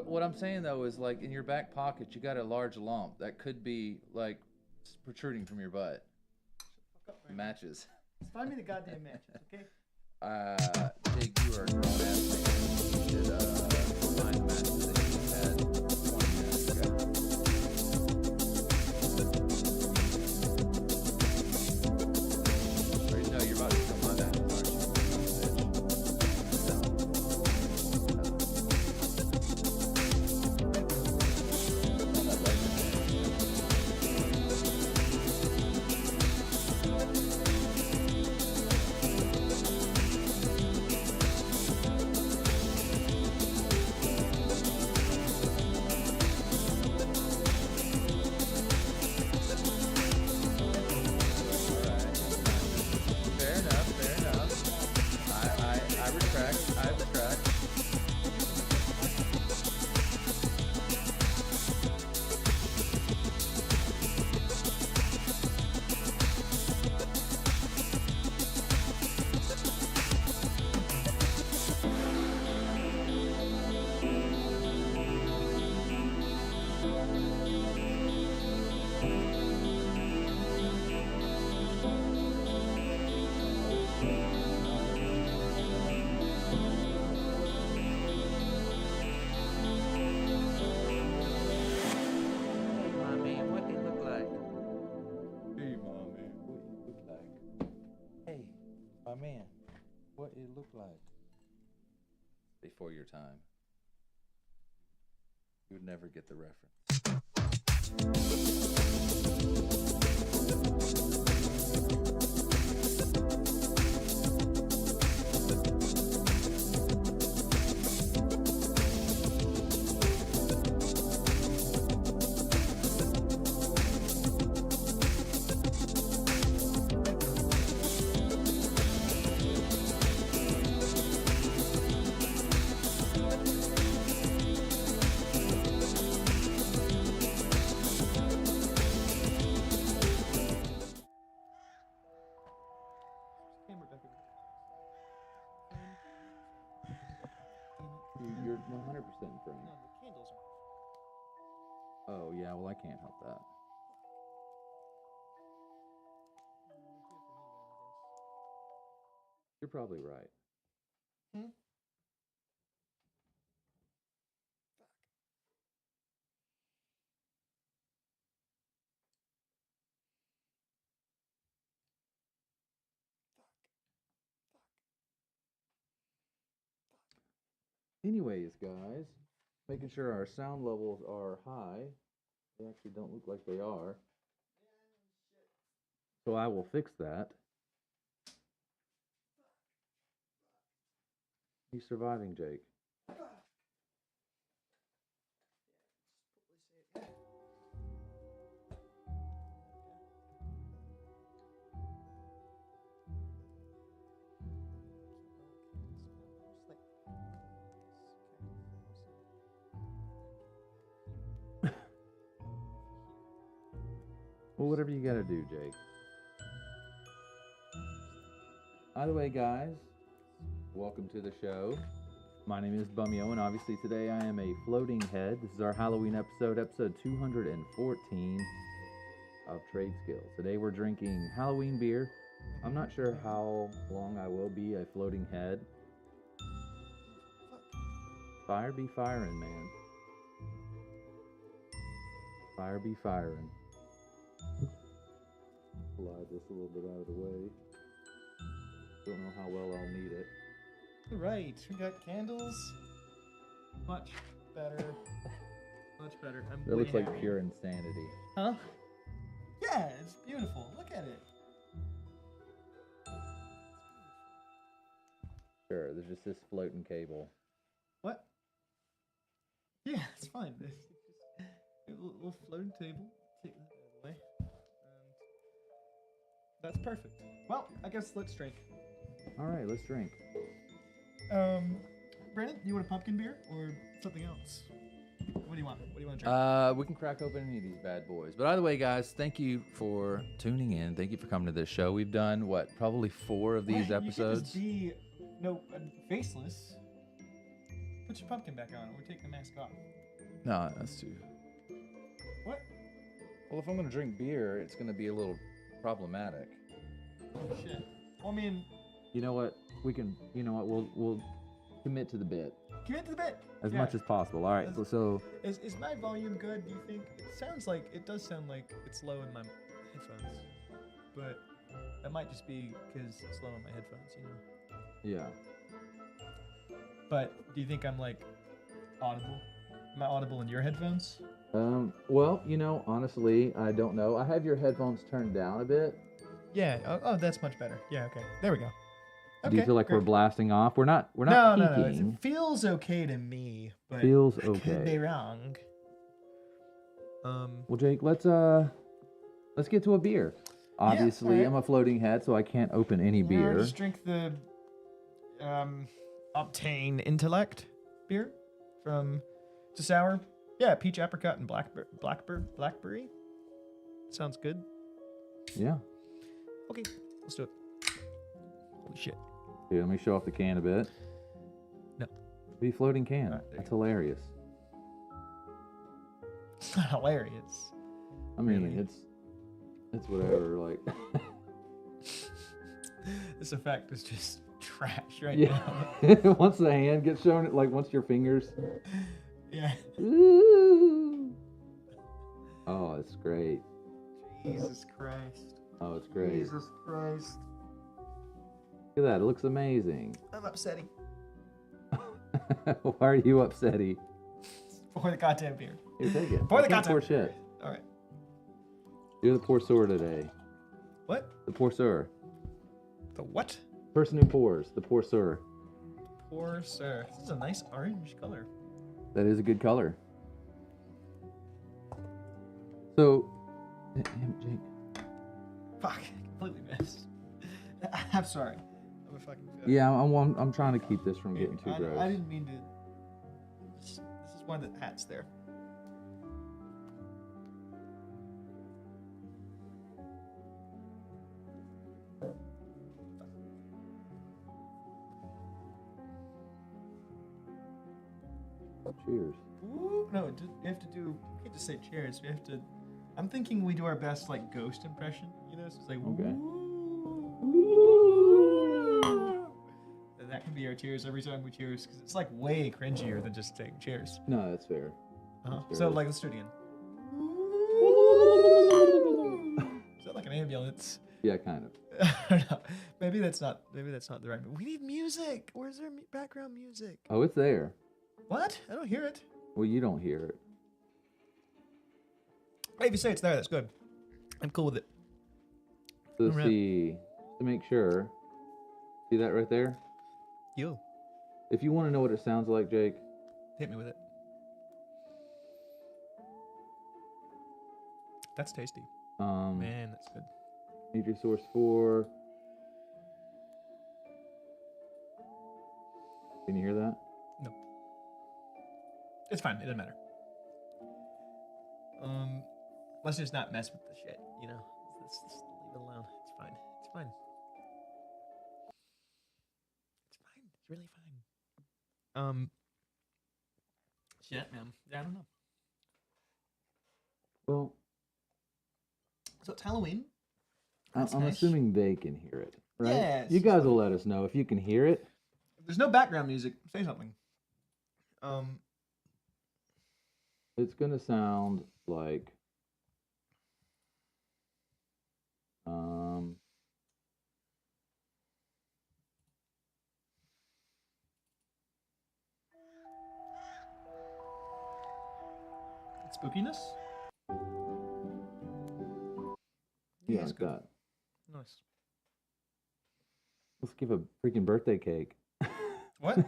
What I'm saying though is like in your back pocket, you got a large lump that could be like protruding from your butt. Fuck up, right? Matches. Just find me the goddamn matches, okay? Jake, you are a grown ass man. You should find the matches that you had 20 minutes ago. Or no, you're about to become my matches, aren't you? Man, what it looked like before your time. You would never get the reference. You're 100% in frame. No, the candles are. Oh, yeah, well, I can't help that. You're probably right. Hmm? Fuck. Anyways, guys, making sure our sound levels are high. They actually don't look like they are. So I will fix that. You surviving, Jake? Well, whatever you gotta do, Jake. Either way, guys, welcome to the show. My name is Bummyo, and obviously today I am a floating head. This is our Halloween episode 214 of Trade Skills. Today we're drinking Halloween beer. I'm not sure how long I will be a floating head. Fire be firing, man. Fire be firing. Slide this a little bit out of the way. Don't know how well I'll need it. Right, we got candles. Much better. Much better. It looks like pure insanity. Huh? Yeah, it's beautiful. Look at it. Sure, there's just this floating cable. What? Yeah, it's fine. It's just a little floating table. Take that out of the way. And that's perfect. Well, I guess let's drink. All right, let's drink. Brandon, you want a pumpkin beer or something else? What do you want? What do you want to drink? We can crack open any of these bad boys. But either way, guys, thank you for tuning in. Thank you for coming to this show. We've done, probably 4 of these episodes? You could just be, faceless. Put Put your pumpkin back on. We're taking the mask off. No, that's too. What? Well, if I'm gonna drink beer, it's gonna be a little problematic. Oh shit. Well, I mean, You know what? We can. You know what? We'll commit to the bit commit to the bit. as Yeah. much as possible. All right. As- So Is my volume good? Do you think? It does sound like it's low in my headphones, but that might just be because it's low in my headphones, yeah. But do you think I'm like audible? Am I audible in your headphones? Well, honestly, I don't know. I have your headphones turned down a bit. Yeah. Oh, that's much better. Yeah. Okay. There we go. Do you feel like we're great. blasting off? We're not No. peaking. It feels okay to me, but Feels I could be okay. wrong. Well, Jake, let's get to a beer. Obviously, alright. I'm a floating head, so I can't open any beer. Just drink the Obtain Intellect beer from it's a sour. Yeah, peach, apricot, and blackberry. Sounds good. Yeah. Okay, let's do it. Holy shit. Here, let me show off the can a bit. No. Be floating can. Alright, there That's you go. hilarious. It's not hilarious. I mean, Really? it's whatever. Like, This effect is just trash right yeah. now. Once the hand gets shown, like once your fingers. Yeah. Ooh. Oh, it's great. Jesus Christ. Oh, it's great. Jesus Christ. Look at that. It looks amazing. I'm upsetting. Why are you upsetty? Pour the goddamn beer. Here, take it. Pour the I can't goddamn pour beer. shit. All right. You're the pourceur today. What? The pourceur. The what? Person who pours. The pourceur. Poor sir. This is a nice orange color. That is a good color. So, Jake. Fuck. Completely missed. I'm sorry. I'm a fucking. Yeah, I'm trying to keep this from getting too gross. I didn't mean to. This is one of the hats there. Cheers. Ooh, no, we have to do. We can't just say cheers. We have to. I'm thinking we do our best like ghost impression. So it's like. Okay. Ooh. And that can be our cheers every time we cheers because it's like way cringier than just saying cheers. No, that's fair. Uh-huh. That's So fair. like let's do it again. Is that like an ambulance? Yeah, kind of. I don't know. Maybe that's not the right. We need music. Where's our background music? Oh, it's there. What? I don't hear it. Well, you don't hear it. Hey, if you say it's there, that's good. I'm cool with it. So let's Alright. see. To make sure. See that right there? You If you want to know what it sounds like, Jake, hit me with it. That's tasty. Man, that's good. Major source 4. Can you hear that? No. It's fine. It doesn't matter. Let's just not mess with the shit, Let's just leave it alone. It's fine. It's fine. It's fine. It's really fine. Shit, man. Yeah, I don't know. Well, So it's Halloween. I'm That's nice. assuming they can hear it, right? Yeah, it's You just guys will like- let us know if you can hear it. There's no background music. Say something. It's gonna sound like Spookiness. yeah, it's like good. that. Nice. Let's give a freaking birthday cake. What?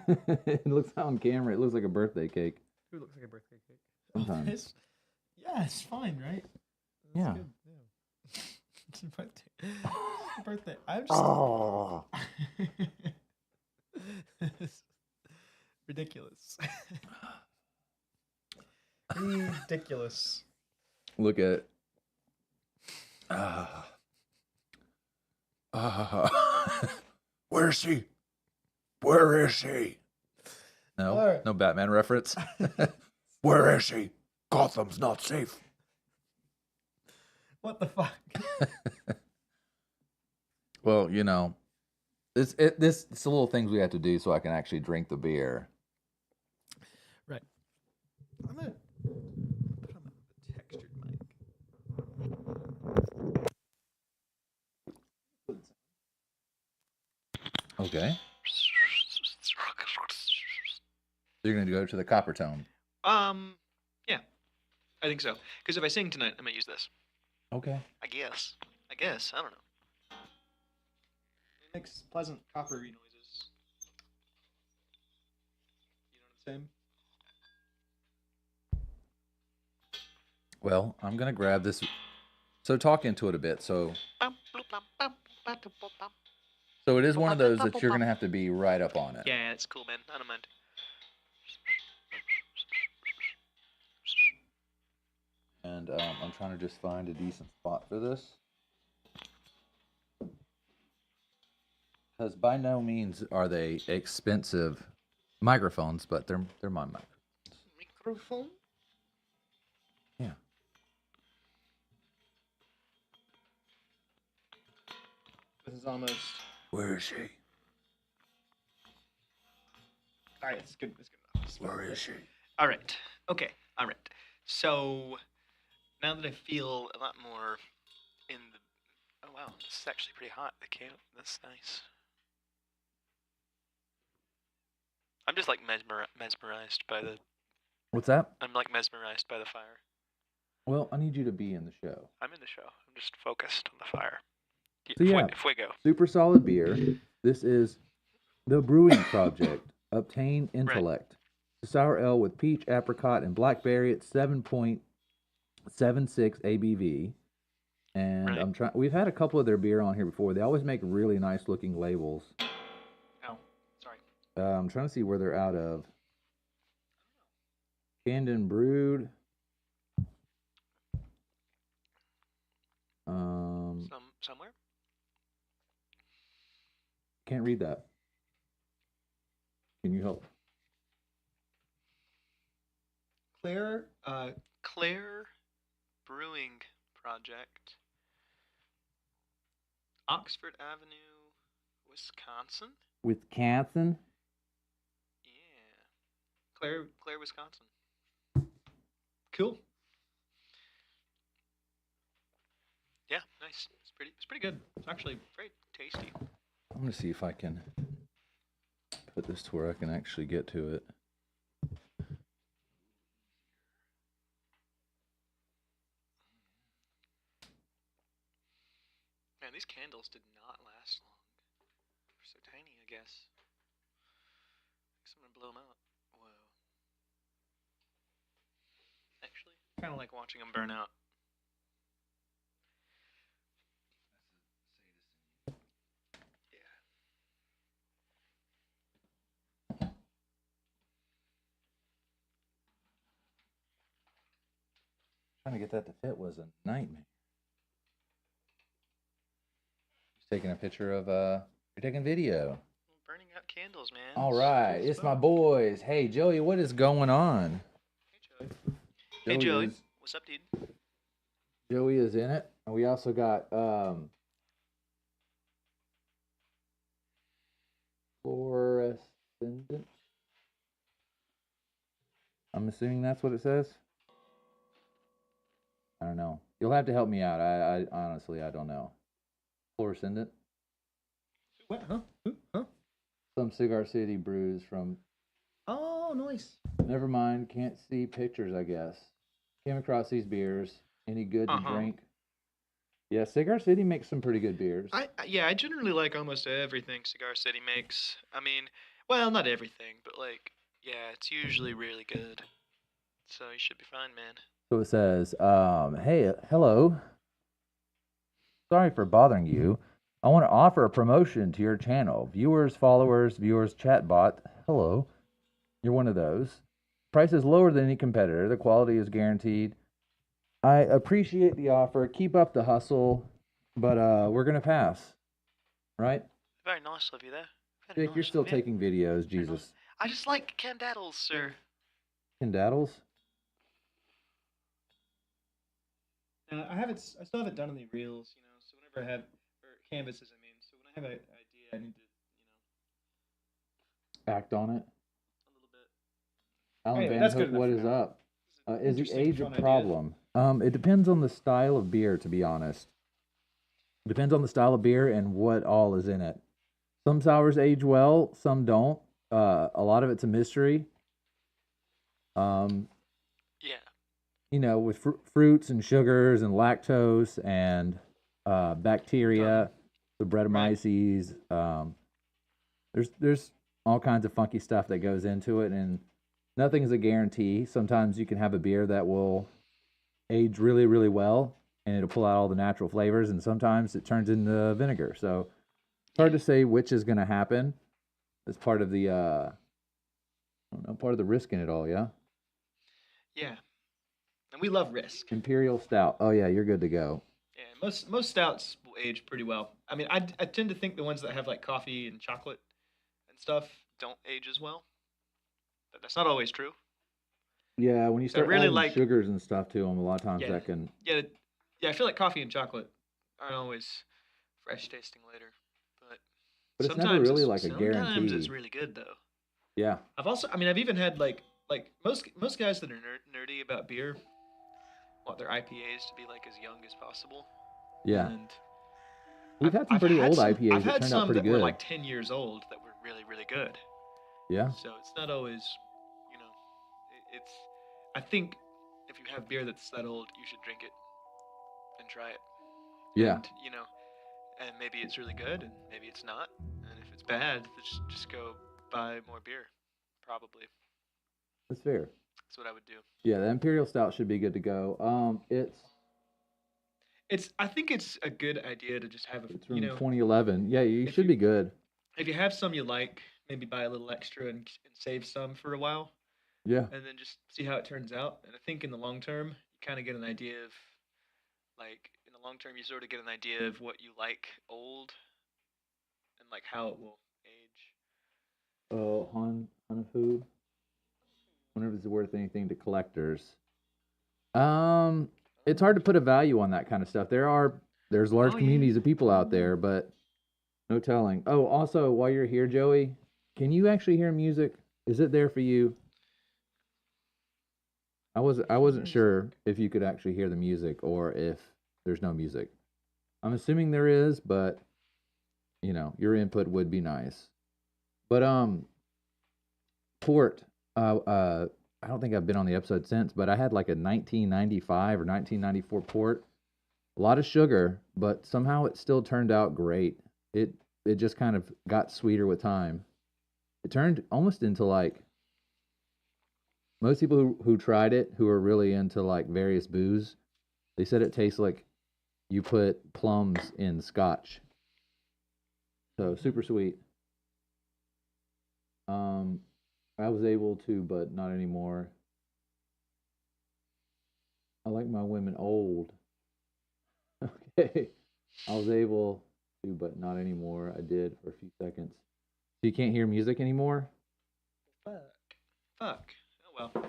It looks on camera. It looks like a birthday cake. Who looks like a birthday cake? Sometimes. Yeah, it's fine, right? Yeah. Good. Yeah. It's your birthday. It's your birthday. I'm just. Oh. It's ridiculous. Ridiculous. Look at. Where's she? Where is she? No, Alright. no Batman reference. Where is she? Gotham's not safe. What the fuck? Well, you know, it's the little things we have to do so I can actually drink the beer. Right. I'm gonna put on the textured mic. Okay. You're gonna go to the copper tone. Yeah, I think so. Because if I sing tonight, I might use this. Okay. I guess. I don't know. It makes pleasant coppery noises. You know what I'm saying? Well, I'm gonna grab this. So talk into it a bit. So it is one of those that you're gonna have to be right up on it. Yeah, it's cool, man. I don't mind. And I'm trying to just find a decent spot for this. Because by no means are they expensive microphones, but they're my microphones. Microphone? Yeah. This is almost. Where is she? Alright, it's good. It's good enough. Where is she? Alright. Okay. Alright. So, now that I feel a lot more in the. Oh wow, this is actually pretty hot. The candle. That's nice. I'm just like mesmerized by the. What's that? I'm like mesmerized by the fire. Well, I need you to be in the show. I'm in the show. I'm just focused on the fire. So yeah, Fuego. super solid beer. This is the Brewing Project. Obtain Intellect. Right. Sour ale with peach, apricot, and blackberry at 7.76 ABV. And right. I'm trying. We've had a couple of their beer on here before. They always make really nice looking labels. Oh, sorry. I'm trying to see where they're out of. Canned and brewed. Somewhere. Can't read that. Can you help? Claire Brewing Project. Oxford Avenue, Wisconsin? Wisconsin? Yeah. Claire, Wisconsin. Cool. Yeah, nice. It's pretty good. It's actually very tasty. I'm gonna see if I can put this to where I can actually get to it. Man, these candles did not last long. They're so tiny, I guess. I guess I'm gonna blow them out. Whoa. Actually, I kind of like watching them burn out. Trying to get that to fit was a nightmare. Just taking a picture of you're taking video. Burning out candles, man. All right, it's my boys. Hey Joey, what is going on? Hey Joey. Hey Joey, what's up, dude? Joey is in it, and we also got fluorescent. I'm assuming that's what it says. I don't know. You'll have to help me out. I honestly, I don't know. Fluorescent? What? Huh? Some Cigar City brews from... Oh, nice. Never mind. Can't see pictures, I guess. Came across these beers. Any good to drink? Yeah, Cigar City makes some pretty good beers. I generally like almost everything Cigar City makes. I mean, well, not everything, but like, yeah, it's usually really good. So you should be fine, man. So it says, hey, hello. Sorry for bothering you. I want to offer a promotion to your channel. Viewers, followers, chatbot. Hello. You're one of those. Price is lower than any competitor. The quality is guaranteed. I appreciate the offer. Keep up the hustle, but we're going to pass. Right? Very nice of you there. Jake, you're still taking videos, Jesus. I just like candaddles, sir. Candaddles? I have it. I still have it done on the reels, you know. So whenever I have or canvases, I mean. So when I have an idea, I need to, Act on it. a little bit. Alan Anyway, Van that's good Hook, enough what for is now. up? Is the Interesting, age a fun idea. problem? It depends on the style of beer, to be honest. Depends on the style of beer and what all is in it. Some sours age well, some don't. A lot of it's a mystery. Um, Yeah. you know, with fruits and sugars and lactose and bacteria, the Brettanomyces. There's all kinds of funky stuff that goes into it, and nothing is a guarantee. Sometimes you can have a beer that will age really, really well, and it'll pull out all the natural flavors, and sometimes it turns into vinegar. So it's hard to say which is going to happen. It's part of the I don't know, part of the risk in it all. Yeah. Yeah. And we love risk. Imperial Stout. Oh yeah, you're good to go. Yeah. Most stouts will age pretty well. I mean, I tend to think the ones that have like coffee and chocolate and stuff don't age as well, but that's not always true. Yeah, when you So I start really adding like. sugars and stuff to them, a lot of times Yeah. that can. Yeah. Yeah. I feel like coffee and chocolate aren't always fresh tasting later, but But it's never really like a sometimes it's guarantee. really good though. Yeah. I mean, I've even had like most guys that are nerdy about beer want their IPAs to be like as young as possible. Yeah. And We've had some pretty old IPAs I've that had turned out some pretty that were good. like 10 years old that were really really good. Yeah. So it's not always, you know, it's. I think if you have beer that's that old, you should drink it and try it. Yeah. And you know, and maybe it's really good, and maybe it's not. And if it's bad, just go buy more beer. Probably. That's fair. That's what I would do. Yeah, the Imperial Stout should be good to go. It's. I think it's a good idea to just have a. It's You from know, 2011. Yeah, you if should you be good. if you have some you like, maybe buy a little extra and save some for a while, Yeah. and then just see how it turns out. And I think in the long term, you kind of get an idea of like in the long term, you sort of get an idea of what you like old and like how it will age. Oh, Hanafu. Whenever it's worth anything to collectors. Um, it's hard to put a value on that kind of stuff. There's large Oh, communities yeah. of people out there, but no telling. Oh, also, while you're here, Joey, can you actually hear music? Is it there for you? I wasn't sure if you could actually hear the music or if there's no music. I'm assuming there is, but your input would be nice. But port. I don't think I've been on the episode since, but I had like a 1995 or 1994 port. A lot of sugar, but somehow it still turned out great. It just kind of got sweeter with time. It turned almost into like most people who tried it, who are really into like various booze, they said it tastes like you put plums in scotch. So super sweet. Um, I was able to, but not anymore. I like my women old. Okay. I was able to, but not anymore. I did for a few seconds. So you can't hear music anymore? Fuck. Fuck. Oh well.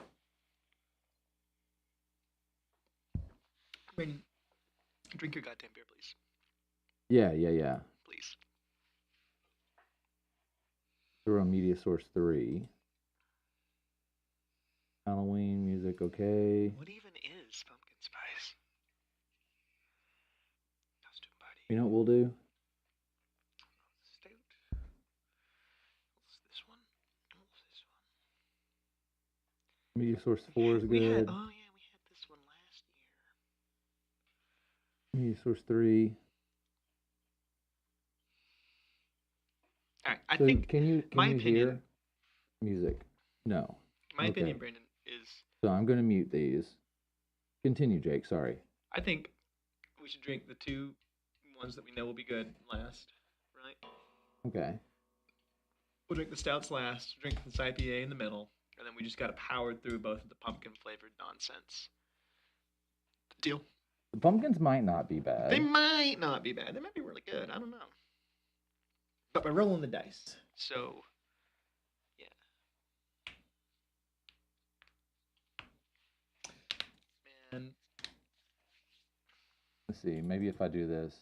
I mean, drink your goddamn beer, please. Yeah, yeah, yeah. Please. Throw on Media Source 3. Halloween music, okay. What even is pumpkin spice? Costume party. You know what we'll do? Stout. What's this one? What's this one? Media Source 4 is We had. good. Oh yeah, we had this one last year. Media Source 3. All right. I So think. can you my hear opinion. music? No. My Okay. opinion, Brandon, is. So I'm going to mute these. Continue, Jake. Sorry. I think we should drink the two ones that we know will be good last, right? Okay. We'll drink the stouts last, drink this IPA in the middle, and then we just gotta power through both of the pumpkin flavored nonsense. Deal. The pumpkins might not be bad. They might not be bad. They might be really good. I don't know. But we're rolling the dice. So, yeah. And Let's see. Maybe if I do this.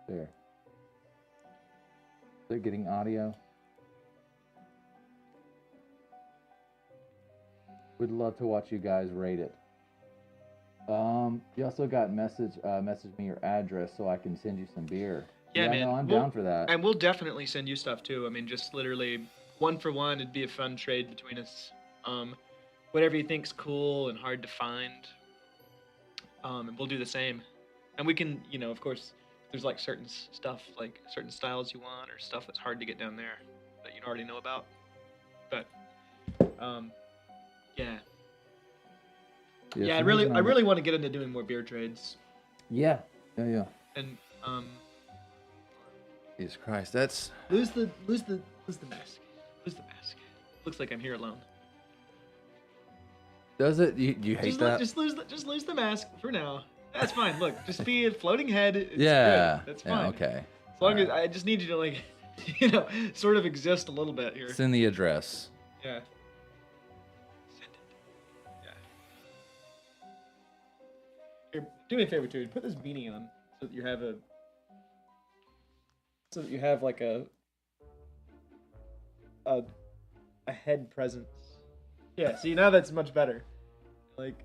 There. They're getting audio. We'd love to watch you guys rate it. You also got message me your address so I can send you some beer. yeah, man, no, I'm down for that. And we'll definitely send you stuff too. I mean, just literally 1 for 1. It'd be a fun trade between us. Whatever you think's cool and hard to find, and we'll do the same. And we can, you know, of course, there's like certain stuff, like certain styles you want, or stuff that's hard to get down there that you already know about. But, yeah. Yeah, I really want to get into doing more beer trades. Yeah. And Jesus Christ, that's lose the mask. Lose the mask. Looks like I'm here alone. Does it? You hate that? Just lose the mask for now. That's fine. Look, just be a floating head. It's yeah. good. That's fine. Yeah, okay. As long as I just need you to like, you know, sort of exist a little bit here. Send the address. Yeah. Send it. Yeah. Here, do me a favor, dude. Put this beanie on so that you have like a head presence. Yeah. See, now that's much better. Like,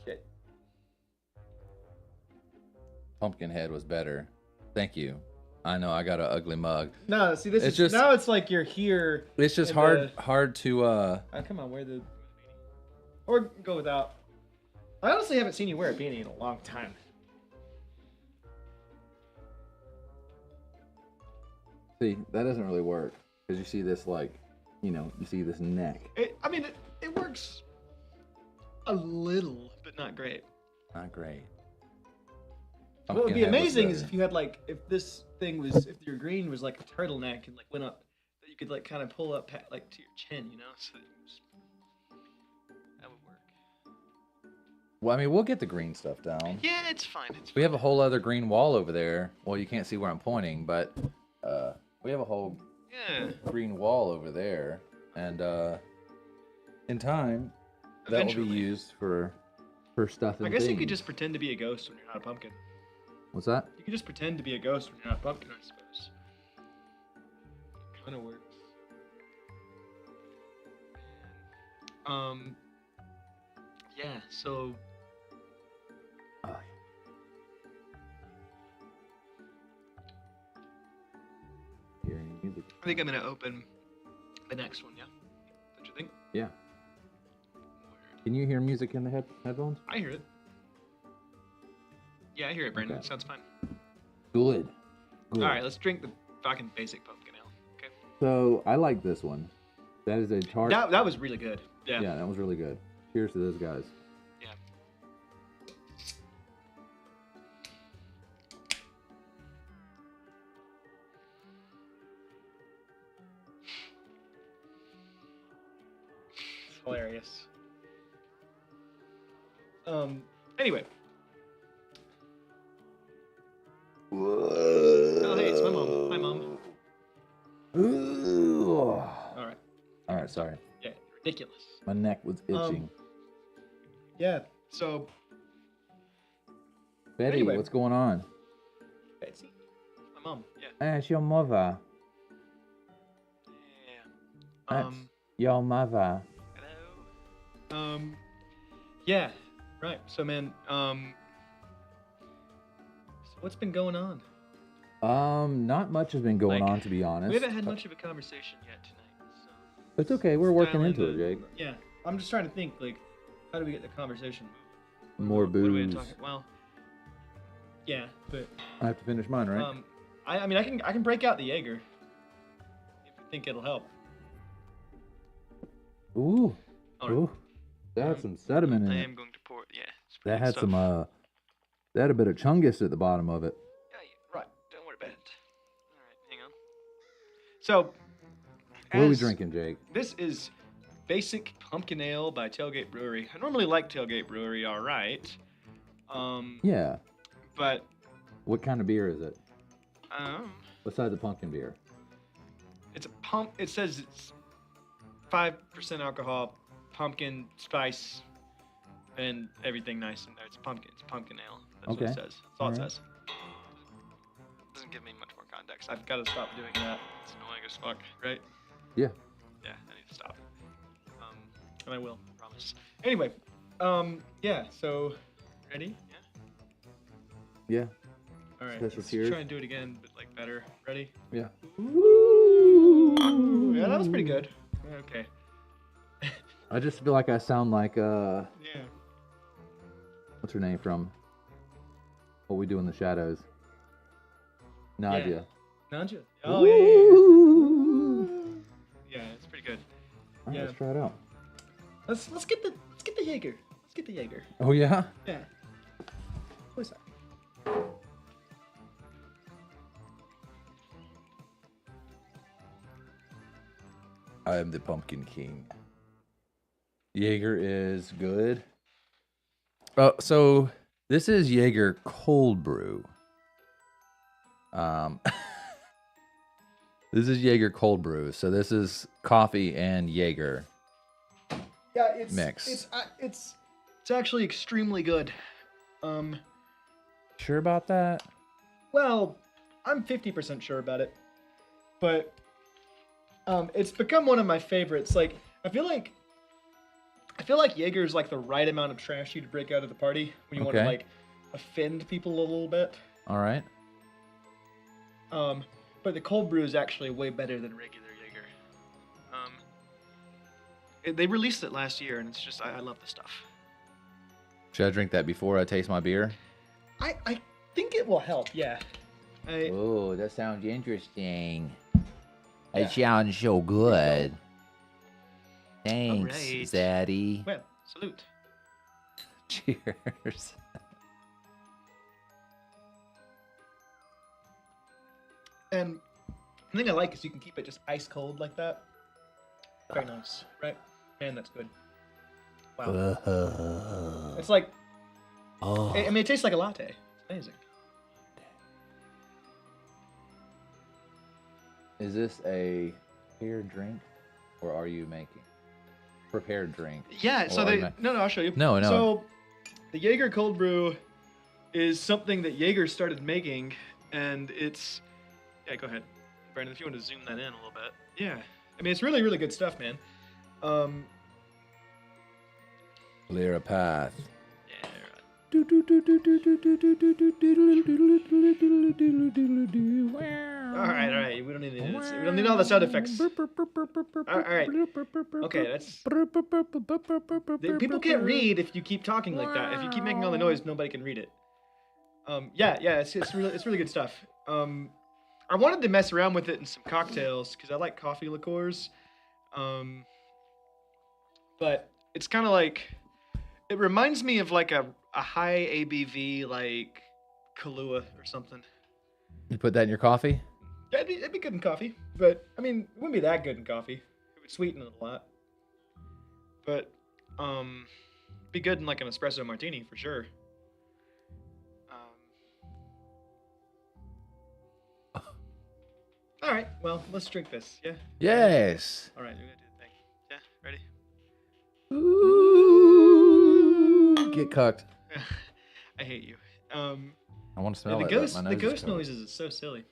shit. Pumpkinhead was better. Thank you. I know I got an ugly mug. No, see, this It's is just- now it's like you're here. It's just in hard to come on, wear the or go without. I honestly haven't seen you wear a beanie in a long time. see, that doesn't really work because you see this like, you see this neck. It works a little, but not great. Not great. What would be Pumpkinhead was amazing is better. if you had like, if your green was like a turtleneck and like went up, that you could like kind of pull up like to your chin, so that that would work. Well, I mean, we'll get the green stuff down. Yeah, it's fine. We have a whole other green wall over there. Well, you can't see where I'm pointing, but we have a whole green wall over there, and in time, that will be Eventually. used for stuff and I guess you things. could just pretend to be a ghost when you're not a pumpkin. What's that? You can just pretend to be a ghost when you're not a pumpkin, I suppose. Kind of works. Yeah, so... Oh, hear any music? I think I'm going to open the next one, yeah? Don't you think? Yeah. Weird. Can you hear music in the headphones? I hear it. Yeah, I hear it, Brandon. Okay. Sounds fine. Good. Alright, let's drink the fucking basic pumpkin ale. Okay. So I like this one. That is a tart. That was really good. Yeah. Yeah, that was really good. Cheers to those guys. Yeah. It's hilarious. Anyway. Oh, hey, it's my mom. Hi, Mom. Ooh. Alright. All right, sorry. Yeah, ridiculous. My neck was itching. Yeah, so... Betty, anyway. what's going on? Betsy? My mom, yeah. It's your mother. Yeah. That's your mother. Hello. Yeah, right. So, man, so what's been going on? Not much has been going Like, on, to be honest. We haven't had much of a conversation yet tonight, so... It's okay. We're working dial into it, Jake. Yeah, I'm just trying to think, like, how do we get the conversation moving? More What are we booze. talking? Well, yeah, but I have to finish mine, right? I mean, I can break out the Jaeger if you think it'll help. Ooh. All right. Ooh. That had some sediment in I it. am going to pour it. Yeah, it's That pretty had good some stuff. that had a bit of chungus at the bottom of it. Yeah, right. Don't worry about it. All right, hang on. So, What are we as- drinking, Jake? This is Basic Pumpkin Ale by Tailgate Brewery. I normally like Tailgate Brewery, all right. Yeah. But What kind of beer is it? Besides the pumpkin beer. It's a pump. It says it's 5% alcohol, pumpkin spice, and everything nice in there. It's pumpkin. It's pumpkin ale. That's what it says. That's all it says. Doesn't give me much more context. I've got to stop doing that. It's annoying as fuck, right? Yeah. Yeah, I need to stop. And I will, I promise. Anyway, yeah. So, ready? Yeah. Yeah. All right. Special Let's cheers. try and do it again, but like better. Ready? Yeah. Ooh, yeah, that was pretty good. Okay. I just feel like I sound like Yeah. what's her name from What We Do in the Shadows? Nadia. Nadia. Oh yeah. Yeah, it's pretty good. All right, Yeah. let's try it out. Let's get the Jaeger. Let's get the Jaeger. Oh yeah. Yeah. What's that? I am the Pumpkin King. Jaeger is good. So this is Jaeger cold brew. This is Jaeger cold brew. So this is coffee and Jaeger. Yeah, it's mix. It's actually extremely good. Sure about that? Well, I'm 50% sure about it, but it's become one of my favorites. Like, I feel like Jaeger is like the right amount of trashy to break out of the party when you want to like offend people a little bit. All right. But the cold brew is actually way better than regular Jaeger. They released it last year, and it's just I love the stuff. Should I drink that before I taste my beer? I think it will help. Yeah. Oh, that sounds interesting. Yeah. It sounds so good. Thanks, Alright. Zaddy. Well, salute. Cheers. And the thing I like is you can keep it just ice cold like that. Very nice, right? Man, that's good. Wow. It's like, I mean, it tastes like a latte. It's amazing. Is this a prepared drink, or are you making prepared drink? Yeah. So no, I'll show you. No. So the Jaeger cold brew is something that Jaeger started making, and it's go ahead, Brandon, if you want to zoom that in a little bit. Yeah. I mean, it's really, really good stuff, man. Clear a path. Yeah. All right. We don't need any of this. We don't need all the sound effects. All right. Okay, that's. People can't read if you keep talking like that. If you keep making all the noise, nobody can read it. It's really good stuff. I wanted to mess around with it in some cocktails because I like coffee liqueurs. But it's kind of like, it reminds me of like a high ABV like Kahlua or something. You put that in your coffee? Yeah, it'd be good in coffee, but I mean, it wouldn't be that good in coffee. It would sweeten it a lot. But be good in like an espresso martini for sure. All right, well, let's drink this. Yeah. Yes. All right, we're gonna do the thing. Yeah, ready? Ooh, get cucked. I hate you. I want to smell the it. ghost, My nose the is ghost covered. noises is so silly.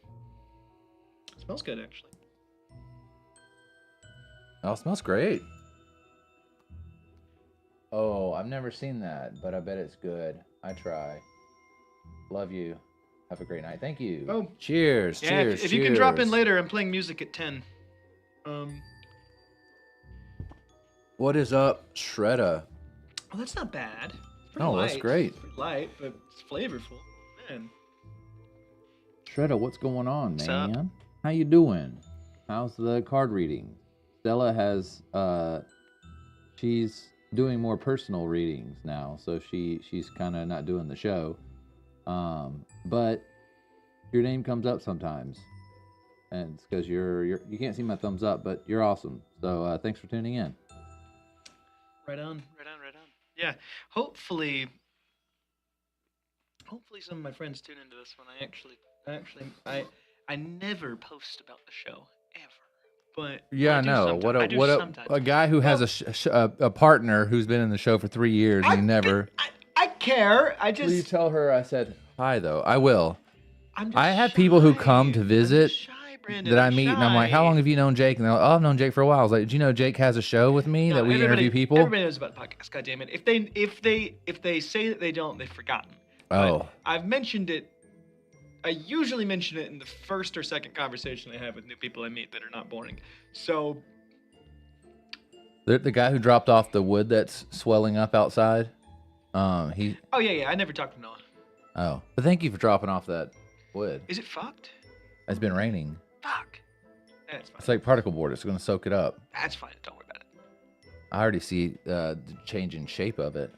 It smells good, actually. Oh, it smells great. Oh, I've never seen that, but I bet it's good. I try. Love you. Have a great night. Thank you. Oh. Cheers. Yeah, Cheers. if you can drop in later, I'm playing music at 10. What is up, Shredda? Oh, that's not bad. It's pretty Oh, light. that's great. It's pretty light, but it's flavorful. Man. Shredda, what's going on, What's man? up? How you doing? How's the card reading? Stella has she's doing more personal readings now, so she's kind of not doing the show. But your name comes up sometimes, and it's because you can't see my thumbs up, but you're awesome. So thanks for tuning in. Right on. Yeah. Hopefully hopefully some of my friends tune into this one. I never post about the show ever, but Yeah, I I do know. sometimes. I do What sometimes. a guy who has a partner who's been in the show for 3 years and he never. I care. Will you tell her I said hi though? I will. I'm just I have shy. people who come to I'm visit just shy, Brandon. that I I'm meet, and I'm like, "How shy. long have you known Jake?" And they're like, "Oh, I've known Jake for a while." I was like, "Did you know Jake has a show with me No, that we interview people?" Everybody knows about the podcast. God damn it! If they say that they don't, they've forgotten. Oh. But I've mentioned it. I usually mention it in the first or second conversation I have with new people I meet that are not boring. So The guy who dropped off the wood that's swelling up outside. He. Oh yeah. I never talked to Noah. Oh, but thank you for dropping off that wood. Is it fucked? It's been raining. Fuck. That's fine. It's like particle board. It's going to soak it up. That's fine. Don't worry about it. I already see the change in shape of it.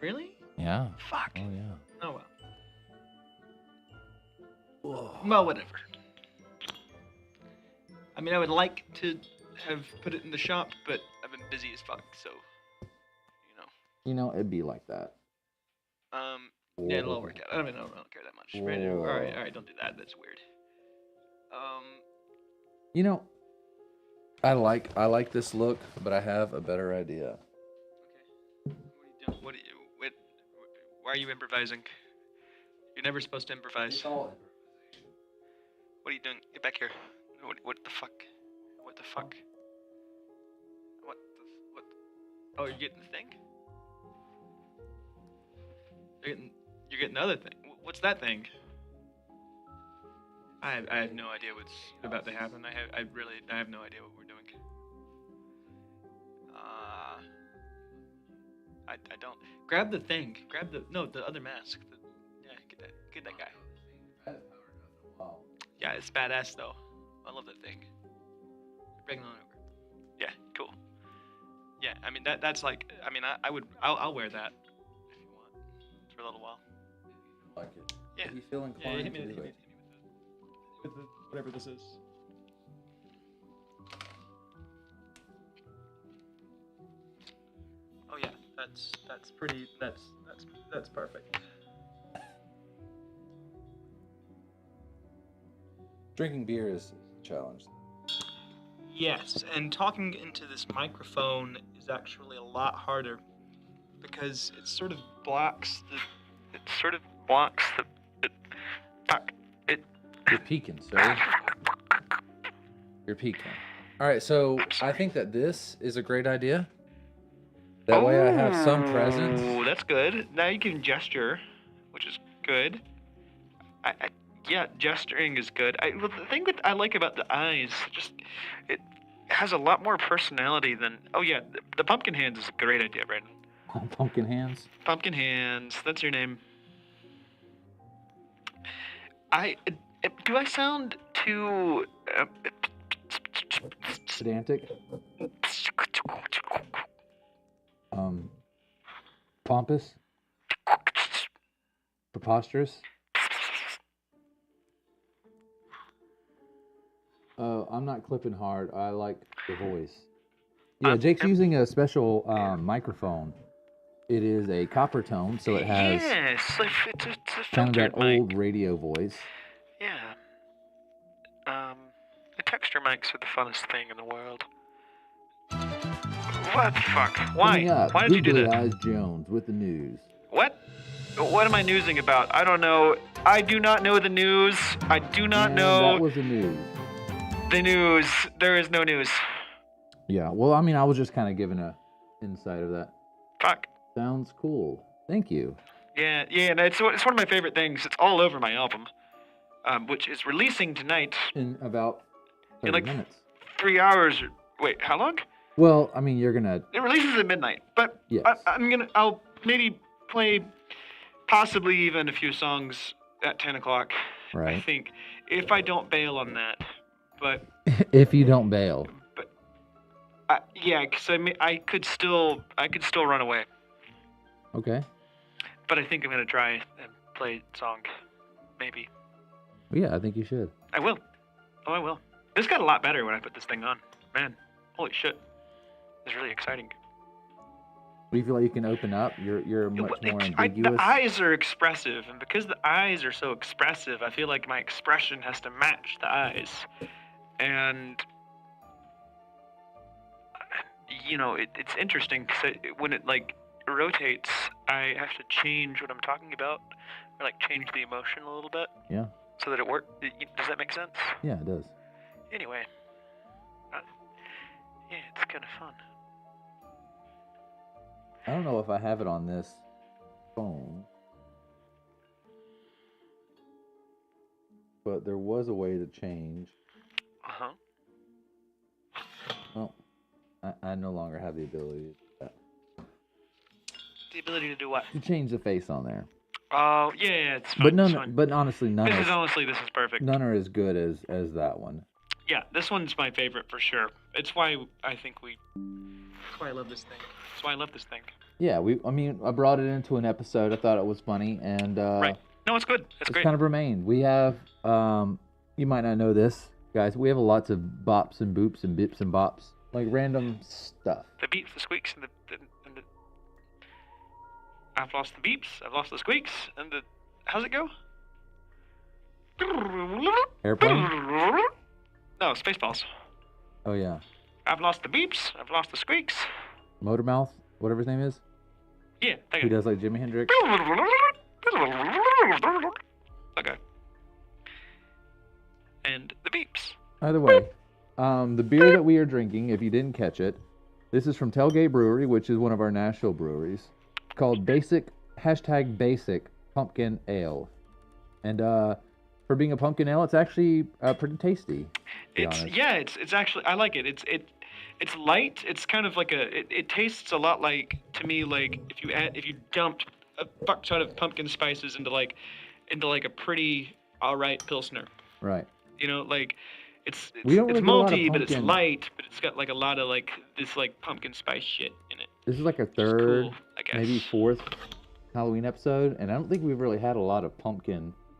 Really? Yeah. Fuck. Oh yeah. Oh well. Whoa. Well, whatever. I mean, I would like to have put it in the shop, but I've been busy as fuck, so You know, it'd be like that. Yeah, it'll all work out. I don't care that much. Brandon, all right, don't do that. That's weird. You know, I like this look, but I have a better idea. Okay. What are you doing? Why are you improvising? You're never supposed to improvise. It's all What are you doing? Get back here. What the fuck? What the fuck? What? Oh, you're getting the thing? You're getting the other thing. What's that thing? I have no idea what's about to happen. I have no idea what we're doing. I don't. Grab the thing. Grab the other mask. Get that guy. Yeah, it's badass though. I love that thing. Bring it on over. Yeah, cool. Yeah, I mean that's like. I mean I'll wear that if you want for a little while. Like it. Yeah. If you feel inclined hit me to do it. with the whatever this is. Oh yeah, that's pretty. That's perfect. Drinking beer is a challenge. Yes, and talking into this microphone is actually a lot harder because it sort of blocks the. You're peeking, sir. You're peeking. All right, so I think that this is a great idea. That way I have some presence. Oh, that's good. Now you can gesture, which is good. Yeah, gesturing is good. The thing that I like about the eyes, it has a lot more personality than. Oh yeah, the pumpkin hands is a great idea, Brandon. Pumpkin hands. Pumpkin hands. That's your name. Do I sound too pedantic? Pompous? Preposterous? I'm not clipping hard. I like the voice. Yeah, Jake's using a special microphone. It is a copper tone, so it has it's a kind of filtered that mic. old radio voice. Yeah. The texture mics are the funnest thing in the world. What the fuck? Why? Coming up, Why did you do Googly that? Eyes Jones with the news. What? What am I newsing about? I don't know. I do not know the news. I do not know That was the news. the news. There is no news. Yeah, well, I mean, I was just kind of giving a insight of that. Fuck. Sounds cool. Thank you. Yeah, and it's one of my favorite things. It's all over my album, which is releasing tonight. In about 30 in like minutes. 3 hours. Wait, how long? Well, I mean, you're gonna. It releases at midnight, but Yes. I'll maybe play possibly even a few songs at 10 o'clock. Right. I think if I don't bail on that, but If you don't bail. yeah, because I could still run away. Okay. But I think I'm gonna try and play a song, maybe. Yeah, I think you should. I will. Oh, I will. This got a lot better when I put this thing on. Man, holy shit. It's really exciting. Do you feel like you can open up? You're much more ambiguous. The eyes are expressive, and because the eyes are so expressive, I feel like my expression has to match the eyes. And it's interesting because when it like rotates, I have to change what I'm talking about, or like change the emotion a little bit. Yeah. So that it works. Does that make sense? Yeah, it does. Anyway, yeah, it's kind of fun. I don't know if I have it on this phone, but there was a way to change. Uh-huh. Well, I no longer have the ability to do that. The ability to do what? To change the face on there. Oh, yeah, it's fine. But honestly, none. This is perfect. None are as good as that one. Yeah, this one's my favorite for sure. It's why I think That's why I love this thing. That's why I love this thing. Yeah, I brought it into an episode. I thought it was funny, and right. No, it's good. It's great. Kind of remained. We have, you might not know this, guys. We have lots of bops and boops and bips and bops, like random stuff. The beeps, the squeaks, and the I've lost the beeps. I've lost the squeaks, and the how's it go? Airplane? No, Spaceballs. Oh yeah. I've lost the beeps. I've lost the squeaks. Motormouth, whatever his name is. Yeah, that guy. He does like Jimi Hendrix. Okay. And the beeps. Either way, the beer that we are drinking, if you didn't catch it, this is from Tailgate Brewery, which is one of our Nashville breweries, called Basic Pumpkin Ale. And for being a pumpkin ale, it's actually pretty tasty. It's actually, I like it. It's light. It's kind of like it tastes a lot like, to me, like if you dumped a fuck ton of pumpkin spices into like a pretty alright pilsner. Right. Like it's really malty, but it's light, but it's got like a lot of like this like pumpkin spice shit in it. This is like a third, cool, I guess. maybe fourth Halloween episode, and I don't think we've really had a lot of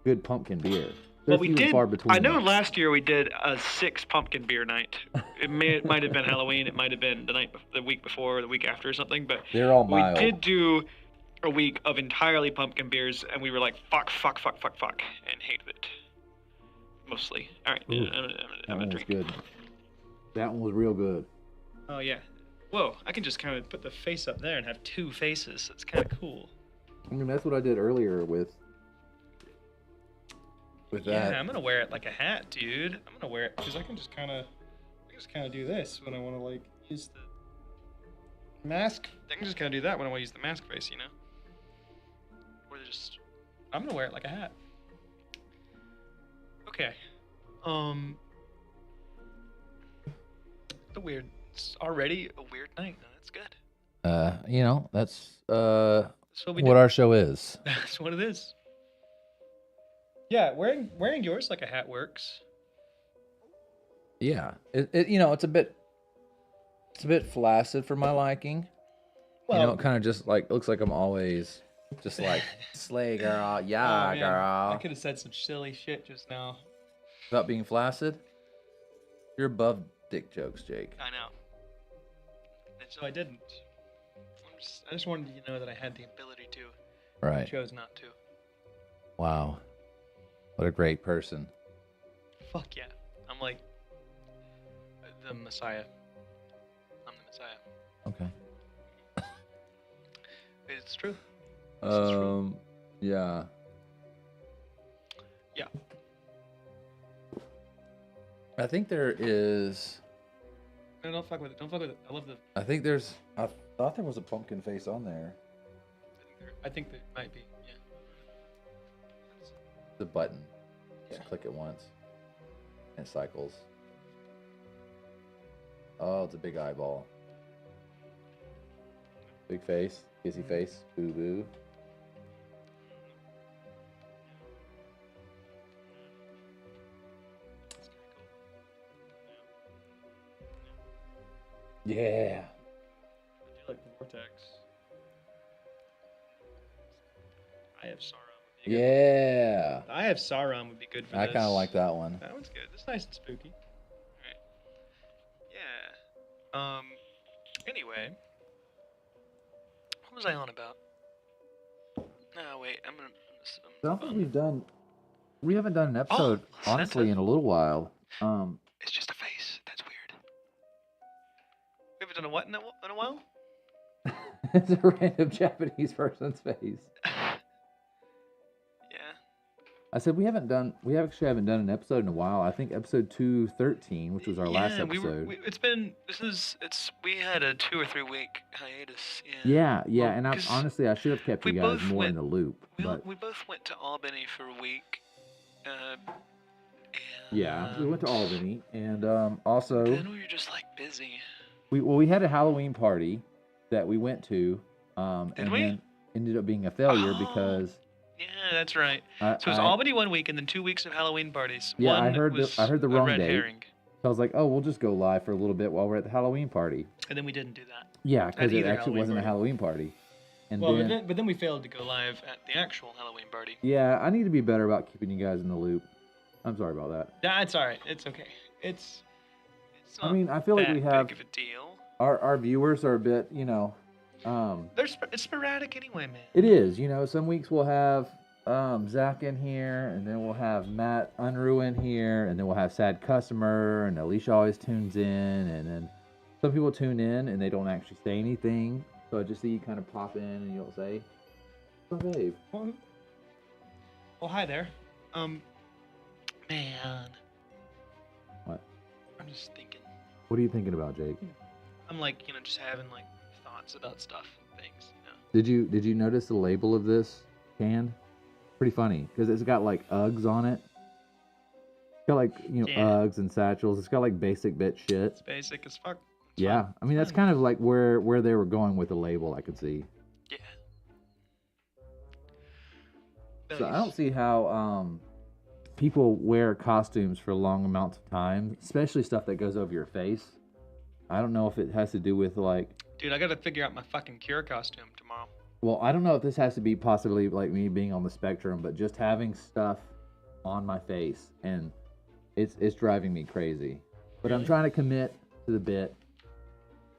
good pumpkin beer. Well, we did. I know last year we did a 6 pumpkin beer night. It might have been Halloween. It might have been the week before, or the week after, or something. But they're all mild. We did do a week of entirely pumpkin beers, and we were like, fuck, and hated it. Mostly. All right. That one was good. That one was real good. Oh yeah. Whoa! I can just kind of put the face up there and have 2 faces. It's kind of cool. I mean, that's what I did earlier with that. Yeah, I'm gonna wear it like a hat, dude. I'm gonna wear it because I can just kind of do this when I want to like use the mask. I can just kind of do that when I want to use the mask face, Or I'm gonna wear it like a hat. Okay. It's already a weird night. No, that's good. That's what our show is. That's what it is. Yeah, wearing yours like a hat works. Yeah, it's a bit flaccid for my liking. Well, it kind of just like looks like I'm always just like slay girl, yeah, girl. I could have said some silly shit just now about being flaccid. You're above dick jokes, Jake. I know, and so I didn't. I just wanted you to know that I had the ability to. Right. I chose not to. Wow. What a great person. Fuck yeah. I'm like the Messiah. I'm the Messiah. Okay. It's true. Yeah. Yeah. I think there is. No, don't fuck with it. Don't fuck with it. I love the. I think there's. I thought there was a pumpkin face on there. I think there might be. Yeah. The button. Just click it once. And it cycles. Oh, it's a big eyeball. Big face. Kissy face. Boo boo. Yeah. I do like the vortex. I have Sauron. Yeah. I have Sauron would be good for I this. kind of like that one. That one's good. It's nice and spooky. Alright. Yeah. Anyway. was I on about? No, wait. I'm gonna. I don't think we haven't done an episode, honestly, Santa. in a little while. It's just a face. That's weird. We haven't done a what in a while? It's a random Japanese person's face. Yeah. I said we actually haven't done an episode in a while. I think episode 213, which was our last episode. We had a 2 or 3 week hiatus. Yeah, Well, and I 'cause honestly I should have kept you we guys both more in went- the loop. We But both went to Albany for a week. yeah, we went to Albany, and also Then we were just like busy. we had a Halloween party that we went to, and we? then ended up being a failure Oh. because Yeah, that's right. So it was I Albany 1 week and then 2 weeks of Halloween parties. Yeah, One I heard the- was I heard the a wrong red date. herring. I was like, oh, we'll just go live for a little bit while we're at the Halloween party. And then we didn't do that. Yeah, because it either actually Halloween wasn't a party. Halloween party. And Well, then, but then we failed to go live at the actual Halloween party. yeah, I need to be better about keeping you guys in the loop. I'm sorry about that. That's all right. It's okay. It's not I mean, I feel like that we have big of a deal. our viewers are a bit, It's sporadic anyway, man. it is, some weeks we'll have Zach in here, and then we'll have Matt Unruh in here, and then we'll have Sad Customer, and Alicia always tunes in, and then some people tune in and they don't actually say anything, so I just see you kind of pop in and you'll say, "Oh, babe." Well, hi there. Man. What? I'm just thinking. What are you thinking about, Jake? I'm like, just having like thoughts about stuff and things. Did you notice the label of this can? Pretty funny because it's got like Uggs on it. It's got like Yeah. Uggs and satchels. It's got like basic bit shit. It's basic as fuck. It's Yeah, fine. I mean that's Fine. kind of like where they were going with the label. I could see. Yeah. So I don't see how people wear costumes for long amounts of time, especially stuff that goes over your face. I don't know if it has to do with like. Dude, I gotta figure out my fucking Cure costume tomorrow. Well, I don't know if this has to be possibly like me being on the spectrum, but just having stuff on my face, and it's driving me crazy. But I'm Really? trying to commit to the bit.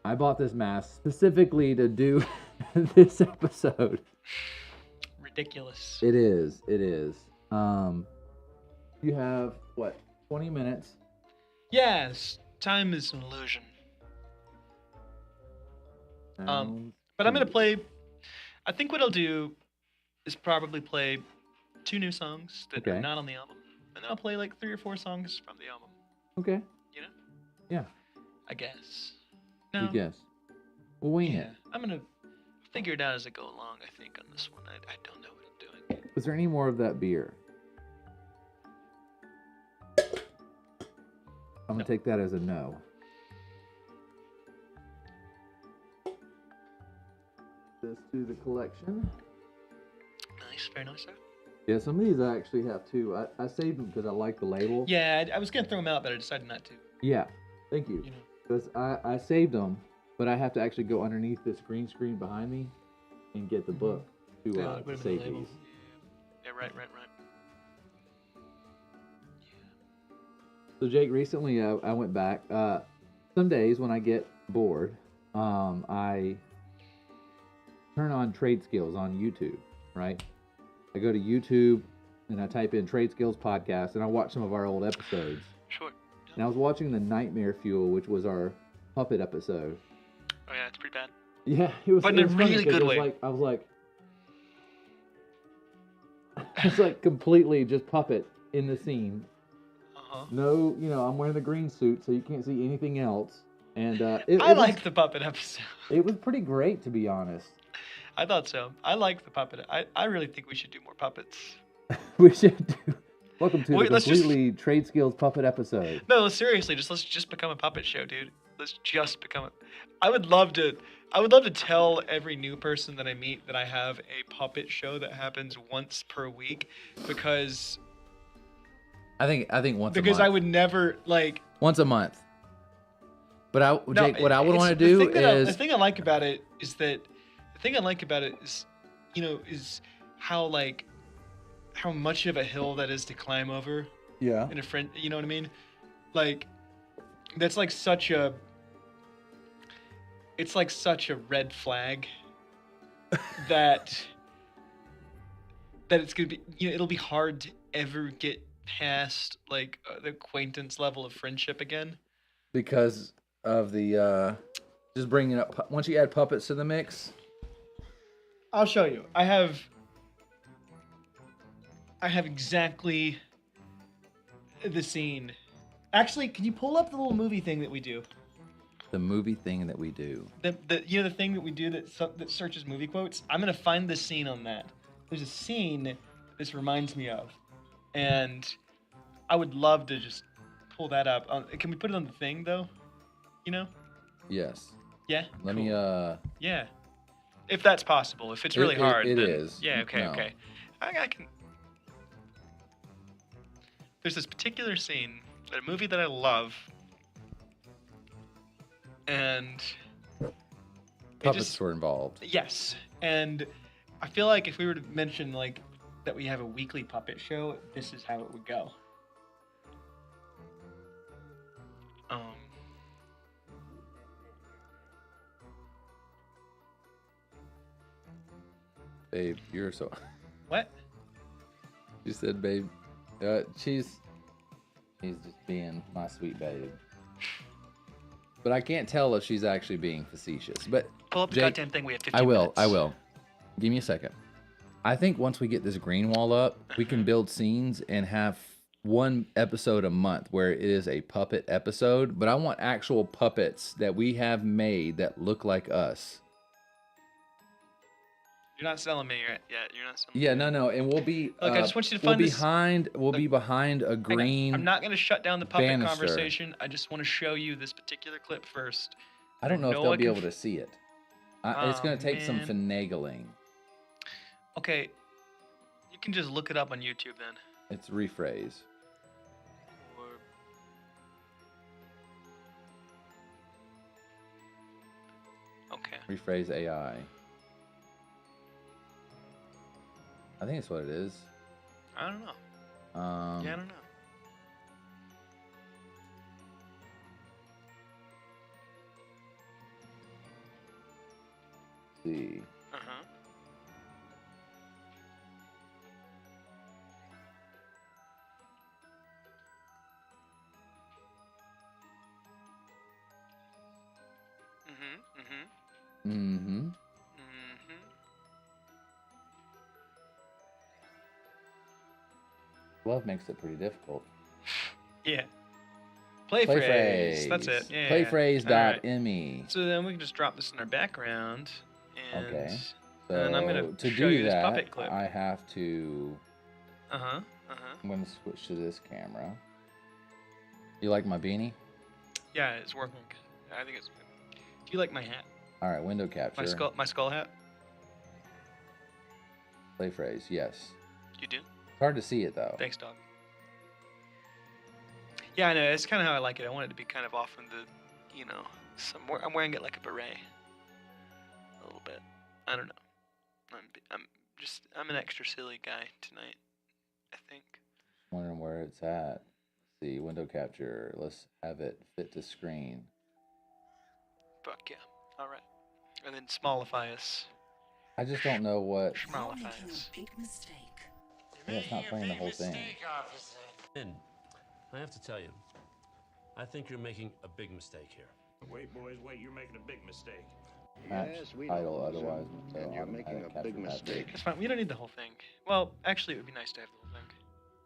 I bought this mask specifically to do this episode. Ridiculous. It is. You have what? 20 minutes. Yes, time is an illusion. Sounds But I'm gonna good. play. I think what I'll do is probably play 2 new songs that are Okay. not on the album, and then I'll play like 3 or 4 songs from the album. Okay. You know? Yeah. I guess. You No. guess. We'll wing Yeah. it. I'm gonna figure it out as I go along. I think on this one. I don't know what I'm doing. Was there any more of that beer? I'm gonna No. take that as a no. This to the collection. Nice, very nice, sir. Yeah, some of these I actually have too. I saved them because I like the label. Yeah, I was gonna throw them out, but I decided not to. Yeah. Thank you. You know. Because I saved them, but I have to actually go underneath this green screen behind me and get the book to Yeah, like, put 'em in the save label. these. Yeah, right. So Jake, recently I went back. Some days when I get bored, I turn on Trade Skills on YouTube, right? I go to YouTube and I type in Trade Skills Podcast and I watch some of our old episodes. Sure. And I was watching the Nightmare Fuel, which was our puppet episode. Oh yeah, it's pretty bad. Yeah, it was. But in it a was funny really 'cause good it was way. Like, I was like, it's like completely just puppet in the scene. No, I'm wearing the green suit, so you can't see anything else. And I liked the puppet episode. It was pretty great, to be honest. I thought so. I like the puppet. I really think we should do more puppets. We should do. Welcome to Wait, the let's just- completely Trade Skills puppet episode. No, seriously, let's just become a puppet show, dude. Let's just become a. I would love to tell every new person that I meet that I have a puppet show that happens once per week, because I think once a month. I would never like. Once a month. But Jake, what I would it's- want to the do thing that is the thing I like about it is how much of a hill that is to climb over. yeah. In a friend, you know what I mean? Like, that's like such a. It's like such a red flag that it's gonna be, it'll be hard to ever get past like the acquaintance level of friendship again. Because of the just bringing up once you add puppets to the mix. I'll show you. I have exactly the scene. Actually, can you pull up the little movie thing that we do? The movie thing that we do. The the thing that we do that searches movie quotes. I'm gonna find the scene on that. There's a scene this reminds me of, and I would love to just pull that up. Can we put it on the thing though? Yes. Yeah. Let cool. me Yeah. If that's possible. If it's really hard. It then, is. Yeah. Okay. No. Okay. I can. There's this particular scene in a movie that I love, and puppets were involved. Yes, and I feel like if we were to mention like that we have a weekly puppet show, this is how it would go. Babe, you're so. What? She said, babe. She's just being my sweet babe. But I can't tell if she's actually being facetious. But pull up the Jake, goddamn thing. We have 15 minutes. I will. Give me a second. I think once we get this green wall up, we can build scenes and have one episode a month where it is a puppet episode. But I want actual puppets that we have made that look like us. You're not selling me yet. You're not selling me. Yeah, no, and we'll be. Look, I just want you to find this. We'll be behind a green. I'm not going to shut down the puppet banister. conversation. I just want to show you this particular clip first. I don't know if they'll be able to see it. It's going to take some man. finagling. Okay, you can just look it up on YouTube then. It's rephrase. Okay. Rephrase AI. I think that's what it is. I don't know. Yeah, I don't know. See. Uh-huh. Mm-hmm. Love makes it pretty difficult. Yeah. Play phrase. That's it. Yeah. Playphrase.me. So then we can just drop this in our background. And okay. So and I'm gonna to show do you this that, puppet clip. I have to. I'm going to switch to this camera. You like my beanie? Yeah, it's working. I think it's good. Do you like my hat? All right, window capture. My skull hat? Play phrase, yes. You do? It's hard to see it though. Thanks, dog. Yeah, I know. It's kind of how I like it. I want it to be kind of off in the, somewhere. I'm wearing it like a beret. A little bit. I don't know. I'm an extra silly guy tonight, I think. Wondering where it's at. Let's see, window capture. Let's have it fit to screen. Fuck yeah. All right. And then smallify us. I just don't know what. Smallify us. Big mistake. Yeah, it's not playing the whole thing. And I have to tell you, I think you're making a big mistake here. Wait, boys, wait, you're making a big mistake. Match Yes, we title know, otherwise. and So you're I'm making gonna a capture big that. mistake. It's fine. We don't need the whole thing. Well, actually, it would be nice to have the whole thing.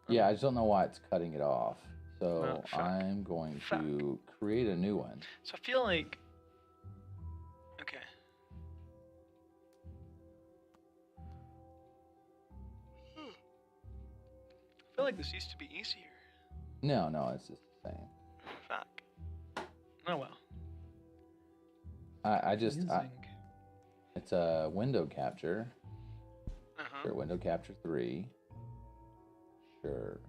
Yeah, I just don't know why it's cutting it off. So Oh, fuck. I'm going to create a new one. So I feel like. Okay. I feel like this used to be easier. No, it's just the same. Fuck. Oh well. It's a window capture. Uh-huh. Sure, window capture 3. Sure.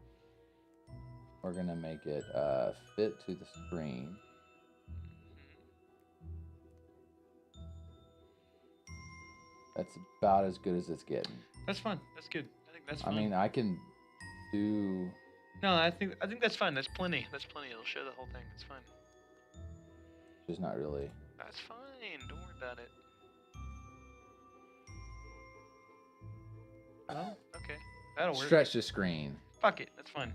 We're gonna make it fit to the screen. That's about as good as it's getting. That's fine. That's good. I think that's fine. I mean, I can do. No, I think that's fine. That's plenty. That's plenty. It'll show the whole thing. It's fine. Just not really. That's fine. Don't worry about it. Oh, okay. That'll work. Stretch the screen. Fuck it. That's fine.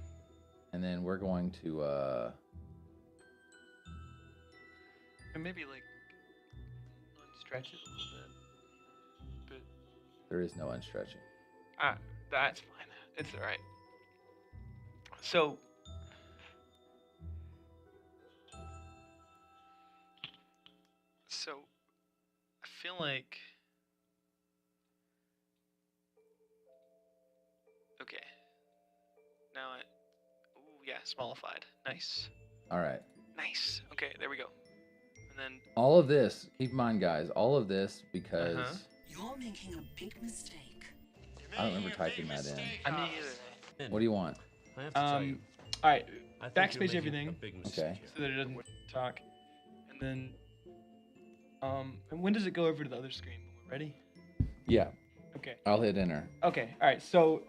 And then we're going to And maybe like unstretch it a little bit. there is no unstretching. But that's fine. It's all right. So I feel like okay. Now ooh, yeah, smallified. Nice. All right. Nice. Okay, there we go. And then All of this, keep in mind, guys, all of this because You're making a big mistake. I don't remember typing that in. I mean either. What do you want? I have to tell you, All right. I think you're Backspace making everything. A big mistake Okay. here. So that it doesn't talk. And then and when does it go over to the other screen? When we're ready? Yeah, Okay. I'll hit enter. Okay. All right. So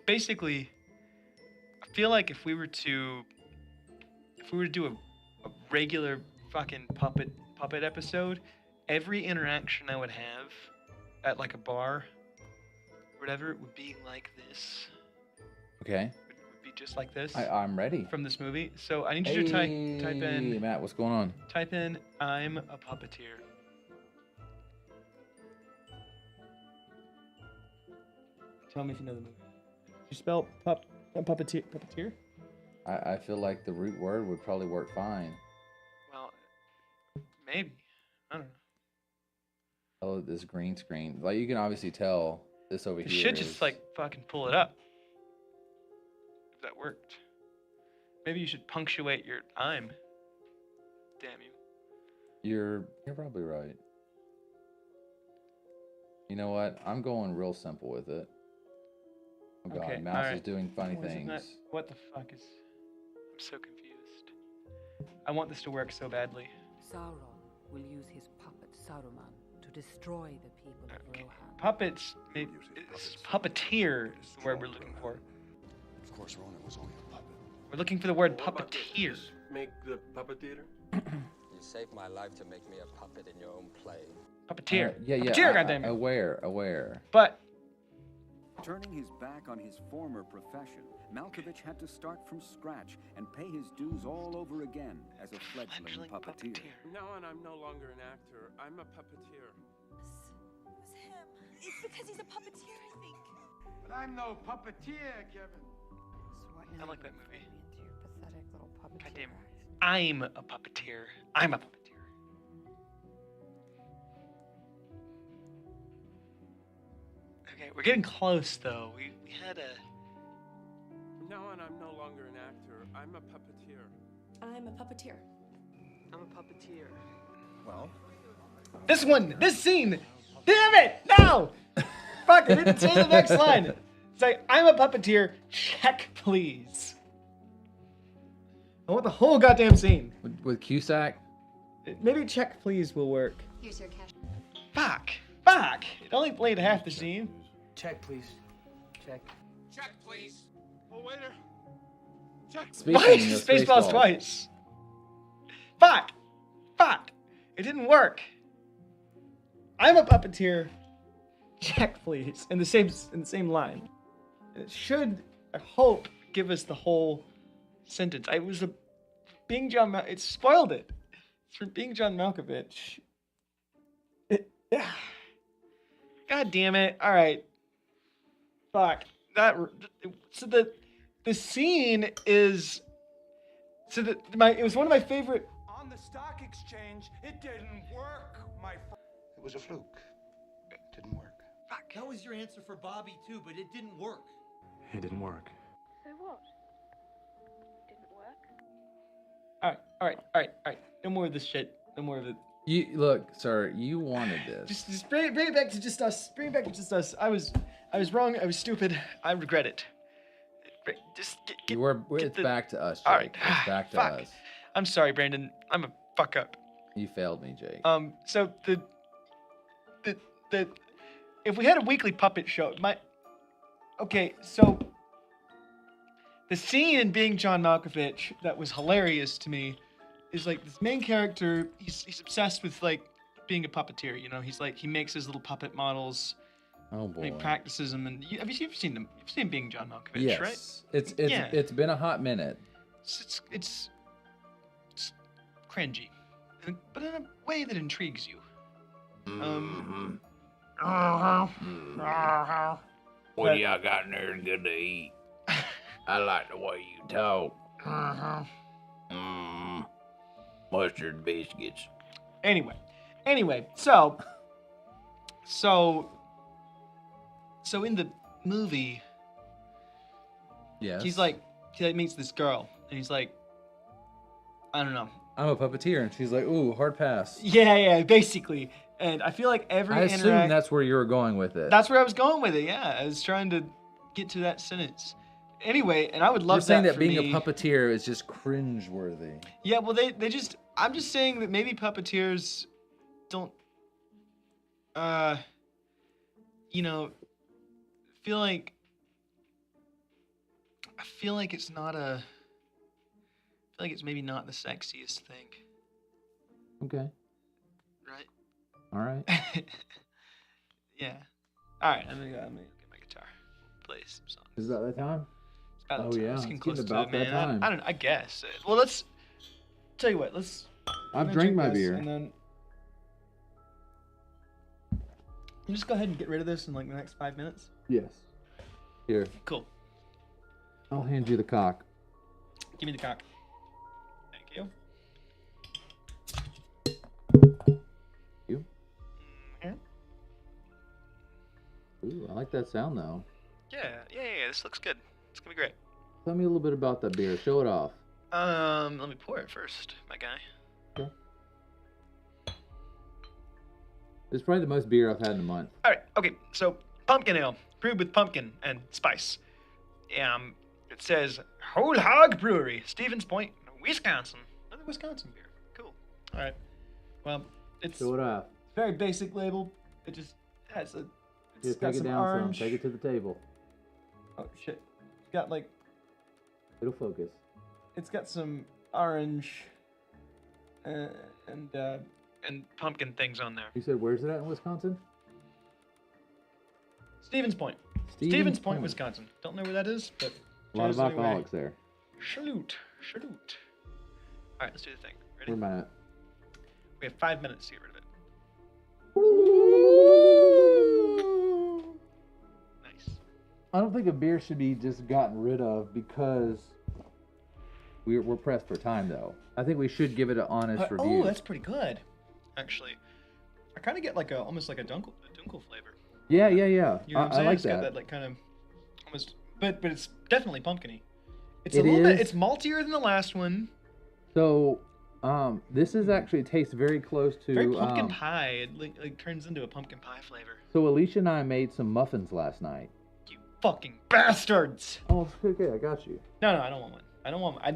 basically, I feel like if we were to do a regular fucking puppet episode, every interaction I would have at like a bar, whatever, would be like this. Okay. Would be just like this I'm ready. from this movie. So I need you to type Hey, in Matt, what's going on? I'm a puppeteer. Tell me if you know the movie. You spell puppeteer? I feel like the root word would probably work fine. Well, maybe. I don't know. Oh, this green screen. Like you can obviously tell this over You here. should just is- like fucking pull it up. If that worked. Maybe you should punctuate your I'm. Damn you. You're probably right. You know what? I'm going real simple with it. Oh god, Okay, mouse is alright. doing funny Wasn't things. that- what the fuck is... I'm so confused. I want this to work so badly. Sauron will use his puppet Saruman to destroy the people of Okay. Rohan. Puppets... Puppeteer is the word we're looking for. Of course, Ronan was only a puppet. We're looking for the word What about this? puppeteer. Just make the puppet theater? You saved my life to make me a puppet in your own play. Puppeteer. Yeah, yeah. Puppeteer, goddammit. Aware. But Turning his back on his former profession, Malkovich had to start from scratch and pay his dues all over again as a fledgling puppeteer. No, and I'm no longer an actor. I'm a puppeteer. It was him. It's because he's a puppeteer, I think. But I'm no puppeteer, Kevin. I like that movie. Into your pathetic little puppeteer Goddamn. act. I'm a puppeteer. I'm a puppeteer. Okay, we're getting close though. We had a... No, and I'm no longer an actor. I'm a puppeteer. I'm a puppeteer. I'm a puppeteer. Well, This scene! Damn it! No! Fuck, I didn't say the next line. It's like, I'm a puppeteer. Check, please. I want the whole goddamn scene. With Cusack, Maybe check, please will work. Here's your cash. Fuck! It only played half the scene. Check, please. Check. Check, please. Oh, waiter. Check. Why Spaceballs, is Spaceballs twice? Fuck! It didn't work. I'm a puppeteer. Check, please. In the same line. It should, I hope, give us the whole sentence. Being John it spoiled it. It's from Being John Malkovich. God damn it. All right. Fuck. So the scene is it was one of my favorite. On the stock exchange, it didn't work, my friend. it was a fluke. It didn't work. That was your answer for Bobby too, but it didn't work. It didn't work. So what? Didn't work? All right. No more of this shit. No more of it. You look, sir. You wanted this. Just bring it back to just us. Bring it back to just us. I was wrong. I was stupid. I regret it. Just get It's back to us, Jake. All right. It's back to Fuck. us. I'm sorry, Brandon. I'm a fuck up. You failed me, Jake. So the if we had a weekly puppet show, so the scene in Being John Malkovich that was hilarious to me is like this main character. He's obsessed with like being a puppeteer. You know, he's like he makes his little puppet models, Oh boy. And he practices them, and you've seen them. You've seen Being John Malkovich, Yes. right? It's been a hot minute. It's cringy, but in a way that intrigues you. What do y'all got in there good to eat? I like the way you talk. Mustard biscuits. Anyway, so in the movie, Yes. he meets this girl, and he's like, I don't know. I'm a puppeteer, and she's like, ooh, hard pass. Yeah, basically. And I feel like every I assume that's where you were going with it. That's where I was going with it. Yeah, I was trying to get to that sentence. Anyway, and I would love You're saying that for being me. a puppeteer is just cringeworthy. Yeah, well, I'm just saying that maybe puppeteers don't, feel like it's not maybe not the sexiest thing. Okay. Right? All right. Yeah. All right, I'm gonna get my guitar. Play some songs. Is that that time? It's about Oh, that time. yeah, It's getting it's close getting to about it, that man. time. I don't know. I guess. Well, let's tell you what. I've I'm gonna drank drink my this, beer. and then you just go ahead and get rid of this in like the next 5 minutes. Yes. Here. Cool. I'll hand you the cock. Give me the cock. Thank you. You? Mhm. Ooh, I like that sound though. Yeah. This looks good. It's gonna be great. Tell me a little bit about that beer. Show it off. Let me pour it first, my guy. Okay. It's probably the most beer I've had in a month. All right. Okay. So pumpkin ale, brewed with pumpkin and spice. It says Whole Hog Brewery, Stevens Point, Wisconsin. Another Wisconsin beer. Cool. All right. Well, it's Show it off. very basic label. It just has Here, it's got take it some down orange. some. Take it to the table. Oh shit. It's got like It'll focus. it's got some orange and pumpkin things on there. You said where's it at in Wisconsin? Stevens Point. Stevens Point, Wisconsin. Don't know where that is, but A lot of cheers anyway. alcoholics there. Salute. All right, let's do the thing. Ready? Where am I at? We have 5 minutes to get rid of it. Nice. I don't think a beer should be just gotten rid of because we're pressed for time, though. I think we should give it an honest review. Oh, that's pretty good, actually. I kind of get like almost like a dunkel flavor. Yeah. You know what I'm I saying? like It's got that. that like kind of almost, but it's definitely pumpkin-y. It's It a little bit. is. It's maltier than the last one. So, this is actually tastes very close to. Very pumpkin pie. It like turns into a pumpkin pie flavor. So Alicia and I made some muffins last night. You fucking bastards! Oh, okay, I got you. No, I don't want one. I don't want one. I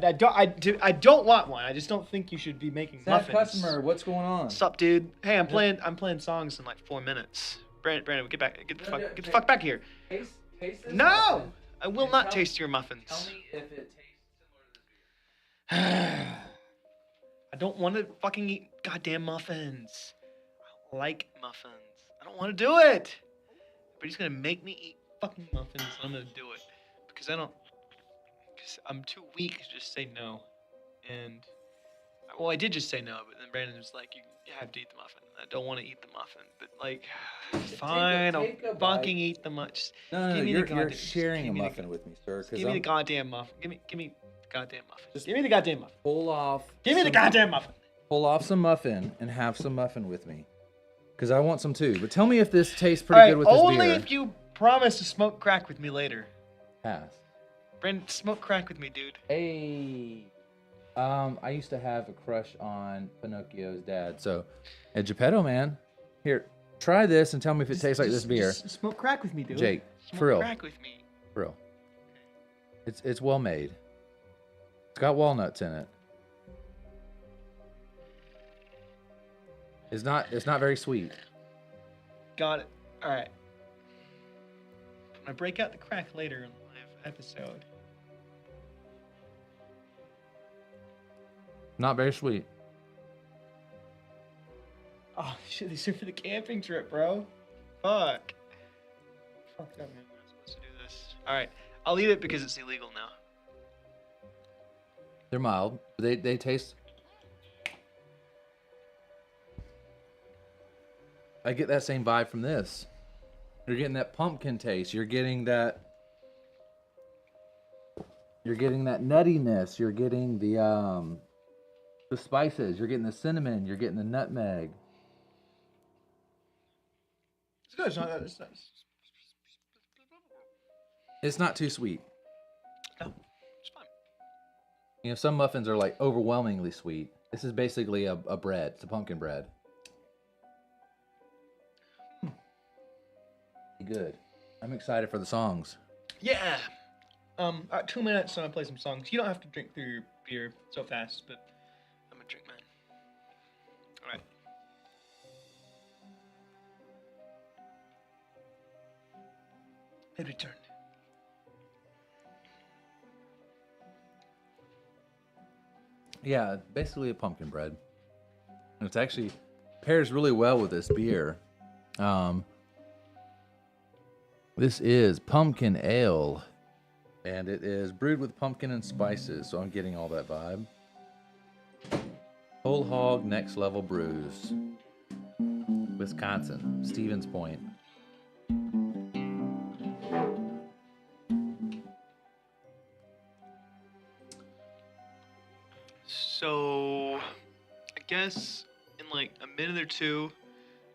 don't want one. I just don't think you should be making Sad muffins. customer, what's going on? What's up, dude? Hey, I'm playing songs in like 4 minutes. Brandon, get the fuck back here. Taste this No, muffin. I will not taste your muffins. Tell me if it tastes similar to this beer. I don't want to fucking eat goddamn muffins. I like muffins. I don't want to do it. But he's gonna make me eat fucking muffins. I'm gonna do it because because I'm too weak to just say no. And well, I did just say no, but then Brandon was like, "You have to eat the muffin." I don't want to eat the muffin, but like, fine, take a I'll bite. fucking eat the much. No, Give me the you're goddamn- sharing a give me the muffin with me, sir. Give me the goddamn muffin. Give me the goddamn muffin. Just Give me the goddamn muffin. pull off. Give me the some- goddamn muffin. Pull off some muffin and have some muffin with me, because I want some too. But tell me if this tastes All pretty right, good with this only beer. if you promise to smoke crack with me later. Pass. Brandon, smoke crack with me, dude. Hey. I used to have a crush on Pinocchio's dad. So, hey, Geppetto, man, here, try this and tell me if it tastes like this beer. Just smoke crack with me, dude. Jake, Smoke for real. crack with me. For real. It's well made. It's got walnuts in it. It's not very sweet. Got it. All right. When I break out the crack later in the live episode. Not very sweet. Oh shit! These are for the camping trip, bro. Fuck. Fucked up, man. I'm not supposed to do this. All right, I'll leave it because it's illegal now. They're mild. They taste. I get that same vibe from this. You're getting that pumpkin taste. You're getting that. You're getting that nuttiness. You're getting the spices. You're getting the cinnamon. You're getting the nutmeg. It's good. It's not. It's not. It's not too sweet. No, it's fine. You know, some muffins are like overwhelmingly sweet. This is basically a bread. It's a pumpkin bread. Good. I'm excited for the songs. Yeah. 2 minutes, so I'm gonna play some songs. You don't have to drink through your beer so fast, but I'm gonna drink mine. All right. It returned. Yeah, basically a pumpkin bread. And it's actually pairs really well with this beer. This is pumpkin ale, and it is brewed with pumpkin and spices, so I'm getting all that vibe. Whole hog, next level brews. Wisconsin, Stevens Point. So, I guess in like a minute or two,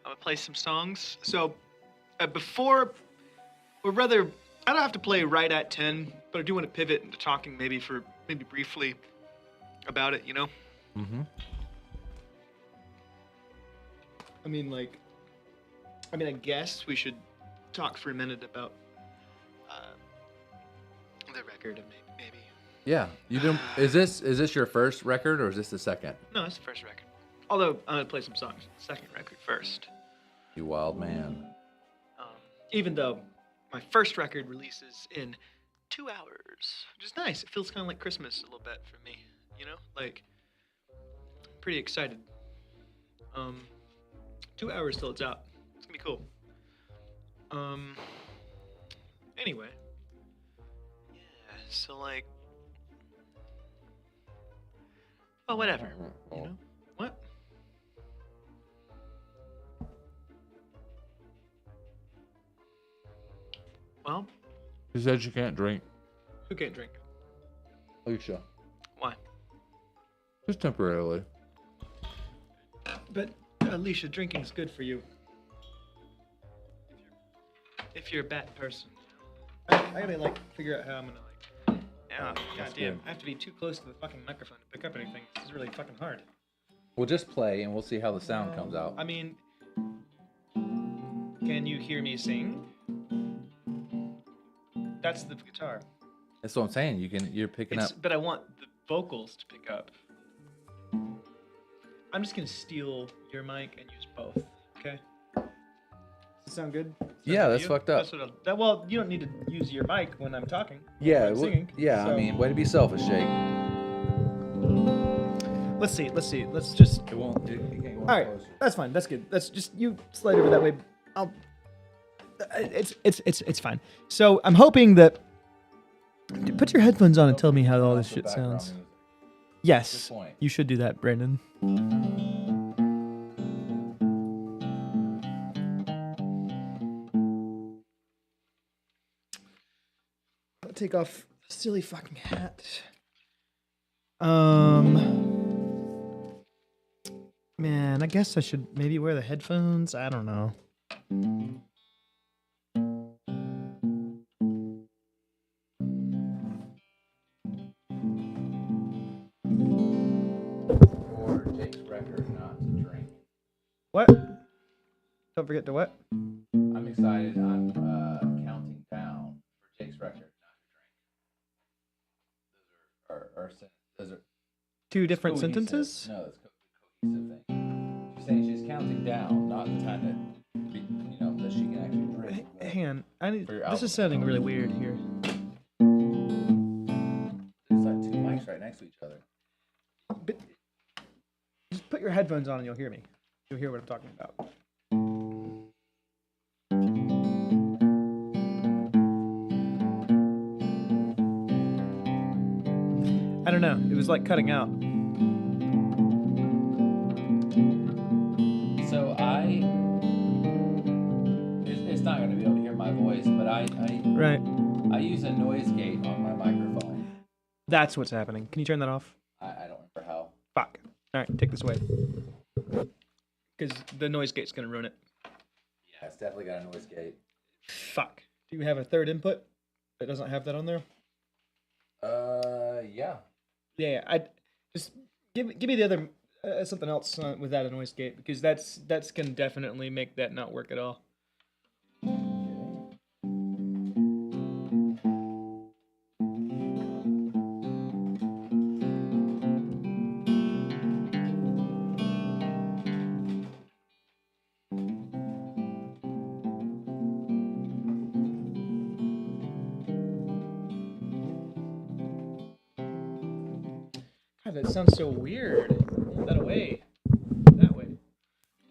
I'm gonna play some songs. So, before, or rather, I don't have to play right at 10, but I do want to pivot into talking maybe briefly about it, you know? Mm-hmm. I guess we should talk for a minute about the record, and maybe. Yeah, you've been. Is this your first record or is this the second? No, it's the first record. Although I'm gonna play some songs. Second record first. You wild man. Even though my first record releases in 2 hours, which is nice. It feels kind of like Christmas a little bit for me. You know, like I'm pretty excited. 2 hours till it's out. It's gonna be cool. Anyway. Yeah. So like. Oh, whatever. You know what? Well, You said you can't drink. who can't drink? Alicia. Why? Just temporarily. But Alicia, drinking's good for you. If you're a bad person. I gotta like figure out how I'm gonna like. Yeah, That's goddamn. good. I have to be too close to the fucking microphone to pick up anything. This is really fucking hard. We'll just play and we'll see how the sound comes out. I mean, can you hear me sing? That's the guitar. That's what I'm saying. You're picking up. But I want the vocals to pick up. I'm just gonna steal your mic and use both. Okay. Does it sound good? Yeah, that's fucked up. That's what well, you don't need to use your mic when I'm talking. Yeah, when I'm singing. yeah. So- I mean, way to be selfish, Jake. Let's see. Let's just. It won't. It can't go All right, closer. that's fine. That's good. That's just you slide over that way. I'll. It's fine. So I'm hoping that. Put your headphones on and tell me how all this shit sounds. Yes, Good point. you should do that, Brandon. I'll take off the silly fucking hat. Man, I guess I should maybe wear the headphones. I don't know. For Jake's record not to drink. What? Don't forget to what? I'm excited. I'm counting down for Jake's record not to drink. Those are Two different cohesive. sentences? No, that's cohesive thing. She's saying she's counting down, not the time that she can actually drink. Hang on. For your This album. is sounding really weird here. There's like two mics right next to each other. But just put your headphones on and you'll hear me. You'll hear what I'm talking about. I don't know. It was like cutting out. So it's not going to be able to hear my voice, but I use a noise gate on my microphone. That's what's happening. Can you turn that off? I don't remember how. Fuck. All right, take this away. Because the noise gate's going to ruin it. Yeah, it's definitely got a noise gate. Fuck. Do you have a third input that doesn't have that on there? Yeah. Yeah, I just give me the other something else without a noise gate, because that's gonna definitely make that not work at all. God, that sounds so weird. Move that away. That way.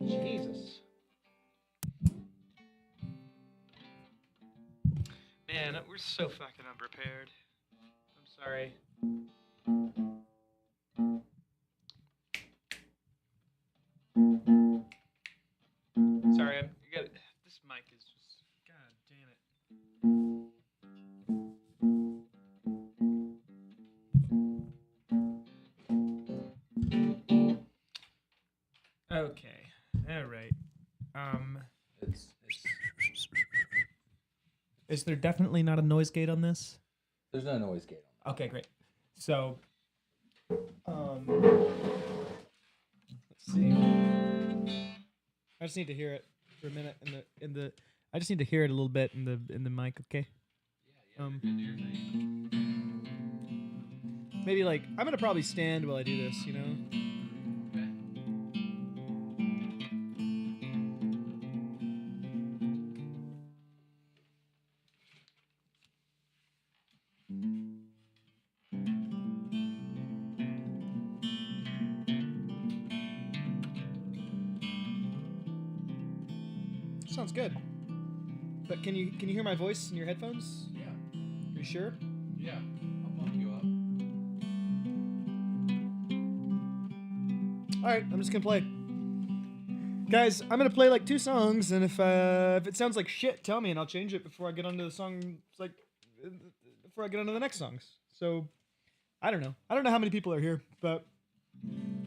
Jesus. Man, we're so fucking unprepared. I'm sorry. Sorry, you got this mic is just, god damn it. Okay. All right. Is there definitely not a noise gate on this? There's no noise gate on that. Okay, great. So, let's see. I just need to hear it for a minute in the. I just need to hear it a little bit in the mic. Okay. Yeah. Maybe like I'm gonna probably stand while I do this. You know. Sounds good. But can you hear my voice in your headphones? Yeah. Are you sure? Yeah. I'll bump you up. All right, I'm just gonna play. Guys, I'm gonna play like 2 songs, and if it sounds like shit, tell me, and I'll change it before I get onto the song. Like before I get onto the next songs. So I don't know. I don't know how many people are here, but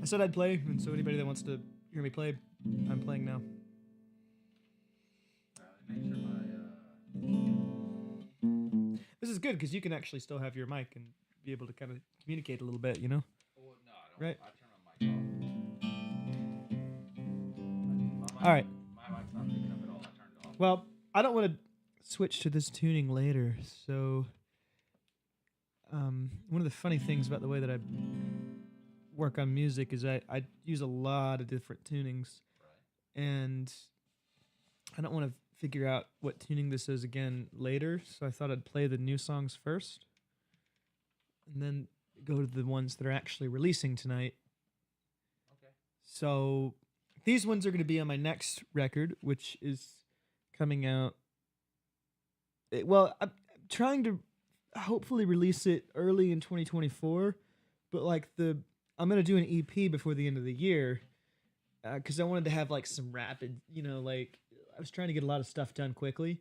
I said I'd play, and so anybody that wants to hear me play, I'm playing now. This is good because you can actually still have your mic and be able to kind of communicate a little bit, you know? Well, no, I don't. Right. I turn my mic off. All right. My mic's not picking up at all. I turned it off. Well, I don't want to switch to this tuning later, so one of the funny things about the way that I work on music is I use a lot of different tunings, and I don't want to figure out what tuning this is again later, so I thought I'd play the new songs first, and then go to the ones that are actually releasing tonight. Okay. So these ones are going to be on my next record, which is coming out. Well, I'm trying to hopefully release it early in 2024, but like I'm going to do an EP before the end of the year, because I wanted to have like some rapid, you know, like I was trying to get a lot of stuff done quickly.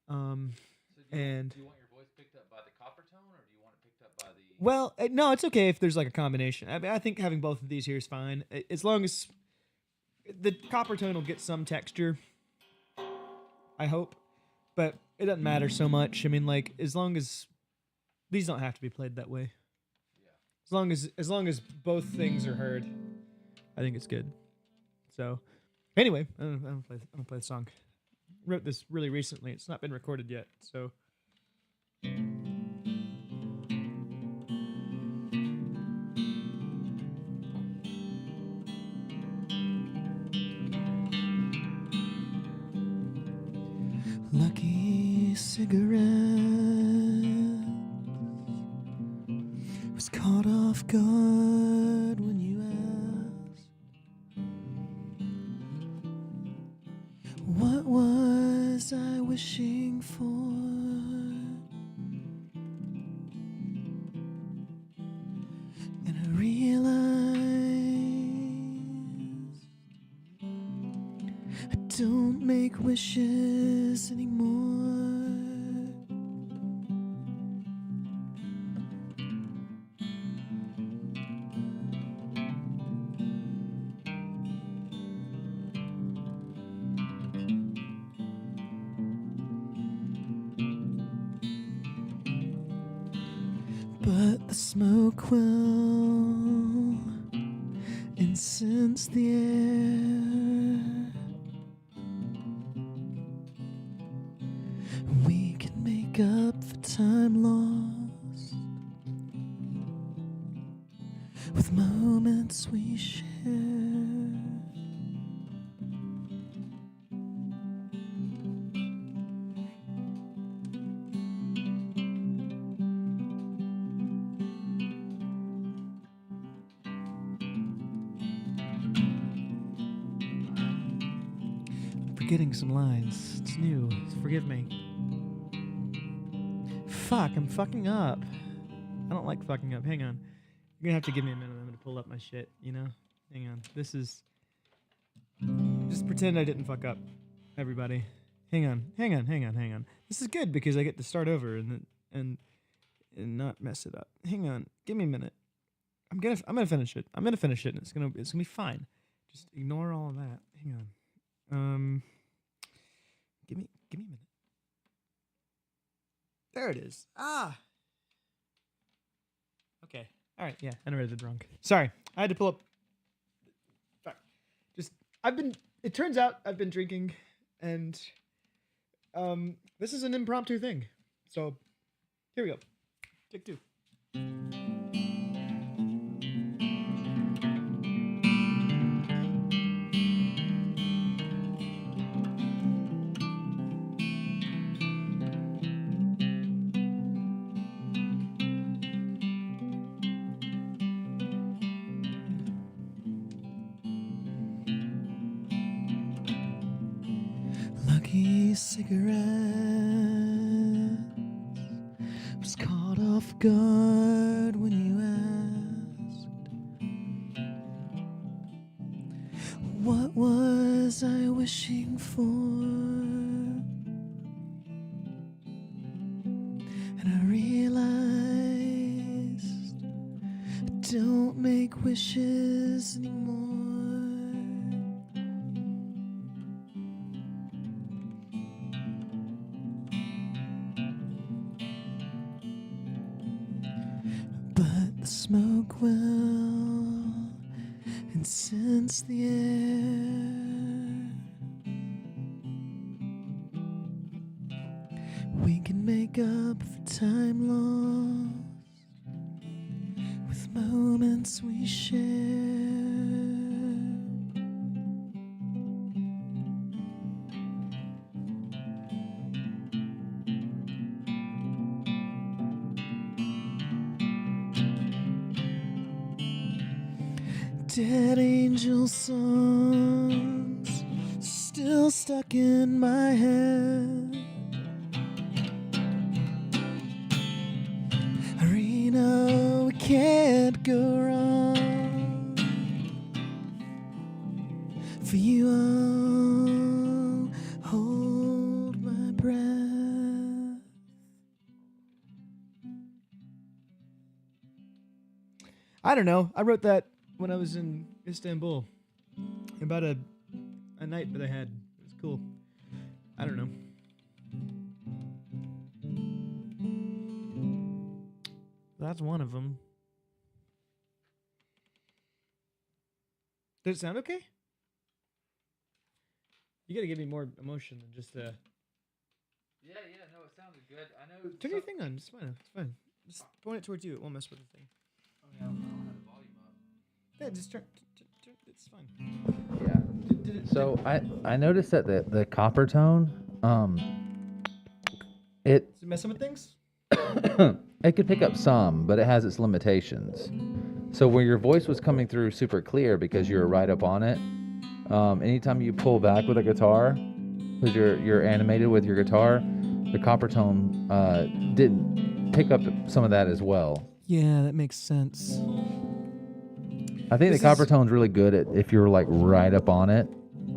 So do you want your voice picked up by the copper tone, or do you want it picked up by the? Well, no, it's okay if there's like a combination. I mean, I think having both of these here is fine, as long as the copper tone will get some texture. I hope, but it doesn't matter so much. I mean, like as long as these don't have to be played that way. Yeah. As long as both things are heard, I think it's good. So, anyway, I'm gonna play the song. Wrote this really recently. It's not been recorded yet, so. Lucky cigarette was caught off guard when you asked, what was I wishing for? And I realize I don't make wishes anymore. But the smoke will incense the air. We can make up for time lost with moments we share. Forgetting some lines. It's new. Forgive me. Fuck, I'm fucking up. I don't like fucking up. Hang on. You're gonna have to give me a minute. I'm gonna pull up my shit, you know? Hang on. This is... Just pretend I didn't fuck up, everybody. Hang on. This is good because I get to start over and not mess it up. Hang on. Give me a minute. I'm gonna finish it. I'm gonna finish it and it's gonna be fine. Just ignore all of that. Hang on. Give me a minute. There it is. Ah. Okay. All right. Yeah, I know I did wrong. Sorry, I had to pull up. Fuck. It turns out I've been drinking, and this is an impromptu thing. So, here we go. Take two. Lucky cigarette was caught off guard when you asked, what was I wishing for? And I realized I don't make wishes anymore. But the smoke will incense the air. We can make up for time lost with moments we share. Dead angel songs still stuck in my head. Arena, we can't go wrong. For you, I'll hold my breath. I don't know. I wrote that when I was in Istanbul, about a night that I had. It was cool. I don't know. That's one of them. Does it sound okay? You gotta give me more emotion than just Yeah, no, it sounded good. I know. Turn your thing on. It's fine. It's fine. Just point it towards you. It won't mess with the thing. Oh, yeah, I don't have the volume up. Yeah, just turn. It's fine. Yeah. So I noticed that the copper tone, Is it messing with things? it could pick up some, but it has its limitations. So where your voice was coming through super clear because you were right up on it, anytime you pull back with a guitar, because you're animated with your guitar, the copper tone didn't pick up some of that as well. Yeah, that makes sense. I think the copper tone's really good at if you're like right up on it.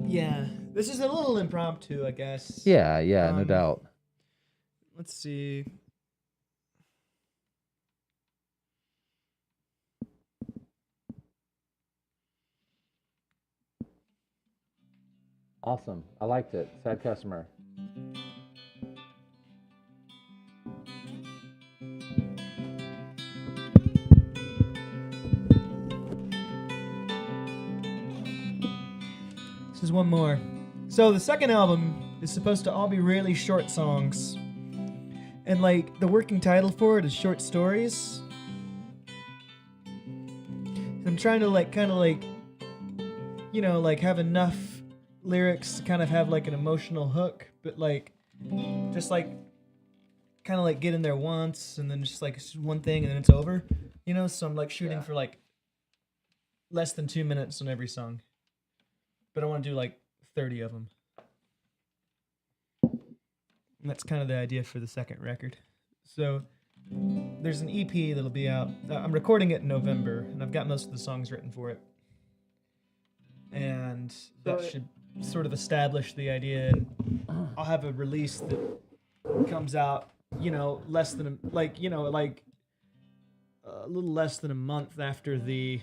Yeah, this is a little impromptu, I guess. Yeah, no doubt. Let's see. Awesome. I liked it. Sad customer. This is one more. So the second album is supposed to all be really short songs. And like the working title for it is Short Stories. And I'm trying to like kind of like, you know, like have enough lyrics to kind of have like an emotional hook, but like just like kind of like get in there once and then just like one thing and then it's over, you know. So I'm like shooting for like less than 2 minutes on every song, but I want to do like 30 of them. And that's kind of the idea for the second record. So there's an EP that'll be out. I'm recording it in November, and I've got most of the songs written for it. And that should sort of establish the idea. And I'll have a release that comes out, you know, less than a little less than a month after the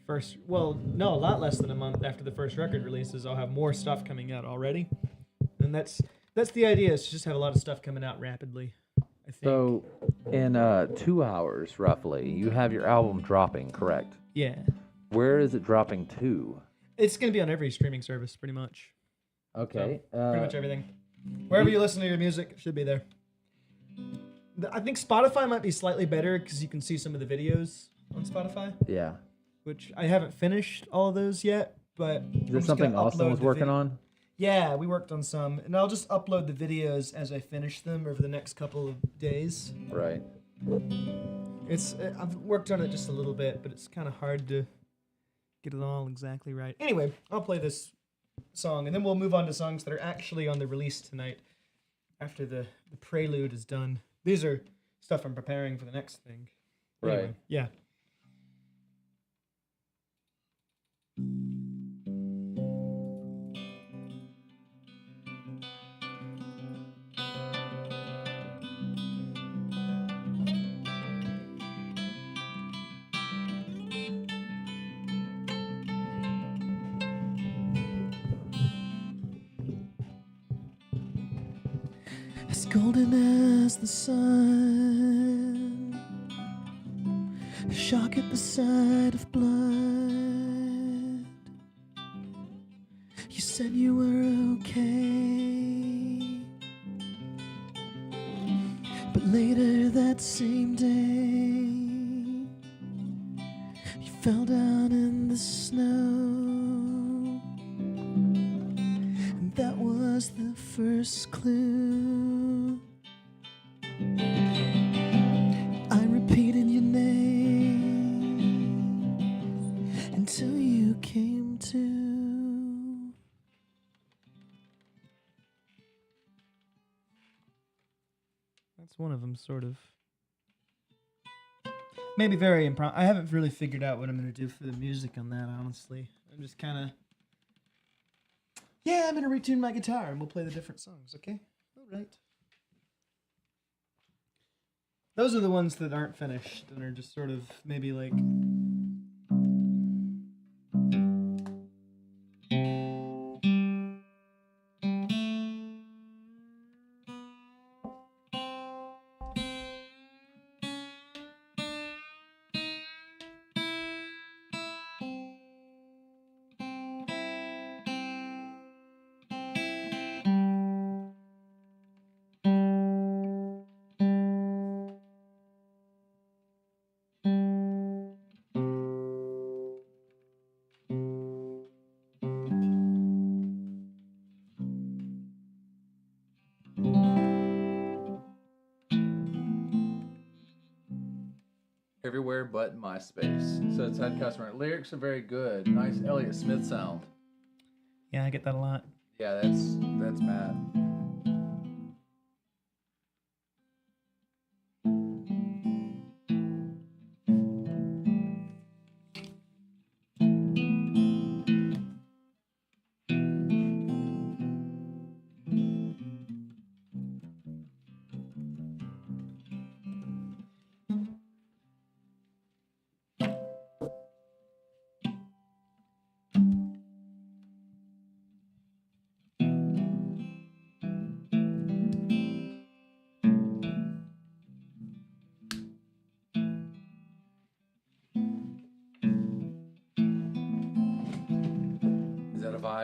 first. Well, no, a lot less than a month after the first record releases. I'll have more stuff coming out already, and that's the idea. Is to just have a lot of stuff coming out rapidly. I think. So, in 2 hours roughly, you have your album dropping, correct? Yeah. Where is it dropping to? It's gonna be on every streaming service, pretty much. Okay. So, pretty much everything. Wherever you listen to your music, it should be there. I think Spotify might be slightly better because you can see some of the videos on Spotify. Yeah. Which I haven't finished all of those yet, but Is there something Austin was working on? Yeah, we worked on some, and I'll just upload the videos as I finish them over the next couple of days. Right. I've worked on it just a little bit, but it's kind of hard to get it all exactly right. Anyway, I'll play this song, and then we'll move on to songs that are actually on the release tonight after the prelude is done. These are stuff I'm preparing for the next thing. Right. Anyway, yeah. As golden as the sun, shock at the sight of blood. You said you were okay, but later that same day, you fell down in the snow, and that was the first clue. I repeated your name until you came to. That's one of them, sort of. Maybe very impromptu. I haven't really figured out what I'm going to do for the music on that, honestly. I'm just kind of... Yeah, I'm going to retune my guitar and we'll play the different songs, okay? All right. Those are the ones that aren't finished and are just sort of maybe like... Everywhere but MySpace. So it's had customer. Lyrics are very good. Nice Elliott Smith sound. Yeah, I get that a lot. Yeah, that's Matt.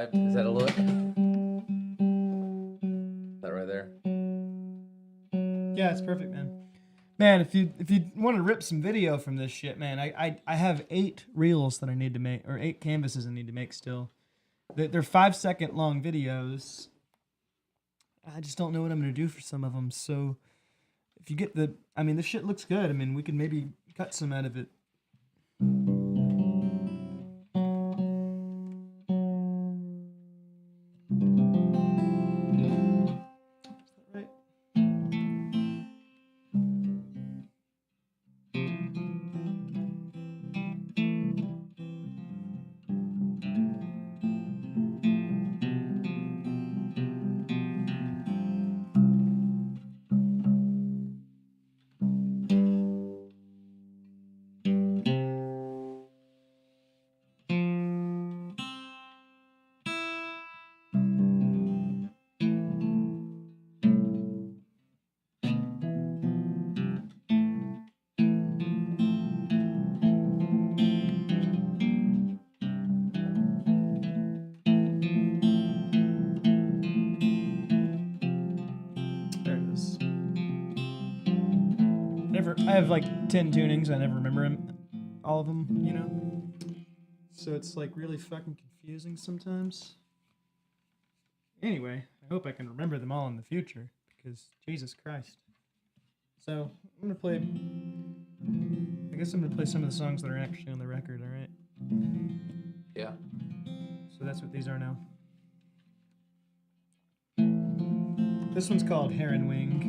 5. Is that a look? Is that right there? Yeah, it's perfect, man. Man, if you want to rip some video from this shit, man, I have 8 reels that I need to make, or 8 canvases I need to make still. They're 5-second long videos. I just don't know what I'm gonna do for some of them. So if you get the, I mean, this shit looks good. I mean, we could maybe cut some out of it. There it is. I have like 10 tunings. I never remember them, all of them, you know? So it's like really fucking confusing sometimes. Anyway, I hope I can remember them all in the future, because Jesus Christ. So, I'm gonna play, I guess I'm gonna play some of the songs that are actually on the record, alright? Yeah. So that's what these are now. This one's called Heron Wing.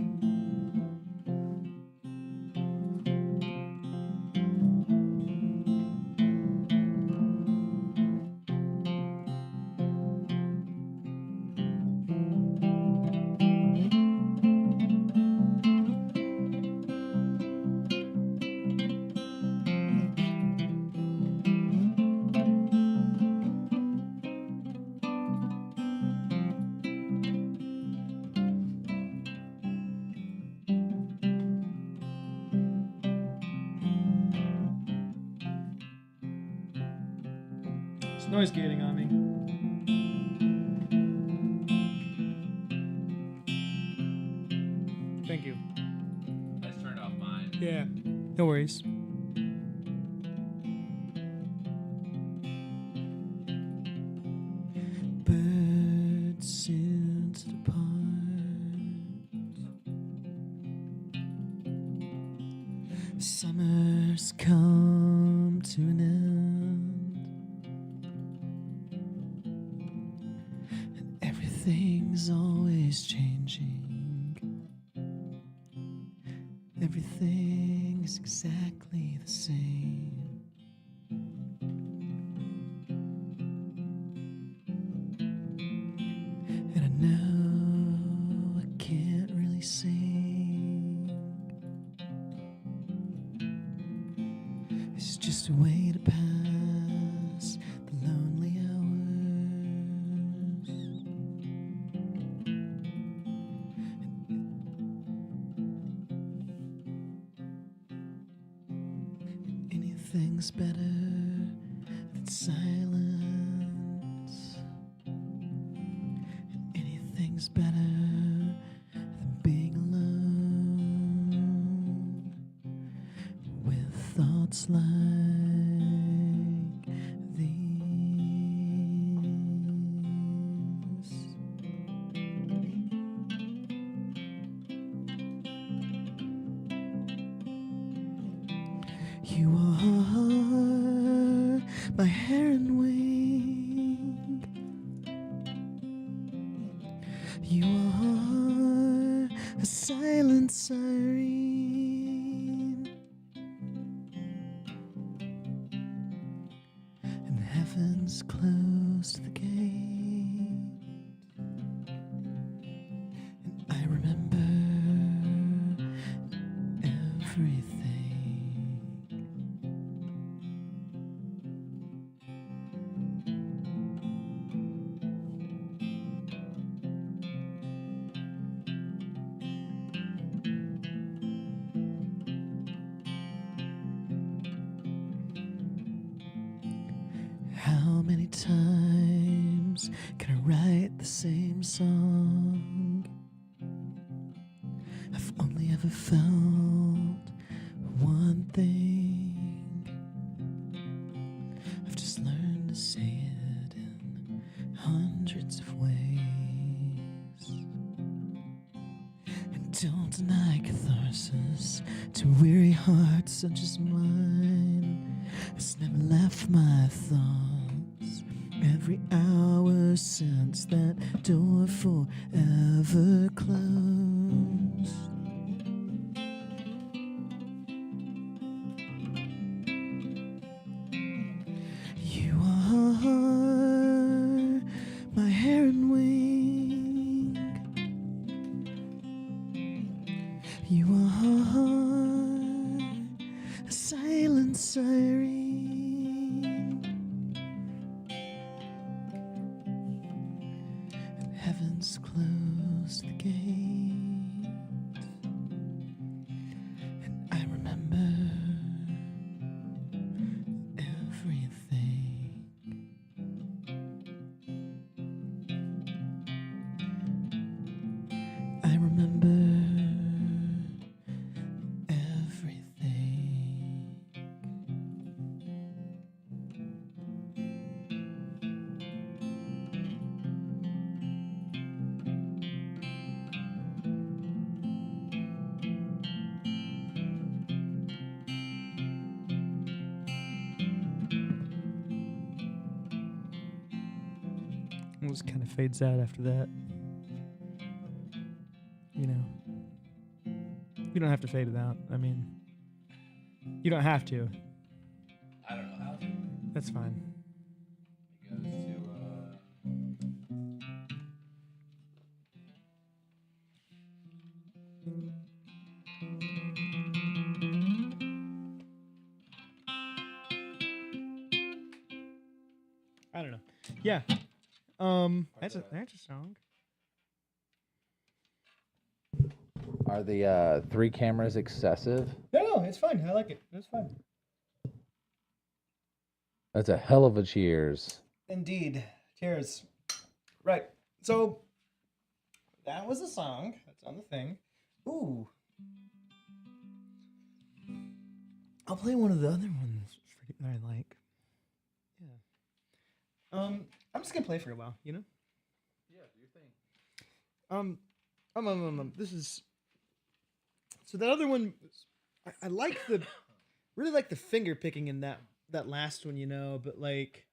It's noise gating on me. Thank you. I just turned off mine. Yeah, no worries. Birds since depart, summer's come to an end, and everything's always changing. Everything is exactly the same. And I know I can't really sing. It's just a way to pass the lonely hours. Anything's better than silence. Anything's better than being alone with thoughts like these. You are my heron wing. You are a silent siren, and heaven's close to the gate. And I remember everything. How many times times can I write the same song? I've only ever felt one thing. I've just learned to say it in hundreds of ways. And don't deny catharsis to weary hearts such as mine. It's never left my thoughts every hour since that door forever closed. You are my hair and wing. You are a silent siren. And heaven's closed the gate. And I remember everything. I remember everything. It just kind of fades out after that. You know. You don't have to fade it out. I mean, you don't have to. I don't know how to. That's fine. It goes to I don't know. Yeah. That's a song. Are the 3 cameras excessive? No, it's fine. I like it. It's fine. That's a hell of a cheers. Indeed. Cheers. Right. So that was a song. That's on the thing. Ooh. I'll play one of the other ones that I like. Yeah. I'm just gonna play for a while, you know? Yeah, do your thing. This is. So that other one, I like really like the finger picking in that last one, you know, but like,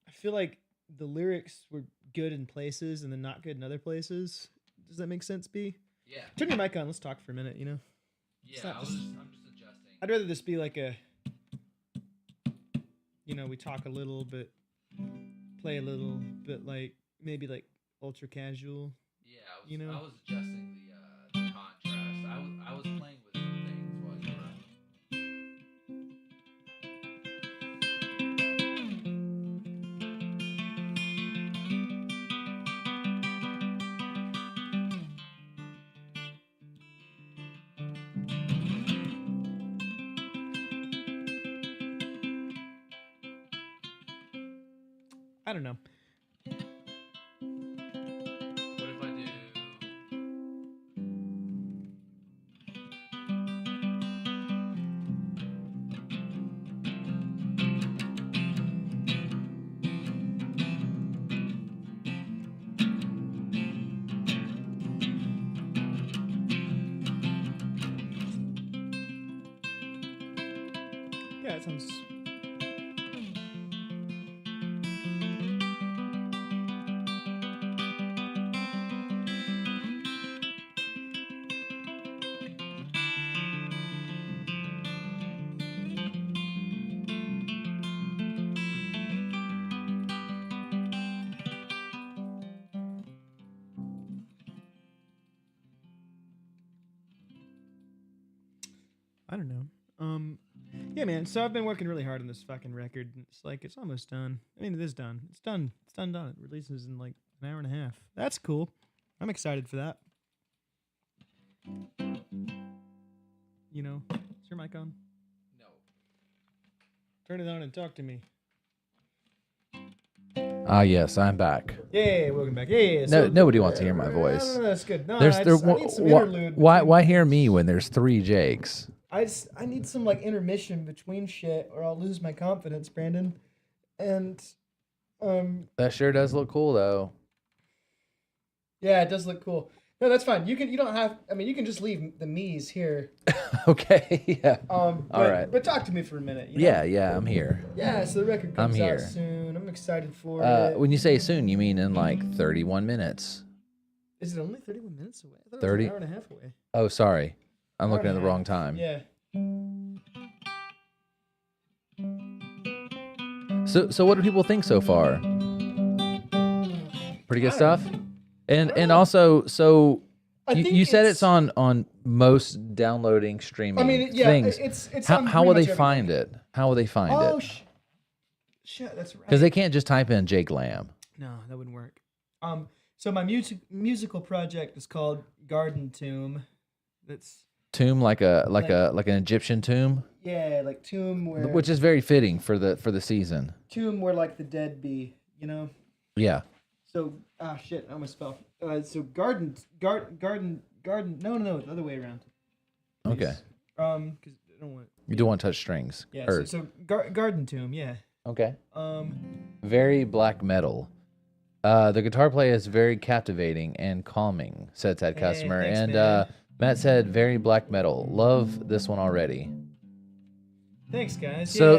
I feel like the lyrics were good in places and then not good in other places. Does that make sense, B? Yeah. Turn your mic on. Let's talk for a minute, you know? Yeah, I'm just adjusting. I'd rather this be like a, you know, we talk a little, but play a little, but like, maybe like ultra casual. Yeah, you know? I was adjusting the contrast. I was playing with some things while you were. I don't know. What if I do? Yeah, it sounds. I don't know. Yeah, man. So I've been working really hard on this fucking record. And it's like it's almost done. I mean, it is done. It's done. It's done. It releases in like an hour and a half. That's cool. I'm excited for that. You know, is your mic on? No. Turn it on and talk to me. Ah, yes, I'm back. Yeah, welcome back. Yeah. No, nobody wants to hear my voice. No, that's good. No, There's I there. need some why, interlude. why hear me when there's 3 Jakes? I need some like intermission between shit, or I'll lose my confidence, Brandon. And That sure does look cool, though. yeah, it does look cool. No, that's fine. You don't have. I mean, you can just leave the me's here. Okay. Yeah. All right. But talk to me for a minute. You know? Yeah, I'm here. Yeah, so the record comes I'm here. out soon. I'm excited for it. When you say soon, you mean in like 31 minutes? Is it only 31 minutes away? I thought 30? it was an hour and a half away. Oh, sorry. I'm Hour looking at and the a wrong half. time. Yeah. So what do people think so far? Pretty good stuff? And also, so you said it's on most downloading streaming things. It's how will they find it? How will they find it? Shit, that's right. Because they can't just type in Jake Lamb. No, that wouldn't work. So my musical project is called Garden Tomb. That's Tomb like an Egyptian tomb. Yeah, like tomb where. Which is very fitting for the season. Tomb where like the dead be, you know. Yeah. So shit, I almost fell. So garden. No, the other way around. Please. Okay. Because I don't want. You don't want to touch strings. Yeah. So Garden Tomb. Yeah. Okay. Very black metal. The guitar play is very captivating and calming, said Ted Customer. Thanks, and man. Matt said very black metal. Love this one already. Thanks, guys. They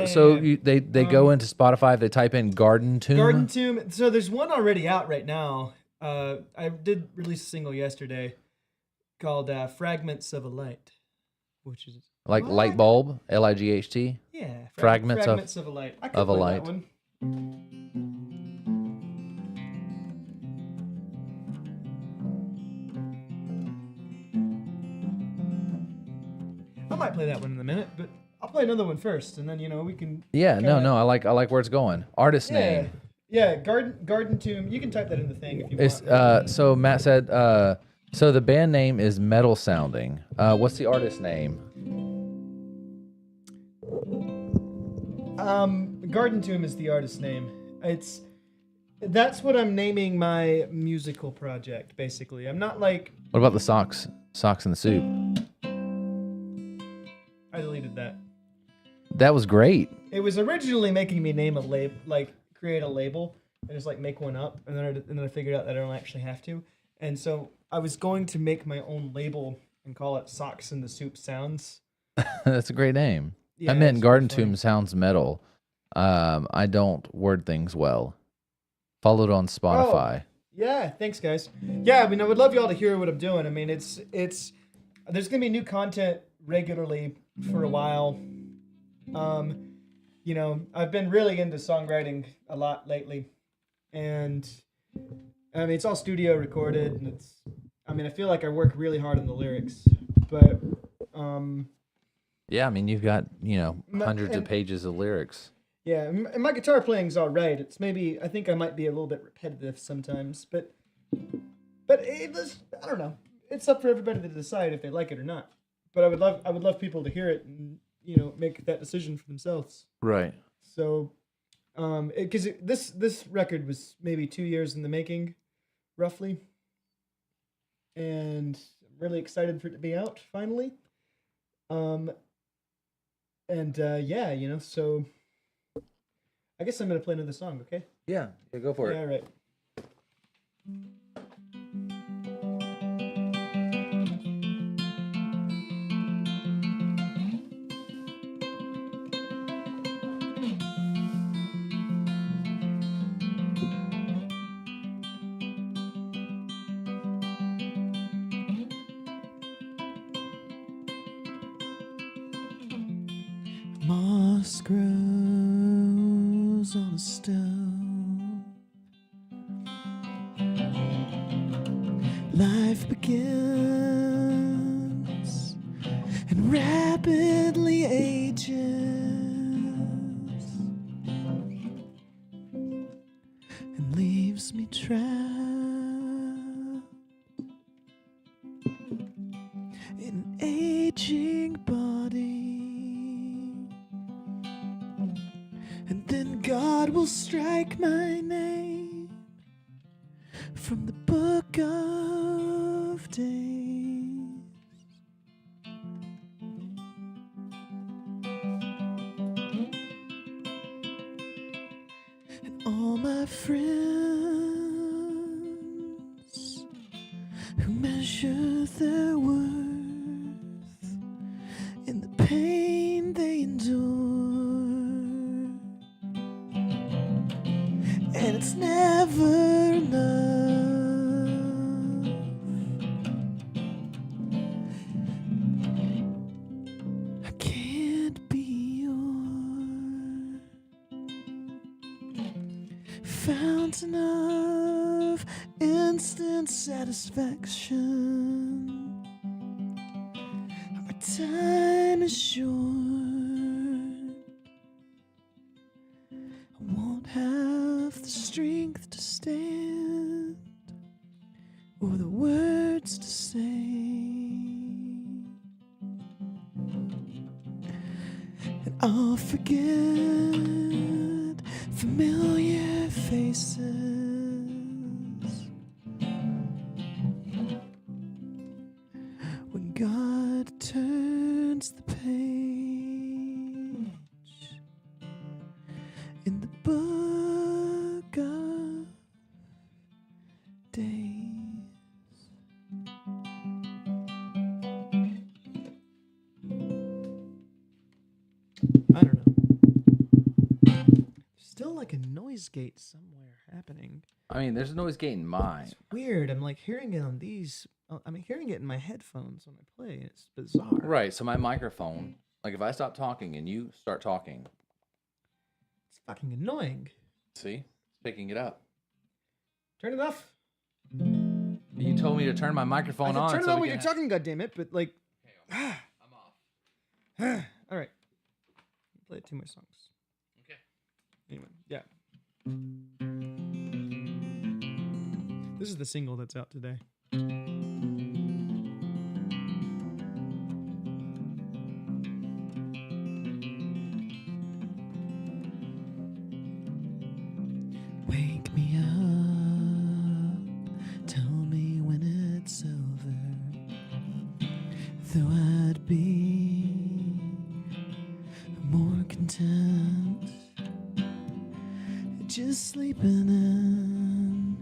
go into Spotify. They type in Garden Tomb. Garden Tomb. So there's one already out right now. I did release a single yesterday called "Fragments of a Light," which is like light bulb, Light. Yeah. Fragments of a light. I could of a play light. that one. I might play that one in a minute, but I'll play another one first, and then we can. Yeah, no, I like where it's going. Artist name. Yeah, Garden Tomb. You can type that in the thing if you want. So Matt said. So the band name is metal sounding. What's the artist name? Garden Tomb is the artist name. That's what I'm naming my musical project. Basically, I'm not like. What about the socks? Socks in the soup. I deleted that. That was great. It was originally making me name a label, like create a label and just like make one up, and then I figured out that I don't actually have to, and so I was going to make my own label and call it Socks in the Soup Sounds. That's a great name. Yeah, I meant it's Garden funny. Tomb sounds metal. I don't word things well. Followed on Spotify. Yeah, thanks guys. Yeah, I mean I would love y'all to hear what I'm doing. I mean it's there's gonna be new content regularly for a while. I've been really into songwriting a lot lately, and I mean it's all studio recorded, and I feel like I work really hard on the lyrics, but Yeah, I mean you've got hundreds of and- pages of lyrics. yeah, and my guitar playing's all right. I think I might be a little bit repetitive sometimes, but it was, I don't know. It's up for everybody to decide if they like it or not. But I would love people to hear it and make that decision for themselves. Right. So, because this record was maybe 2 years in the making, roughly, and I'm really excited for it to be out finally. So I guess I'm gonna play another song. Okay. Yeah, go for Yeah, right. Moss grows on a stone. Life begins and rapidly ages and leaves me trapped in an aging body. And then God will strike my name from the book of days. And all my friends who measure their worth in the pain they endure, and it's never enough. I can't be your fountain of instant satisfaction. Our time is short. I won't have the strength to stand or the words to say. And I'll forget familiar faces when God turns the page in the book of days. I don't know. Still like a noise gate somewhere happening. I mean, there's a noise gate in mine. It's weird. I'm like hearing it on these. I'm hearing it in my headphones when I play. It's bizarre. Right. So my microphone, like if I stop talking and you start talking, It's fucking annoying. see, it's picking it up. Turn it off. You told me to turn my microphone on. Turn it so on we when you're can talking, goddammit. But like, I'm off. all right. Play 2 more songs. Okay. Anyway, yeah. This is the single that's out today. Wake me up, tell me when it's over, though I'd be more content just sleeping in,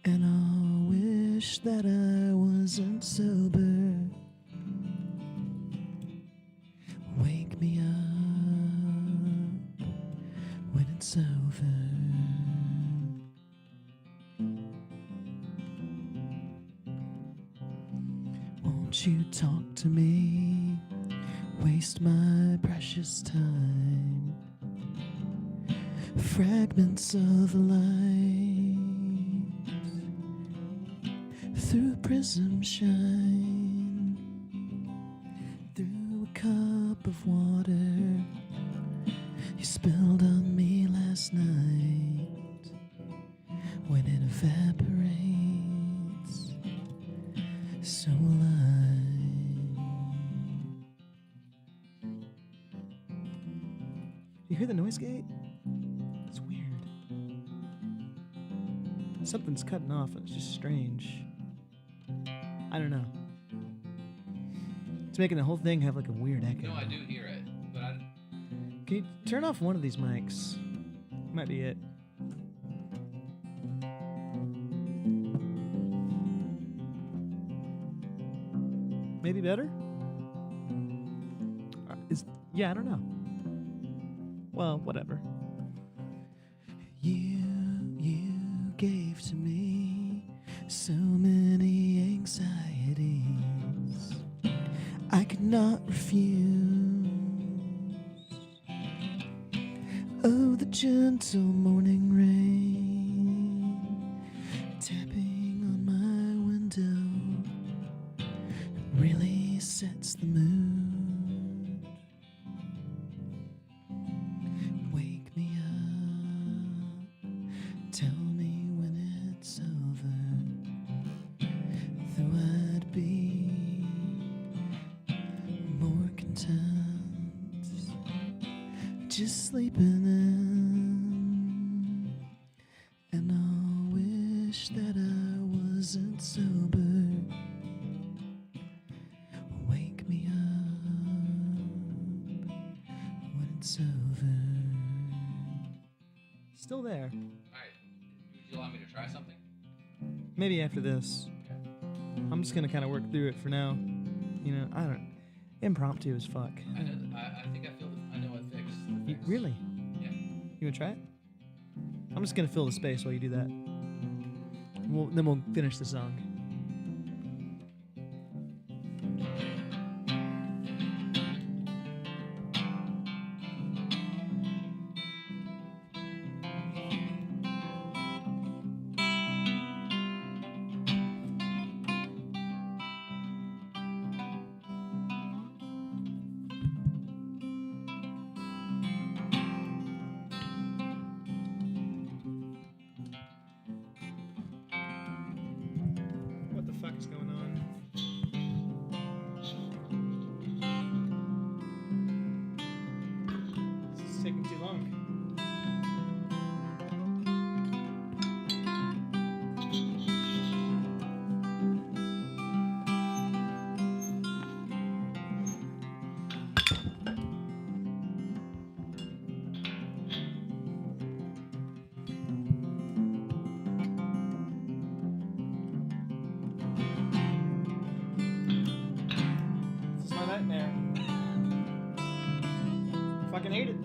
and I wish that I wasn't sober. Wake me up when it's over. Won't you talk to me? Waste my precious time. Fragments of light through prism shine, through a cup of water you spilled on me last night. When it evaporates, so will I. You hear the noise gate? It's weird. Something's cutting off and it's just strange. I don't know. It's making the whole thing have like a weird echo. No, I do hear it, but I. Can you turn off one of these mics? Might be it. Maybe better? Yeah, I don't know. Well, whatever. You gave to me so many anxieties I could not refuse. Oh, the gentle morning rain tapping on my window really sets the mood. Wake me up, tell me when it's over, though I'd be more content just sleeping in, and I wish still there. Alright. Would you allow me to try something? Maybe after this. I'm just gonna kind of work through it for now. You know, I don't. Impromptu as fuck. I know. I think I know a fix. Really? Yeah. You wanna try it? I'm just gonna fill the space while you do that. Then we'll finish the song. What the fuck is going on? This is taking too long. This is my nightmare. I fucking hate it.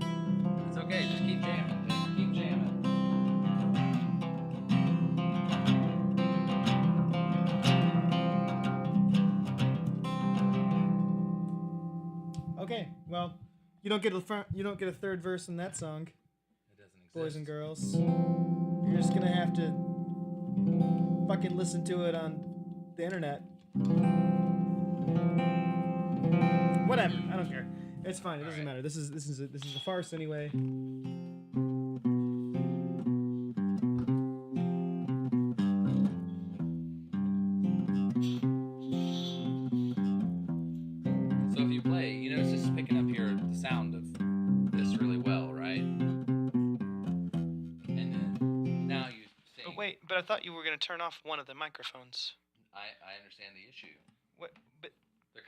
It's okay. Just keep jamming. Just keep jamming. Okay, well, you don't get a third verse in that song, It doesn't exist. boys and girls. You're just gonna have to fucking listen to it on the internet. Whatever, I don't care. It's fine. It doesn't matter. This is a farce anyway. So if you play, you know, it's just picking up the sound of this really well, right? And then now you sing. But wait, but I thought you were gonna turn off one of the microphones. I understand the issue. What? But The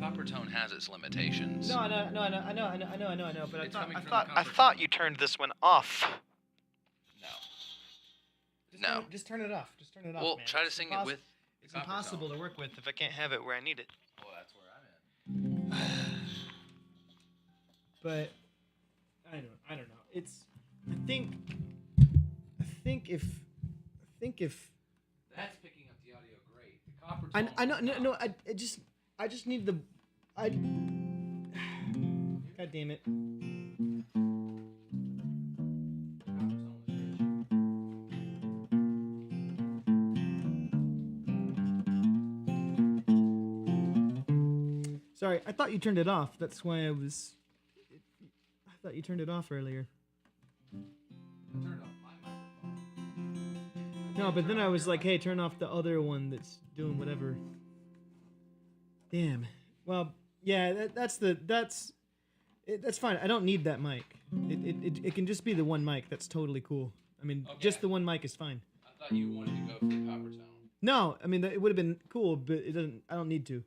copper tone has its limitations. No, I know. But It's I coming thought from the I copper thought tone. you turned this one off. No. just turn it off. Just turn it off. Well, man. try to It's sing it with. It's impossible to work with. If I can't have it where I need it. Well, that's where I'm at. But I don't know. It's I think if That's picking up the audio great. The copper I tone. know I just need the God damn it. Sorry, I thought you turned it off. That's why I thought you turned it off earlier. No, but then I was like, hey, turn off the other one that's doing whatever. Damn. Well, yeah, that's fine. I don't need that mic. It can just be the one mic. That's totally cool. I mean, just the one mic is fine. I thought you wanted to go for the copper tone. No, I mean it would have been cool, but it doesn't. I don't need to.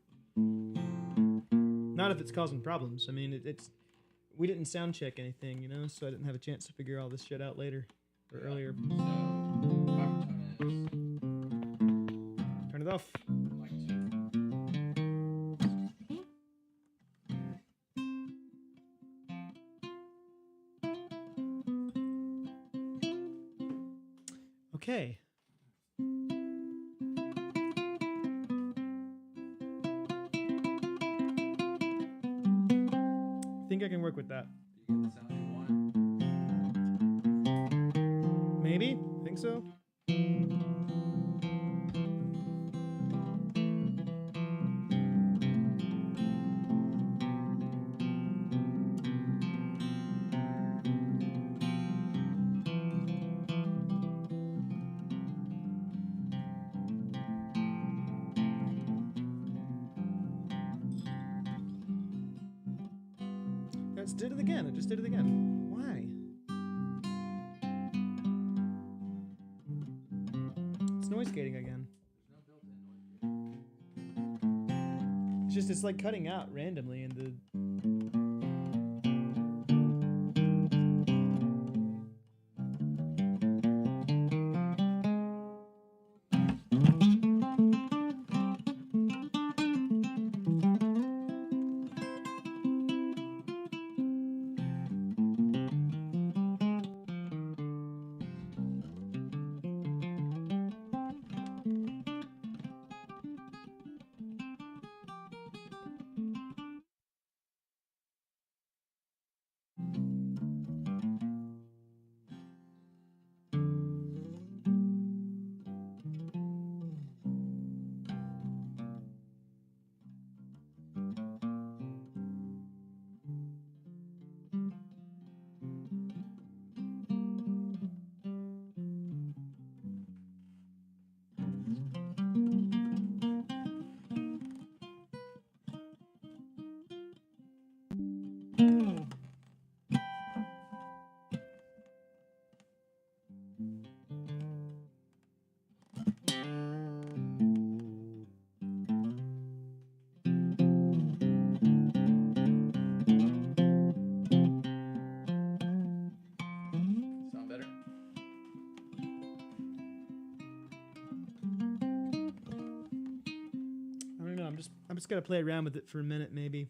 Not if it's causing problems. I mean, we didn't sound check anything, you know, so I didn't have a chance to figure all this shit out later or earlier. So, copper tone is Turn it off. like 2. Okay. I think I can work with that. You get the sound you wanted? Maybe? Think so? I just did it again. I just did it again. Why? It's noise gating again. It's just, it's like cutting out randomly in the... I'm just gonna play around with it for a minute, maybe.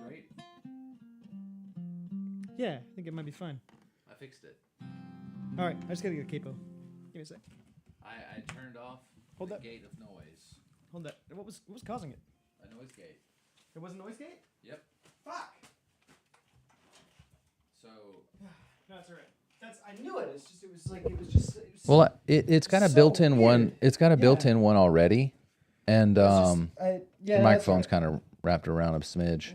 Great. Yeah, I think it might be fun. I fixed it. All right, I just gotta get a capo. Give me a sec. I turned off Hold the that. gate of noise. Hold that. What was causing it? A noise gate. It was a noise gate? Yep. Fuck. So. No, it's alright. I knew it. It's just it was Well, it's got a so built-in one. weird. It's got a Yeah. built-in one already, and the yeah, microphone's that's right. kind of wrapped around a smidge.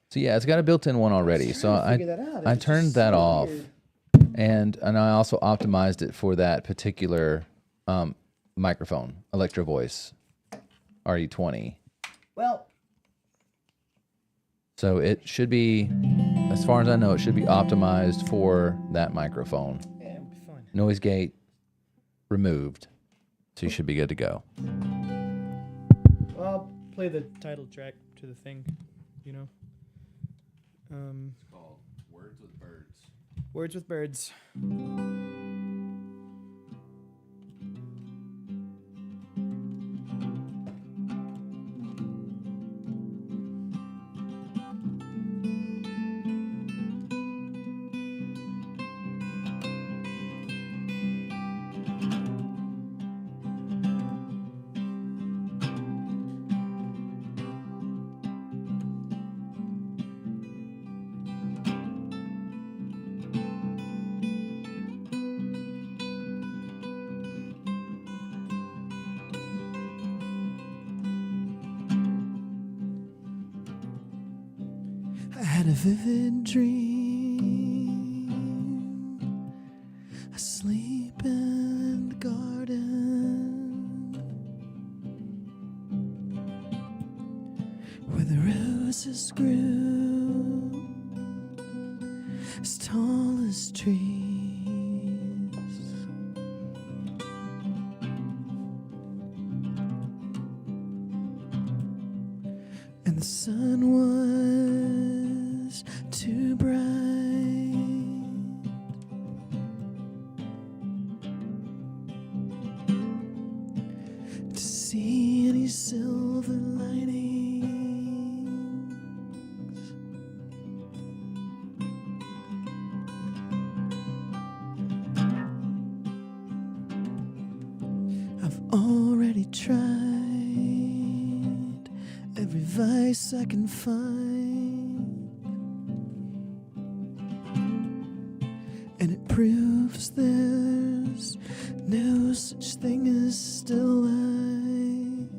So yeah, it's got a built-in one already. So I turned that off, and I also optimized it for that particular microphone, Electro Voice RE20. Well, so it should be, as far as I know, it should be optimized for that microphone. yeah, it'll be fine. Noise gate removed, so you should be good to go. Well, I'll play the title track to the thing, you know. It's called Words with Birds. Words with Birds. I had a vivid dream, asleep in the garden, where the roses grew as tall as trees, and the sun was too bright to see any silver linings. I've already tried every vice I can find, and it proves there's no such thing as still lives.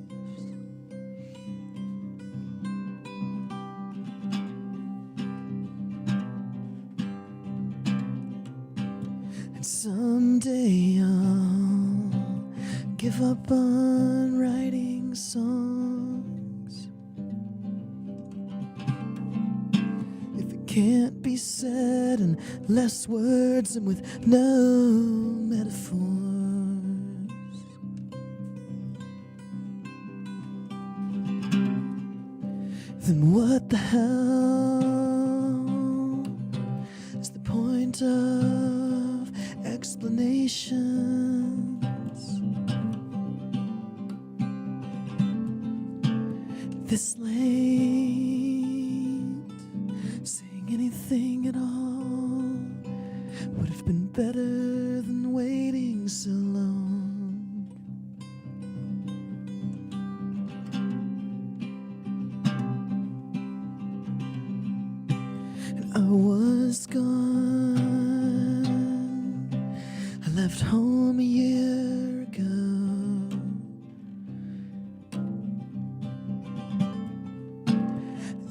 And someday I'll give up on writing songs if it can't be said in less words and with no metaphors. Then what the hell is the point of explanations? This late, saying anything at all would have been better than waiting so long. And I was gone, I left home a year ago,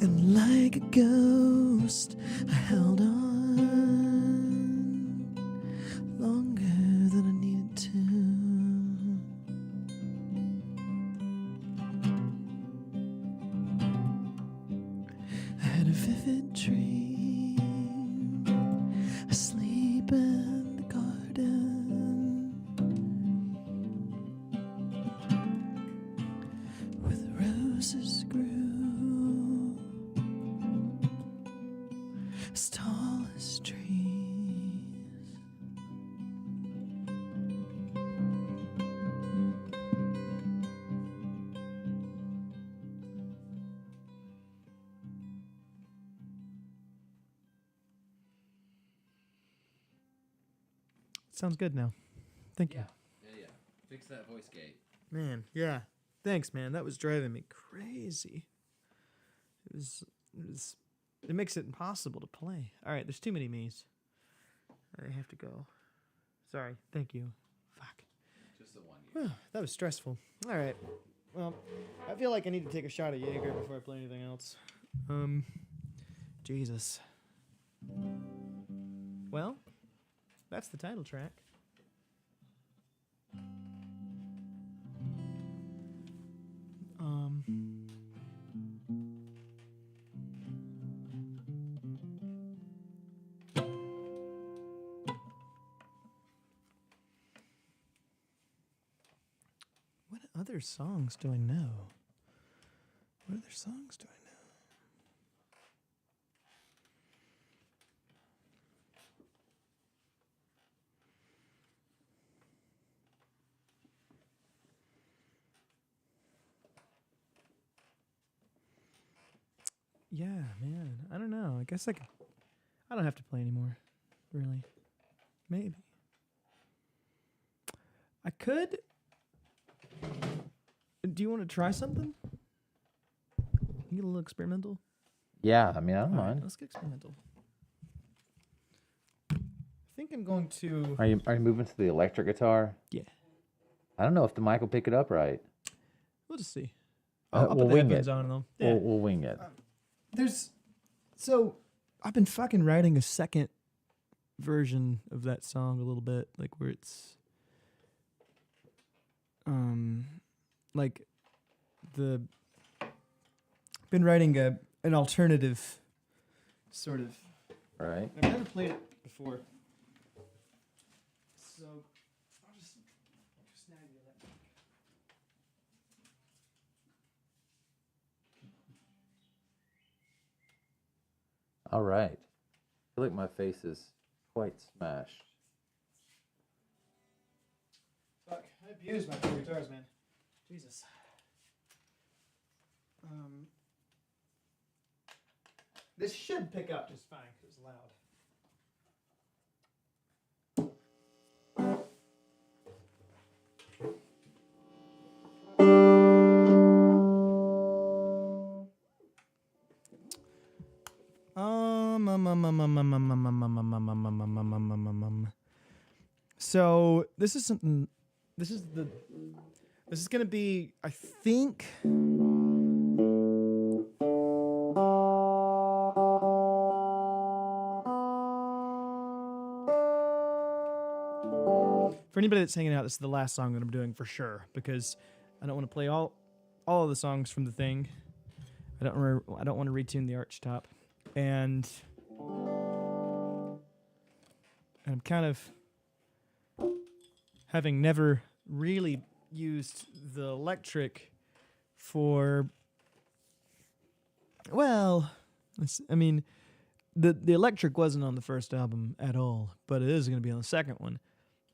and like a ghost, I held on longer than I needed to. I had a vivid dream. roses grew as tall as trees. Sounds good now. Thank you. Yeah. Fix that voice gate. Man, yeah. Thanks, man. That was driving me crazy. It makes it impossible to play. All right, there's too many me's. I have to go. Sorry. Thank you. Fuck. Just the one. That was stressful. All right. Well, I feel like I need to take a shot of Jaeger before I play anything else. Jesus. Well, that's the title track. What other songs do I know? What other songs do I know? Yeah, man. I don't know. I guess I don't have to play anymore. Really. Maybe. I could. Do you want to try something? You get a little experimental? Yeah, I mean, I don't All right, mind. let's get experimental. I think I'm going to. Are you moving to the electric guitar? Yeah. I don't know if the mic will pick it up right. We'll just see. We'll put the wing headphones it. on though. Yeah. We'll wing it. So I've been fucking writing a second version of that song a little bit, like where it's like been writing an alternative sort of. Right. I've never played it before. So I'll just snag the electric. All right. I feel like my face is quite smashed. Fuck, I abused my two guitars, man. Jesus. This should pick up just fine because it's loud. So this is something. This is gonna be, I think. For anybody that's hanging out, this is the last song that I'm doing for sure because I don't want to play all of the songs from the thing. I don't want to retune the arch top, and I'm kind of having never really used the electric for. Well, I mean, the electric wasn't on the first album at all, but it is going to be on the second one.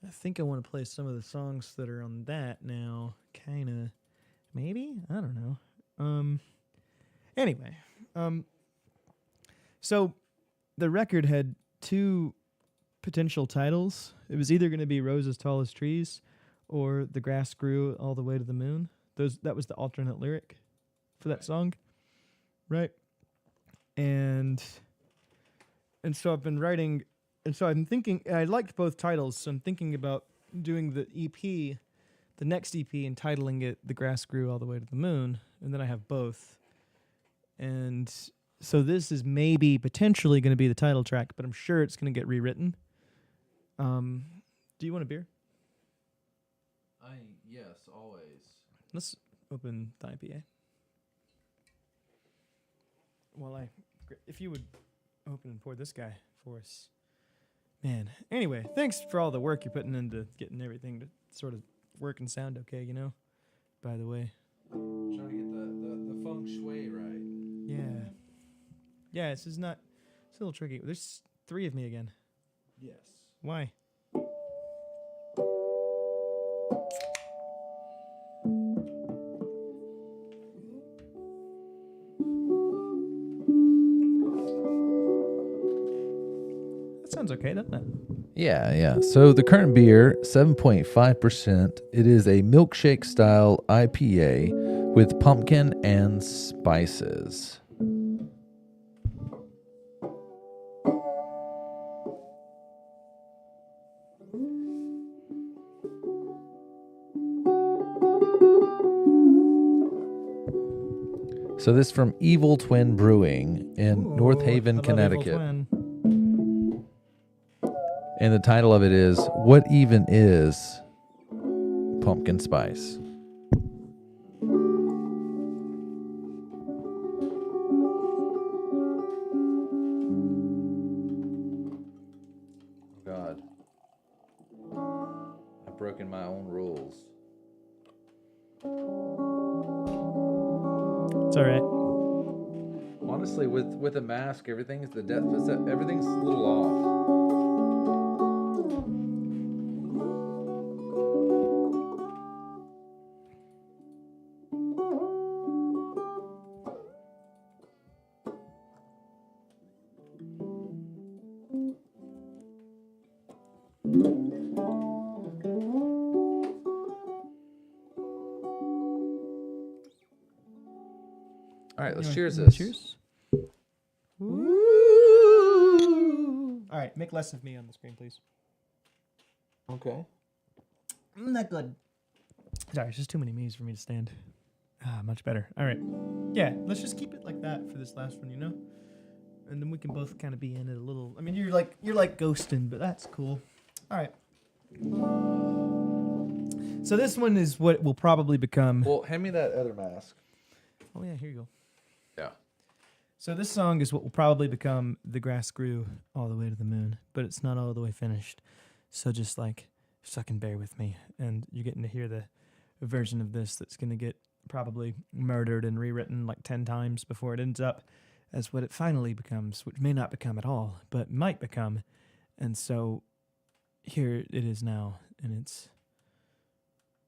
I think I want to play some of the songs that are on that now. Kind of, maybe? I don't know. Anyway, so the record had two potential titles. It was either going to be Rose as Tall as Trees or The Grass Grew All the Way to the Moon. That was the alternate lyric for that song. Right? And so I've been writing. And so I'm thinking, I liked both titles, so I'm thinking about doing the EP, the next EP, and titling it The Grass Grew All the Way to the Moon, and then I have both. And so this is maybe potentially going to be the title track, but I'm sure it's going to get rewritten. Do you want a beer? Yes, always. Let's open the IPA. If you would open and pour this guy for us. Man, anyway, thanks for all the work you're putting into getting everything to sort of work and sound okay, you know? By the way. Trying to get the shui right. Yeah. Yeah, this is not... It's a little tricky. There's 3 of me again. Yes. Why? That sounds okay, doesn't it? Yeah. So the current beer, 7.5%. It is a milkshake style IPA with pumpkin and spices. So this from Evil Twin Brewing in North Haven, I love Evil Connecticut. Twin. And the title of it is What Even Is Pumpkin Spice? Oh God. I've broken my own rules. It's all right. Honestly, with a mask, everything's the depth perception, everything's a little off. All right, let's cheers this. Cheers. All right, make less of me on the screen, please. Okay. Not good. Sorry, it's just too many me's for me to stand. Much better. All right. Yeah, let's just keep it like that for this last one, you know? And then we can both kind of be in it a little. I mean, you're like ghosting, but that's cool. All right. So this one is what will probably become... Well, hand me that other mask. Oh, yeah, here you go. Yeah. So this song is what will probably become The Grass Grew All the Way to the Moon, but it's not all the way finished. So just fucking bear with me. And you're getting to hear the version of this that's going to get probably murdered and rewritten like 10 times before it ends up as what it finally becomes, which may not become at all, but might become. And so here it is now in its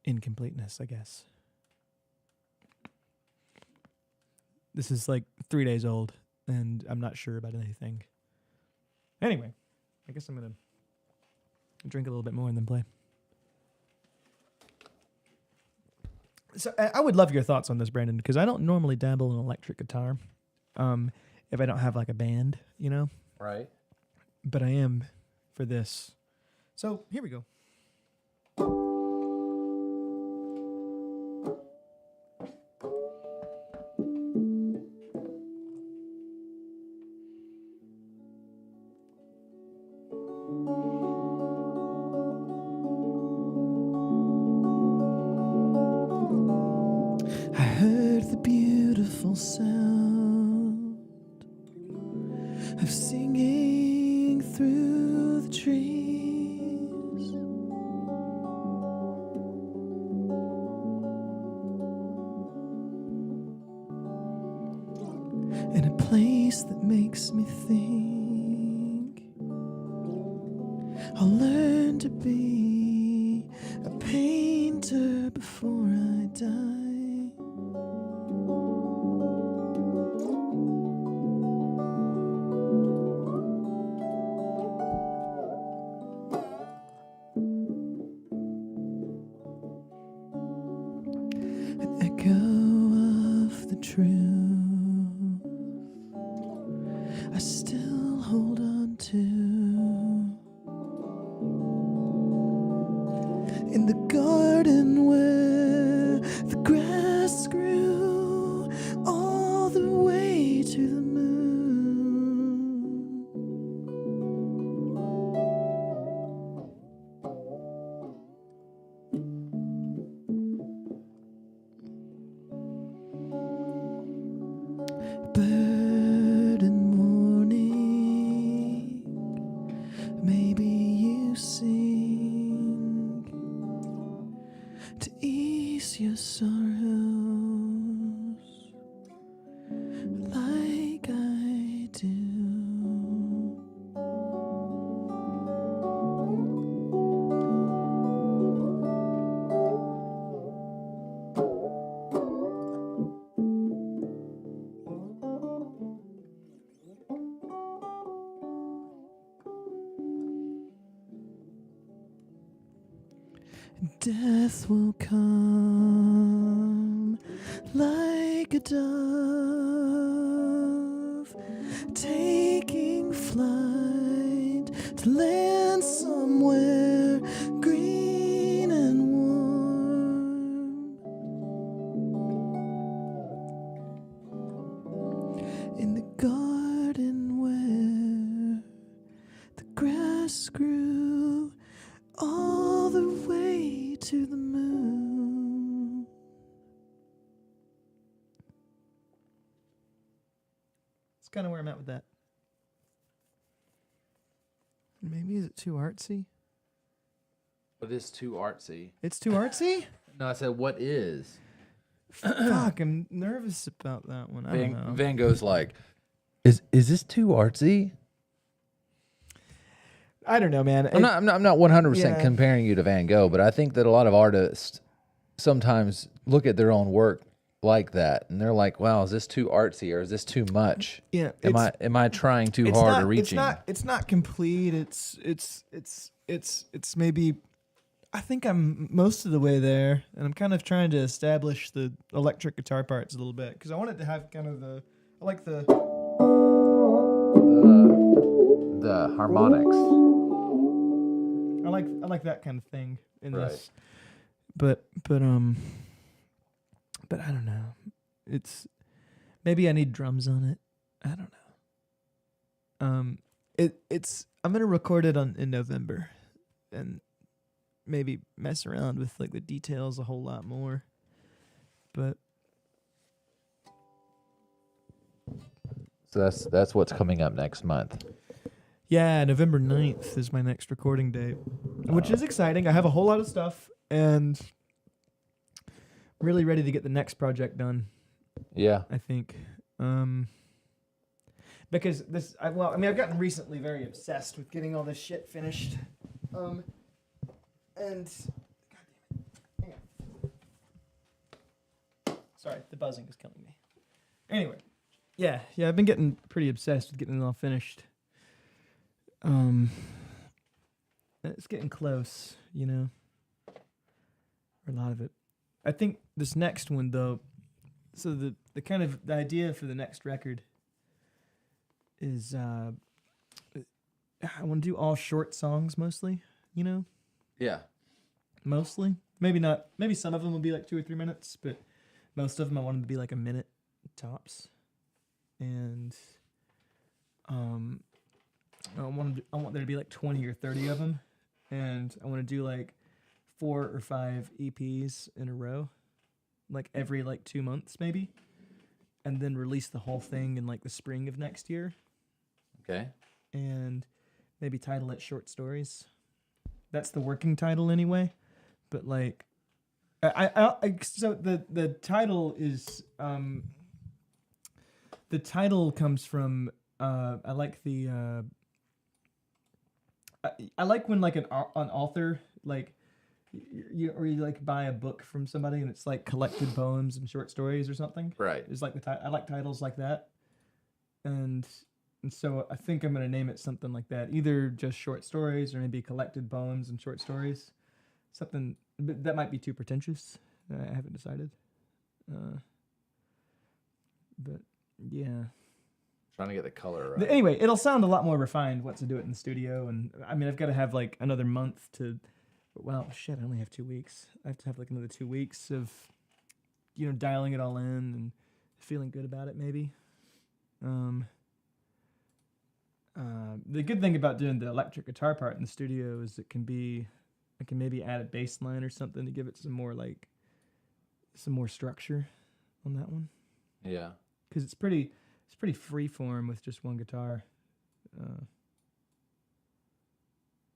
incompleteness, I guess. This is like 3 days old, and I'm not sure about anything. Anyway, I guess I'm going to drink a little bit more and then play. So I would love your thoughts on this, Brandon, because I don't normally dabble in electric guitar if I don't have like a band, you know? Right. But I am for this. So here we go. I heard the beautiful sound of singing through the trees. In a place that makes me think I'll learn to be a painter before I die. An echo of the truth I still hold on to. In the garden where the grass grew all the way to the moon. Bird in morning, maybe you sing to ease your sorrows. Death will come like a dove, taking flight to land somewhere green and warm. In the garden where the grass grew all the way to the moon. That's kind of where I'm at with that. Maybe is it too artsy? What is too artsy? It's too artsy? No, I said what is. Fuck, I'm nervous about that one. I don't know. Van Gogh's like, is this too artsy? I don't know, man. I'm not 100% yeah. comparing you to Van Gogh, but I think that a lot of artists sometimes look at their own work like that, and they're like, "Wow, is this too artsy, or is this too much? Yeah, am I trying too hard or reaching?" It's not complete. It's maybe. I think I'm most of the way there, and I'm kind of trying to establish the electric guitar parts a little bit because I want it to have kind of the harmonics. I like that kind of thing in Right. this, but I don't know. It's maybe I need drums on it. I don't know. I'm gonna record it in November, and maybe mess around with like the details a whole lot more, but. So that's what's coming up next month. Yeah, November 9th is my next recording date, which is exciting. I have a whole lot of stuff and really ready to get the next project done. Yeah. I think. Because I've gotten recently very obsessed with getting all this shit finished. And God damn it. Hang on. Sorry, the buzzing is killing me. Anyway. Yeah, I've been getting pretty obsessed with getting it all finished. It's getting close, you know. Or a lot of it. I think this next one though, so the idea for the next record is I want to do all short songs mostly, you know? Yeah. Mostly. Maybe not, maybe some of them will be like 2 or 3 minutes, but most of them I want them to be like a minute tops. And I want there to be like 20 or 30 of them, and I want to do like 4 or 5 EPs in a row, like every like 2 months maybe, and then release the whole thing in like the spring of next year. Okay. And maybe title it Short Stories. That's the working title anyway, but like, so the title is the title comes from I like the I like when like an author like you like buy a book from somebody and it's like collected poems and short stories or something. Right. It's like I like titles like that, and so I think I'm gonna name it something like that. Either just short stories or maybe collected poems and short stories. Something, but that might be too pretentious. I haven't decided. But yeah. Trying to get the color right. Anyway, it'll sound a lot more refined once I do it in the studio, and I mean I've got to have like another month to. Well, shit, I only have 2 weeks. I have to have like another 2 weeks of, you know, dialing it all in and feeling good about it. Maybe. The good thing about doing the electric guitar part in the studio is I can maybe add a bass line or something to give it some more structure on that one. Yeah. Because it's pretty free form with just one guitar.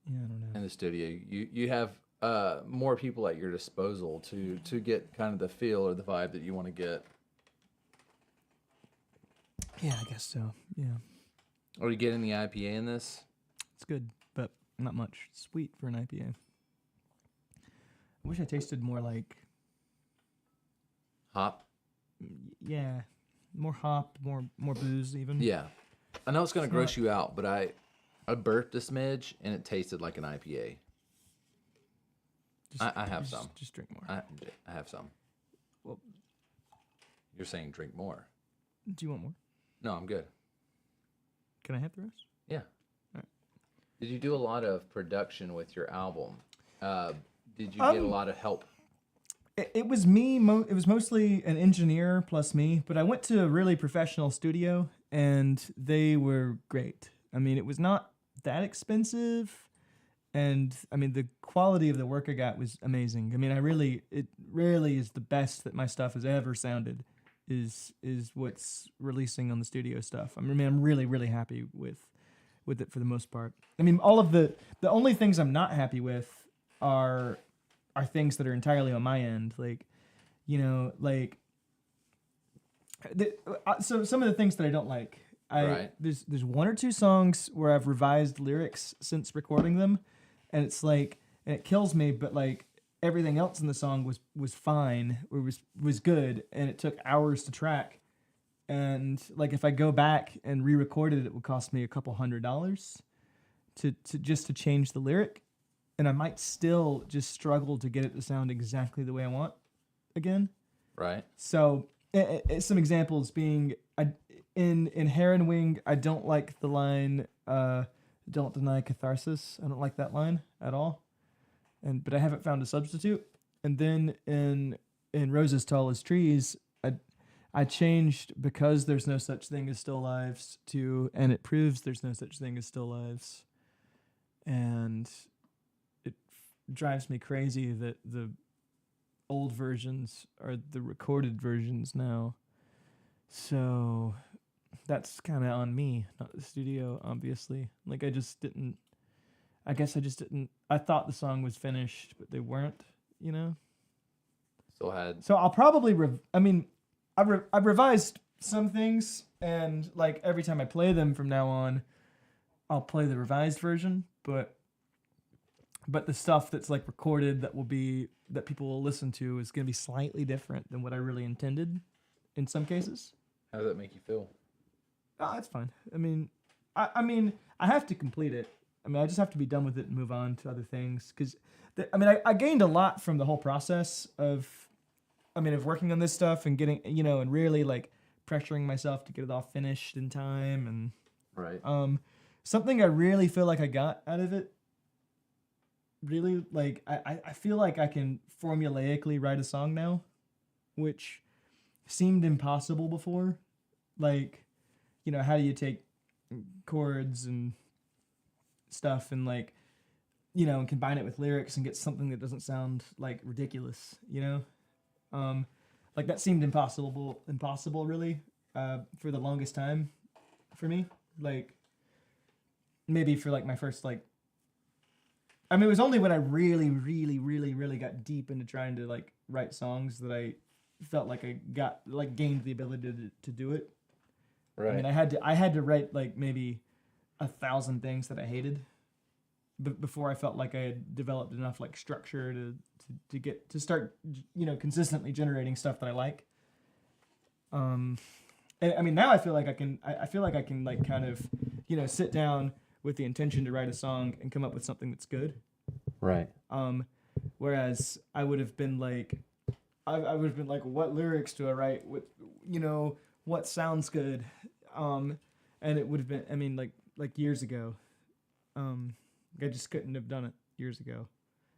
Yeah, I don't know. In the studio, you have more people at your disposal to get kind of the feel or the vibe that you want to get. Yeah, I guess so. Yeah. Are you getting the IPA in this? It's good, but not much. It's sweet for an IPA. I wish I tasted more like hop. Yeah, more hop, more booze even. Yeah, I know it's gonna gross you out, but I burped a smidge and it tasted like an IPA. I have some. Just drink more. I have some. Well, you're saying drink more. Do you want more? No, I'm good. Can I have the rest? Yeah. All right. Did you do a lot of production with your album? Did you get a lot of help? It was me. It was mostly an engineer plus me, but I went to a really professional studio, and they were great. I mean, it was not that expensive, and I mean, the quality of the work I got was amazing. I mean, it really is the best that my stuff has ever sounded. Is what's releasing on the studio stuff. I mean, I'm really, really happy with it for the most part. I mean, all of the only things I'm not happy with are things that are entirely on my end, like, you know, like so some of the things that I don't like. There's one or two songs where I've revised lyrics since recording them, and it's like, and it kills me, but like everything else in the song was fine, or was good, and it took hours to track. And like if I go back and re-record it, it would cost me $200 to change the lyric, and I might still just struggle to get it to sound exactly the way I want again. Right. So some examples being, in Heron Wing, I don't like the line, "Don't deny catharsis." I don't like that line at all, but I haven't found a substitute. And then in Roses Tall as Trees, I changed "because there's no such thing as still lives" to "and it proves there's no such thing as still lives," and it drives me crazy that the old versions are the recorded versions now. So that's kind of on me, not the studio, obviously. Like I thought the song was finished, but they weren't, you know? Still had. So I'll probably, I've revised some things, and like every time I play them from now on, I'll play the revised version, but the stuff that's like recorded that people will listen to is going to be slightly different than what I really intended in some cases. How does that make you feel? Oh, that's fine. I mean, I have to complete it. I mean, I just have to be done with it and move on to other things. Because, I gained a lot from the whole process of working on this stuff and getting, and really like pressuring myself to get it all finished in time. And right. Something I really feel like I got out of it. Really, like, I feel like I can formulaically write a song now, which seemed impossible before. Like, how do you take chords and stuff and like, and combine it with lyrics and get something that doesn't sound like ridiculous, like that seemed impossible really, for the longest time for me. Like maybe for like my first, like, it was only when I really, really, really, really got deep into trying to like write songs that I felt like I gained the ability to do it. Right. I had to write like maybe 1,000 things that I hated before I felt like I had developed enough like structure to start, consistently generating stuff that I like. And now I feel like I can like kind of, sit down with the intention to write a song and come up with something that's good. Right. Whereas I would have been like, what lyrics do I write? What sounds good? And it would have been, like years ago. I just couldn't have done it years ago.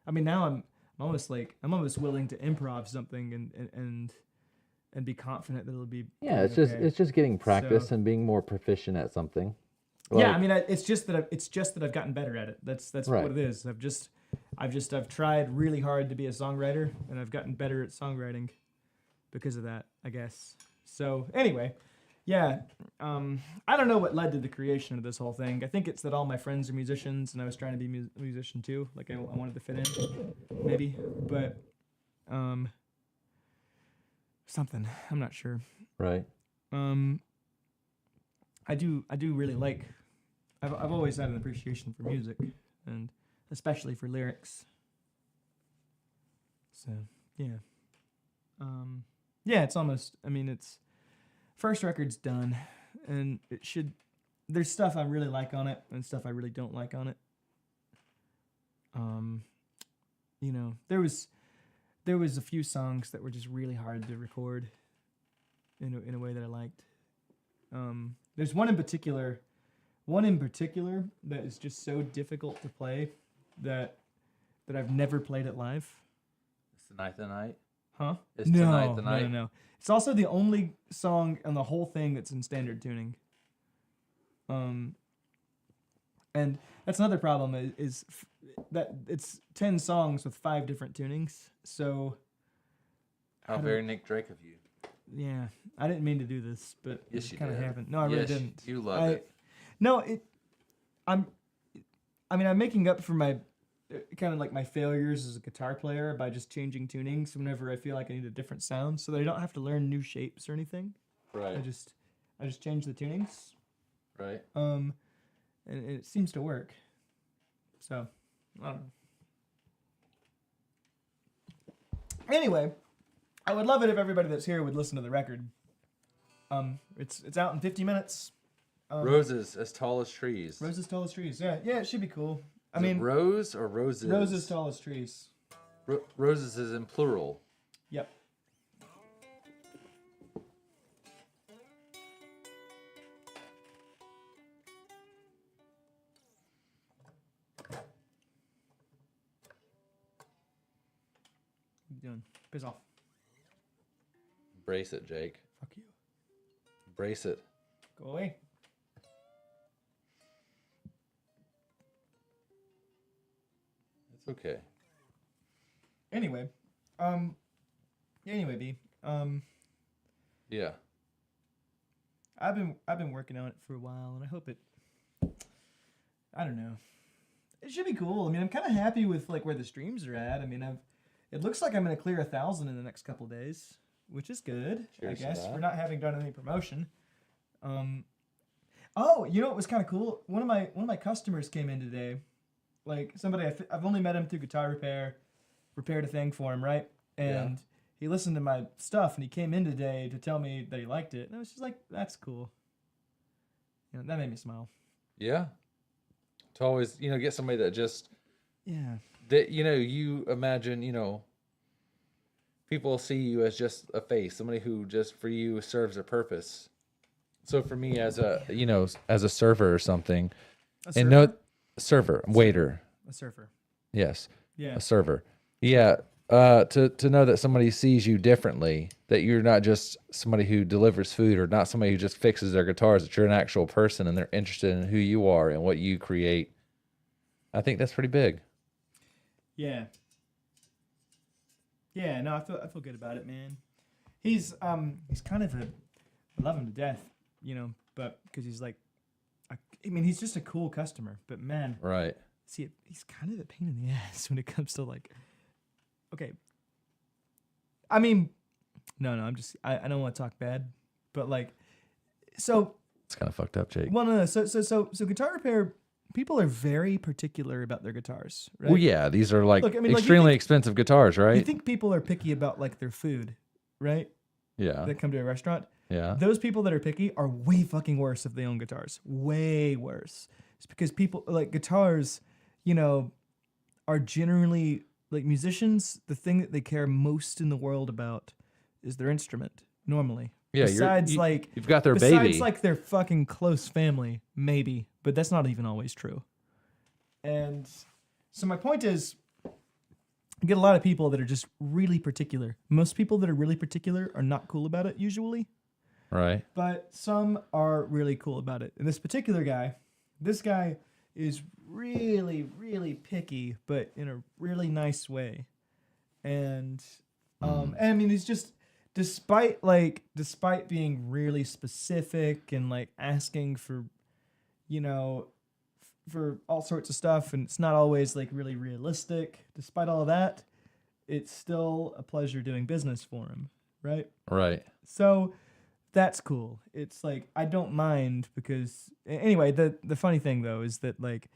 Now I'm almost willing to improv something and be confident that it'll be. Yeah, it's just getting practice and being more proficient at something. Like, yeah, it's just that I've gotten better at it. That's right. What it is. I've tried really hard to be a songwriter, and I've gotten better at songwriting because of that, I guess. So anyway, yeah, I don't know what led to the creation of this whole thing. I think it's that all my friends are musicians, and I was trying to be a musician too. Like I wanted to fit in, maybe, but something, I'm not sure. Right. I do really like. I've always had an appreciation for music, and especially for lyrics. So yeah, it's almost. It's first record's done, and it should. There's stuff I really like on it, and stuff I really don't like on it. you know, there was a few songs that were just really hard to record in a way that I liked. There's one in particular that is just so difficult to play that I've never played it live. It's Tonight the Night. Huh? It's Tonight the Night. No. It's also the only song on the whole thing that's in standard tuning. And that's another problem is that it's 10 songs with 5 different tunings. So How very Nick Drake of you. Yeah, I didn't mean to do this, but yes, it kind of did. happened. No, I really didn't. You love it. No, I'm making up for my kind of like my failures as a guitar player by just changing tunings whenever I feel like I need a different sound, so that I don't have to learn new shapes or anything. Right. I just change the tunings. Right. And it seems to work. So, I don't know. Anyway, I would love it if everybody that's here would listen to the record. It's out in 50 minutes. Roses as tall as trees. Roses tall as trees. Yeah, it should be cool. I mean, rose or roses? Roses tall as trees. Roses is in plural. Yep. What are you doing? Piss off. Brace it, Jake. Fuck you. Brace it. Go away. It's okay. Anyway, B. Yeah. I've been working on it for a while, and I hope it. I don't know. It should be cool. I mean, I'm kind of happy with like where the streams are at. I mean, it looks like I'm gonna clear 1,000 in the next couple days, which is good. Cheers I guess to that. for not having done any promotion. Oh, you know what was kind of cool? One of my customers came in today. Like somebody I've only met him through guitar repair, repaired a thing for him, right? And he listened to my stuff, and he came in today to tell me that he liked it. And I was just like, that's cool. You know, that made me smile. Yeah. To always, get somebody that just Yeah. that you imagine, people see you as just a face, somebody who just for you serves a purpose. So for me as a as a server or something, waiter. A surfer. Yes. Yeah. A server. Yeah. To know that somebody sees you differently, that you're not just somebody who delivers food or not somebody who just fixes their guitars, that you're an actual person and they're interested in who you are and what you create. I think that's pretty big. Yeah. Yeah, no, I feel good about it, man. He's kind of I love him to death, but because he's like, he's just a cool customer, but man, right. See, he's kind of a pain in the ass when it comes to like, okay. I mean, no, I'm just, I don't want to talk bad, but like, so. It's kind of fucked up, Jake. Well, no. So guitar repair, people are very particular about their guitars, right? Well, yeah, these are like extremely expensive guitars, right? You think people are picky about like their food, right? Yeah. That come to a restaurant. Yeah. Those people that are picky are way fucking worse if they own guitars. Way worse. It's because people like guitars, are generally like musicians. The thing that they care most in the world about is their instrument. Normally, yeah. Besides, you've got their besides, baby. like their fucking close family, maybe, but that's not even always true. And so my point is, you get a lot of people that are just really particular. Most people that are really particular are not cool about it usually. Right. But some are really cool about it. And this particular guy, is really, really picky, but in a really nice way. And he's just, despite being really specific and like asking for, for all sorts of stuff, and it's not always like really realistic. Despite all of that, it's still a pleasure doing business for him, right? Right. So that's cool. It's like I don't mind because anyway, the funny thing though is that like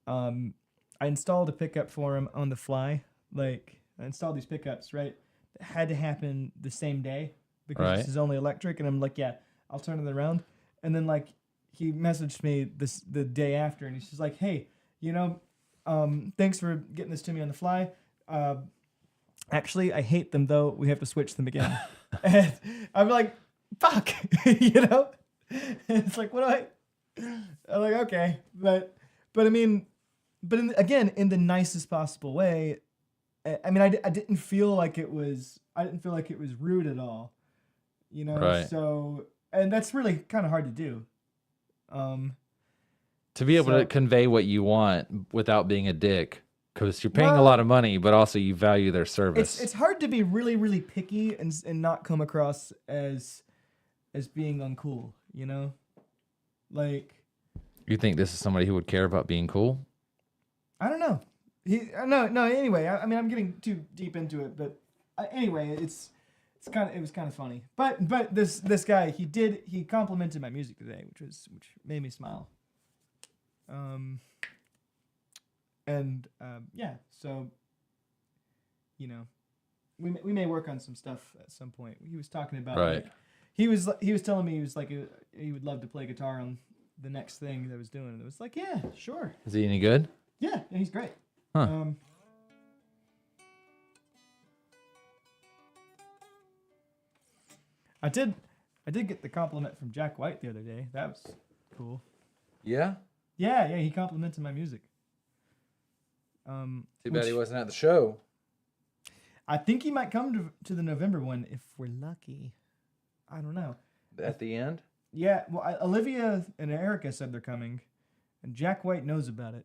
I installed a pickup for him on the fly. Like I installed these pickups, right? It had to happen the same day because this is only electric, and I'm like, yeah, I'll turn it around. And then like he messaged me the day after, and he's just like, hey, thanks for getting this to me on the fly. Actually, I hate them though. We have to switch them again. And I'm like, fuck, you know? It's like, what do I'm like, okay. But I mean, again, in the nicest possible way. I mean, I didn't feel like it was rude at all, you know? Right. So, and that's really kind of hard to do. To be able to convey what you want without being a dick. Because you're paying a lot of money, but also you value their service. It's hard to be really, really picky and not come across as being uncool, you know? Like... You think this is somebody who would care about being cool? I don't know. No. Anyway, I mean, I'm getting too deep into it, but anyway, it was kind of funny. But this guy, he complimented my music today, which made me smile. Yeah, so, you know, we may work on some stuff at some point. He was talking about, right. Like, he was telling me he would love to play guitar on the next thing that I was doing. And it was like, yeah, sure. Is he any good? Yeah, he's great. Huh. I did get the compliment from Jack White the other day. That was cool. Yeah? Yeah, he complimented my music. Too bad he wasn't at the show. I think he might come to the November one if we're lucky. I don't know. At the end? Yeah, well, Olivia and Erica said they're coming, and Jack White knows about it.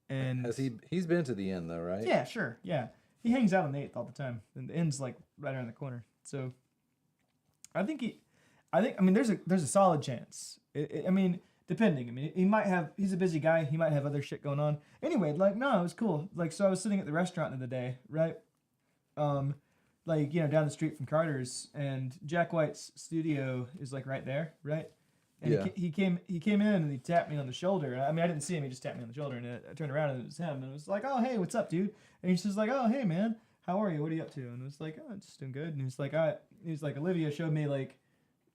And he's been to the end though, right? Yeah, sure. Yeah, he hangs out on the 8th all the time, and the end's like right around the corner. So, I mean, there's a solid chance. I mean, depending. I mean, he's a busy guy. He might have other shit going on. Anyway, like, no, it was cool. Like, so I was sitting at the restaurant the other day, right? Like, you know, down the street from Carter's, and Jack White's studio is like right there, right? And yeah. he came in and he tapped me on the shoulder. I mean, I didn't see him. He just tapped me on the shoulder, and I turned around and it was him. And it was like, oh, hey, what's up, dude? And he's just like, oh, hey, man, how are you? What are you up to? And it was like, oh, just doing good. And he's like, Olivia showed me like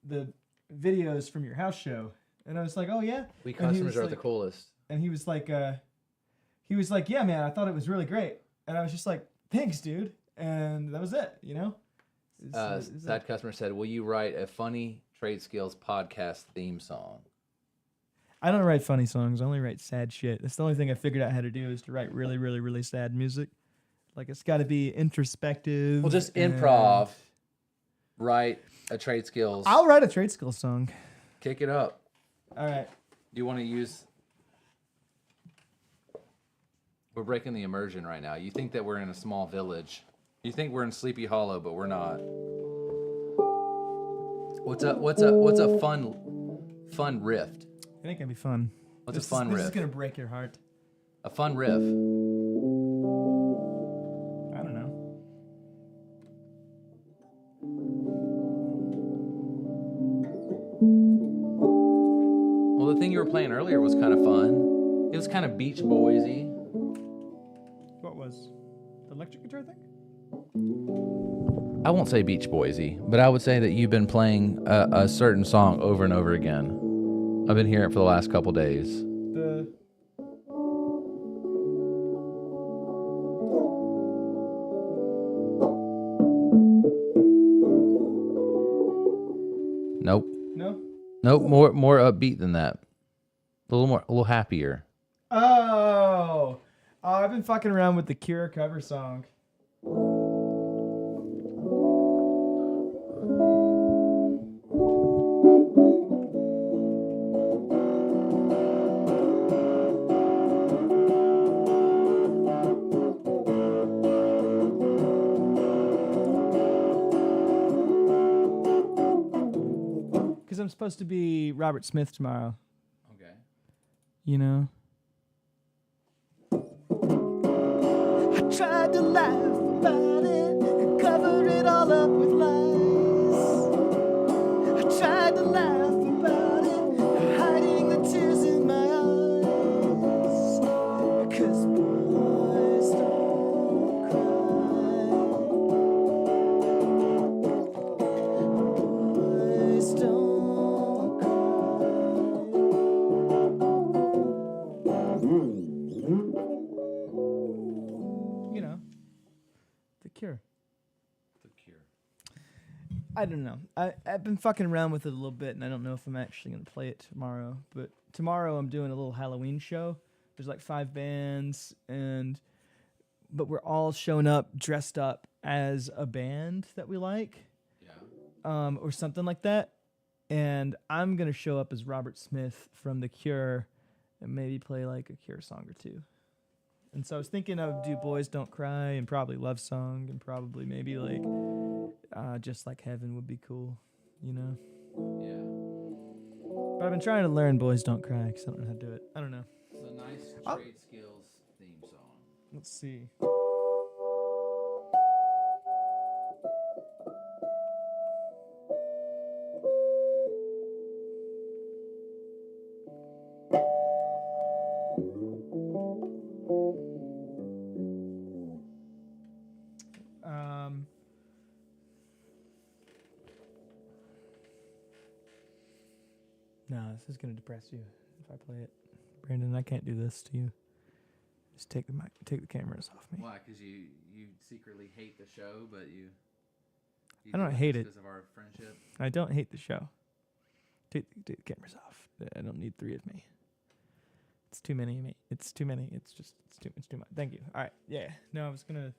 the videos from your house show, and I was like, oh yeah. We customers are the coolest. And he was like, yeah, man, I thought it was really great. And I was just like, thanks, dude. And that was it, you know. That customer said, will you write a funny Trade Skills podcast theme song? I don't write funny songs. I only write sad shit. That's the only thing I figured out how to do is to write really, really, really sad music. Like, it's got to be introspective. Well, just improv. Write a Trade Skills. I'll write a Trade Skills song. Kick it up. All right. Do you want to use... We're breaking the immersion right now. You think that we're in a small village. You think we're in Sleepy Hollow, but we're not. What's a fun riff? I think it'd be fun. What's a fun riff? This is gonna break your heart. A fun riff. I don't know. Well, the thing you were playing earlier was kind of fun. It was kind of Beach Boys-y. What was? The electric guitar thing? I won't say Beach Boys-y, but I would say that you've been playing a certain song over and over again. I've been hearing it for the last couple days. Nope. No? Nope, more upbeat than that. A little happier. Oh, I've been fucking around with the Cure cover song. Because I'm supposed to be Robert Smith tomorrow. Okay. You know? I tried to laugh about it and cover it all up with lies. I tried to laugh about it, hiding the tears in my eyes. Because boys don't cry. Boys don't cry. You know. I don't know. I've been fucking around with it a little bit, and I don't know if I'm actually gonna play it tomorrow. But tomorrow I'm doing a little Halloween show. There's like 5 bands, but we're all showing up dressed up as a band that we like, or something like that. And I'm gonna show up as Robert Smith from The Cure, and maybe play like a Cure song or two. And so I was thinking I would do Boys Don't Cry and probably Love Song and probably maybe like Just Like Heaven would be cool, you know? Yeah. But I've been trying to learn Boys Don't Cry because I don't know how to do it. I don't know. It's a nice trade skills theme song. Let's see. No, this is gonna depress you if I play it, Brandon. I can't do this to you. Just take the cameras off me. Why? Because you secretly hate the show, but you I don't hate it because of our friendship. I don't hate the show. Take the cameras off. I don't need 3 of me. It's too many of me. It's too many. It's too much. Thank you. All right. Yeah. No, I was gonna.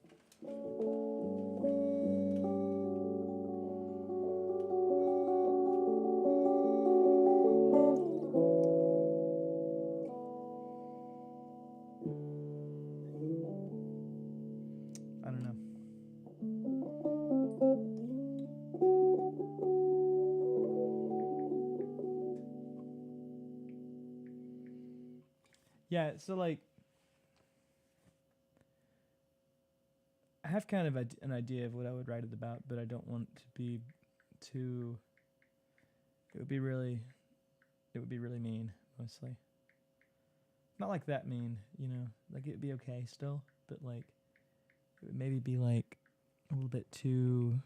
I don't know. Yeah, so like I have kind of an idea of what I would write it about, but I don't want to be too. It would be really mean, mostly. Not like that mean, you know. Like it'd be okay still, but like it would maybe be like a little bit too.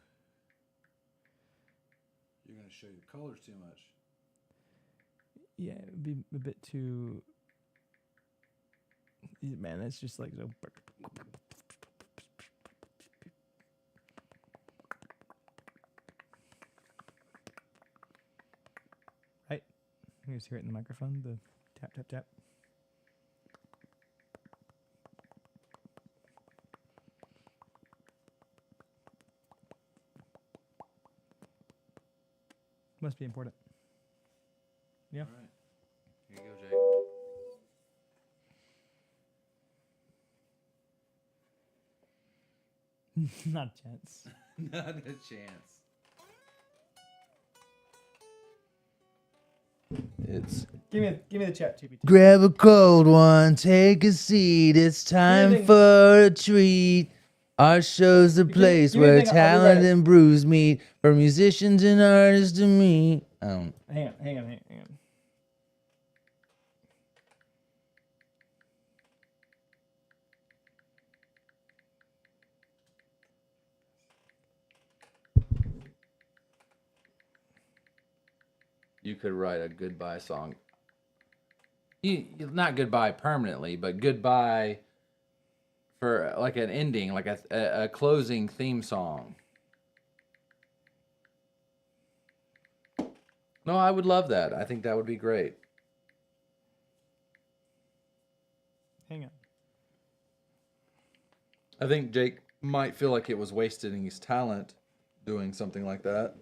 You're gonna show your colors too much. Yeah, it would be a bit too. Man, that's just like so. Right? You guys hear it in the microphone? The tap, tap, tap. Must be important. Yeah. All right. Here you go, Jake. Not a chance. Not a chance. It's Give me the chat, GPT. grab a cold one, take a seat. It's time for a treat. Our show's the place give me the where thing, I'll be talent right. and brews meet, for musicians and artists to meet. Hang on. You could write a goodbye song. Not goodbye permanently, but goodbye for like an ending, like a closing theme song. No, I would love that. I think that would be great. Hang on. I think Jake might feel like it was wasting his talent doing something like that.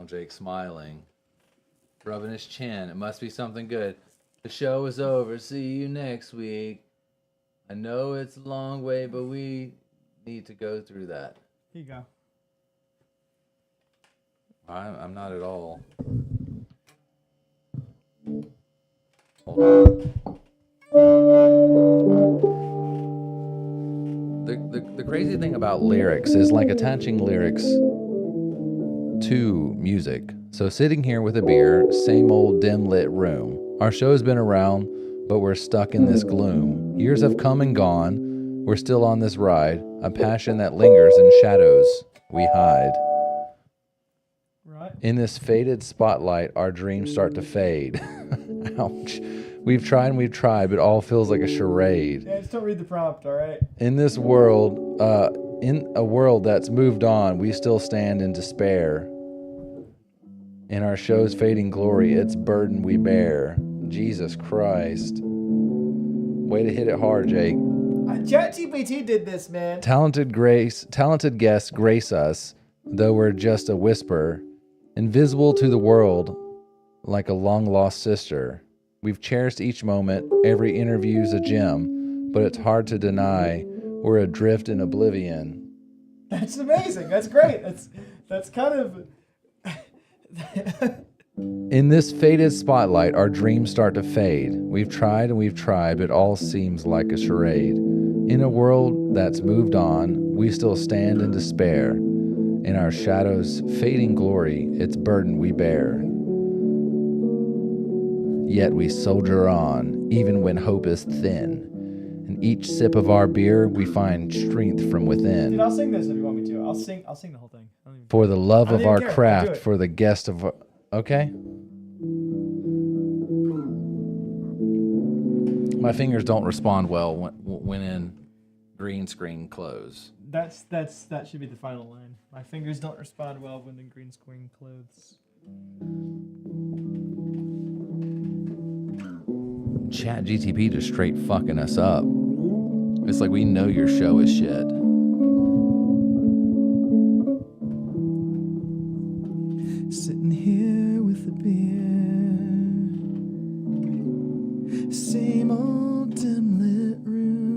Oh, Jake smiling, rubbing his chin. It must be something good. The show is over. See you next week. I know it's a long way, but we need to go through that. Here you go. I'm not at all. Hold on. The crazy thing about lyrics is like attaching lyrics to music. So sitting here with a beer, same old dim lit room. Our show has been around but we're stuck in this gloom. Years have come and gone. We're still on this ride, a passion that lingers in shadows we hide. Right. In this faded spotlight, our dreams start to fade. Ouch. We've tried and we've tried, but it all feels like a charade. Yeah, just don't read the prompt, all right? In this world, in a world that's moved on, we still stand in despair. In our show's fading glory, its burden we bear. Jesus Christ. Way to hit it hard, Jake. ChatGPT did this, man. Talented guests grace us, though we're just a whisper, invisible to the world like a long-lost sister. We've cherished each moment, every interview's a gem, but it's hard to deny we're adrift in oblivion. That's amazing. That's great. That's kind of... In this faded spotlight, our dreams start to fade. We've tried and we've tried, but it all seems like a charade. In a world that's moved on, we still stand in despair. In our shadows' fading glory, its burden we bear. Yet we soldier on, even when hope is thin. In each sip of our beer, we find strength from within. Dude, I'll sing this if you want me to. I'll sing the whole thing. For the love of our care. craft, for the guest of our... Okay. My fingers don't respond well when in green screen close. That should be the final line. My fingers don't respond well when in green screen clothes. ChatGTP just straight fucking us up. It's like we know your show is shit. Sitting here with a beer, same old dim lit room.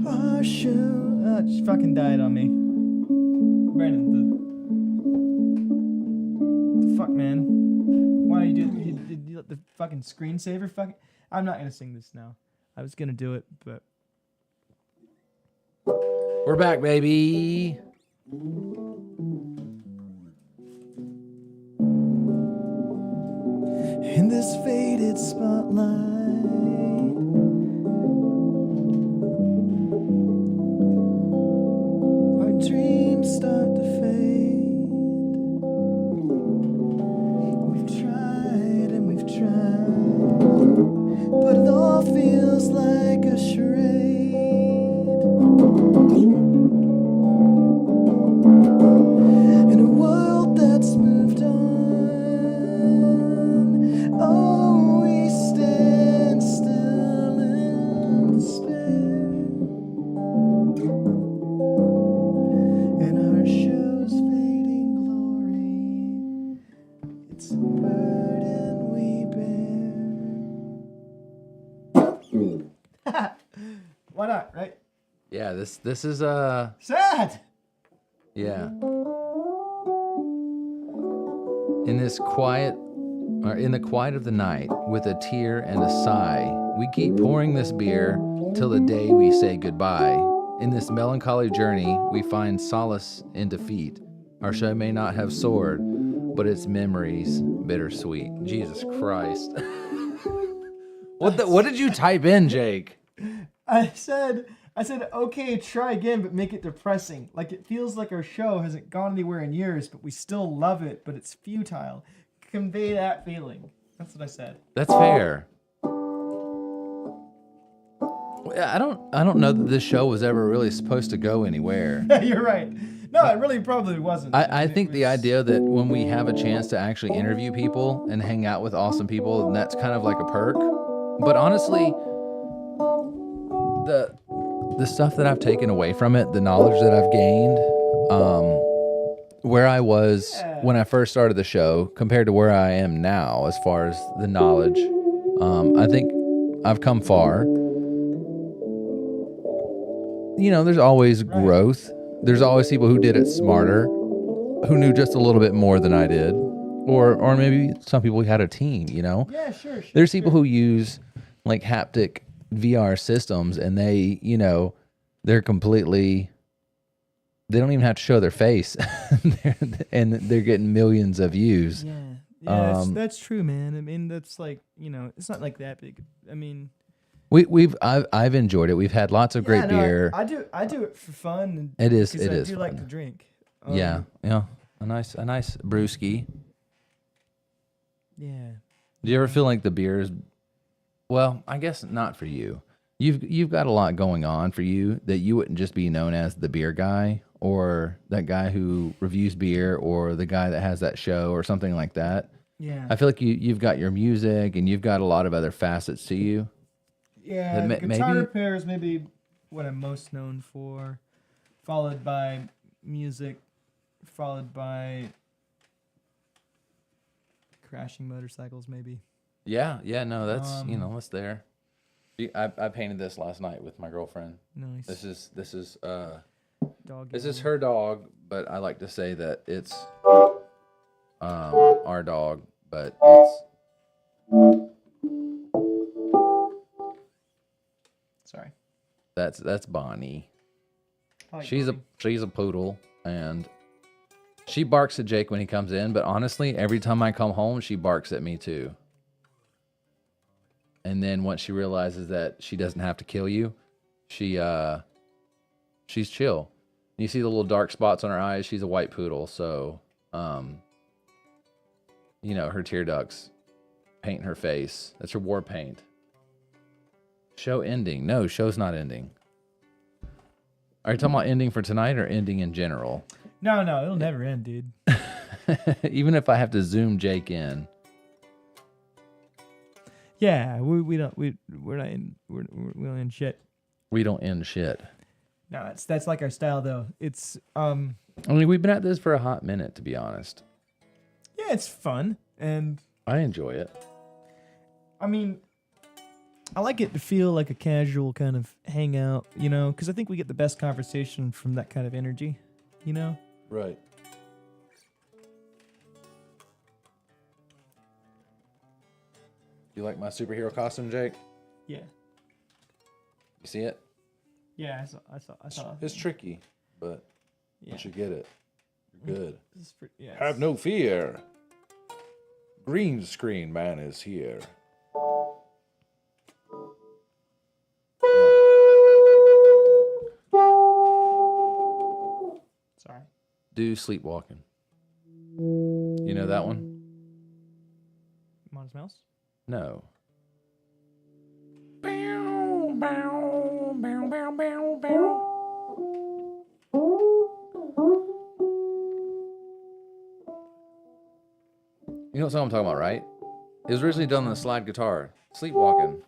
Our show, she fucking died on me. Brandon, the fuck, man? Why you let the fucking screensaver fucking? I'm not gonna sing this now. I was gonna do it, but we're back, baby. In this faded spotlight, our dreams start to fade. We've tried and we've tried, but it all feels like a charade. In a world that's moved on, oh, we stand still in despair. In our show's fading glory, it's a burden we bear. Why not, right? Yeah, this is sad. Yeah. In the quiet of the night, with a tear and a sigh, we keep pouring this beer till the day we say goodbye. In this melancholy journey, we find solace in defeat. Our show may not have soared, but its memories bittersweet. Jesus Christ. What did you type in, Jake? I said, okay, try again, but make it depressing. Like, it feels like our show hasn't gone anywhere in years, but we still love it, but it's futile. Convey that feeling. That's what I said. That's fair. I don't know that this show was ever really supposed to go anywhere. You're right. No, it really probably wasn't. I think the idea that when we have a chance to actually interview people and hang out with awesome people, and that's kind of like a perk. But honestly, the stuff that I've taken away from it, the knowledge that I've gained, where I was when I first started the show compared to where I am now as far as the knowledge, I think I've come far. You know, there's always growth. There's always people who did it smarter, who knew just a little bit more than I did. Or maybe some people had a team, you know? Yeah, sure. There's people who use like haptic VR systems and they, you know, they're completely, they don't even have to show their face and they're getting millions of views. Yeah, that's true, man. I mean, that's like, it's not like that big. I mean, I've enjoyed it. We've had lots of great beer. I do it for fun. It is. Because It I is do fun. like to drink. Yeah. A nice brewski. Yeah. Do you ever feel like the beer is? Well, I guess not for you. You've got a lot going on for you that you wouldn't just be known as the beer guy or that guy who reviews beer or the guy that has that show or something like that. Yeah. I feel like you've got your music and you've got a lot of other facets to you. Yeah, That guitar maybe repair is maybe what I'm most known for, followed by music, followed by crashing motorcycles, maybe. Yeah, no, that's that's there. I painted this last night with my girlfriend. Nice. This is Dog. This is her dog, but I like to say that it's our dog, but it's Sorry. That's Bonnie. Like She's a poodle and she barks at Jake when he comes in, but honestly, every time I come home, she barks at me too. And then once she realizes that she doesn't have to kill you, she's chill. You see the little dark spots on her eyes. She's a white poodle, so her tear ducts paint her face. That's her war paint. Show ending. No, show's not ending. Are you talking about ending for tonight or ending in general? No, it'll never end, dude. Even if I have to zoom Jake in. Yeah, we don't end shit. We don't end shit. No, that's like our style though. It's I mean, we've been at this for a hot minute, to be honest. Yeah, it's fun and I enjoy it. I mean, I like it to feel like a casual kind of hangout, because I think we get the best conversation from that kind of energy, Right. You like my superhero costume, Jake? Yeah. You see it? Yeah, I saw. It's tricky, but once you get it, you're good. Yeah. Have no fear. Green screen man is here. Sorry. Do Sleepwalking. You know that one? Modest Mouse? No. You know what song I'm talking about, right? It was originally done on the slide guitar. Sleepwalking.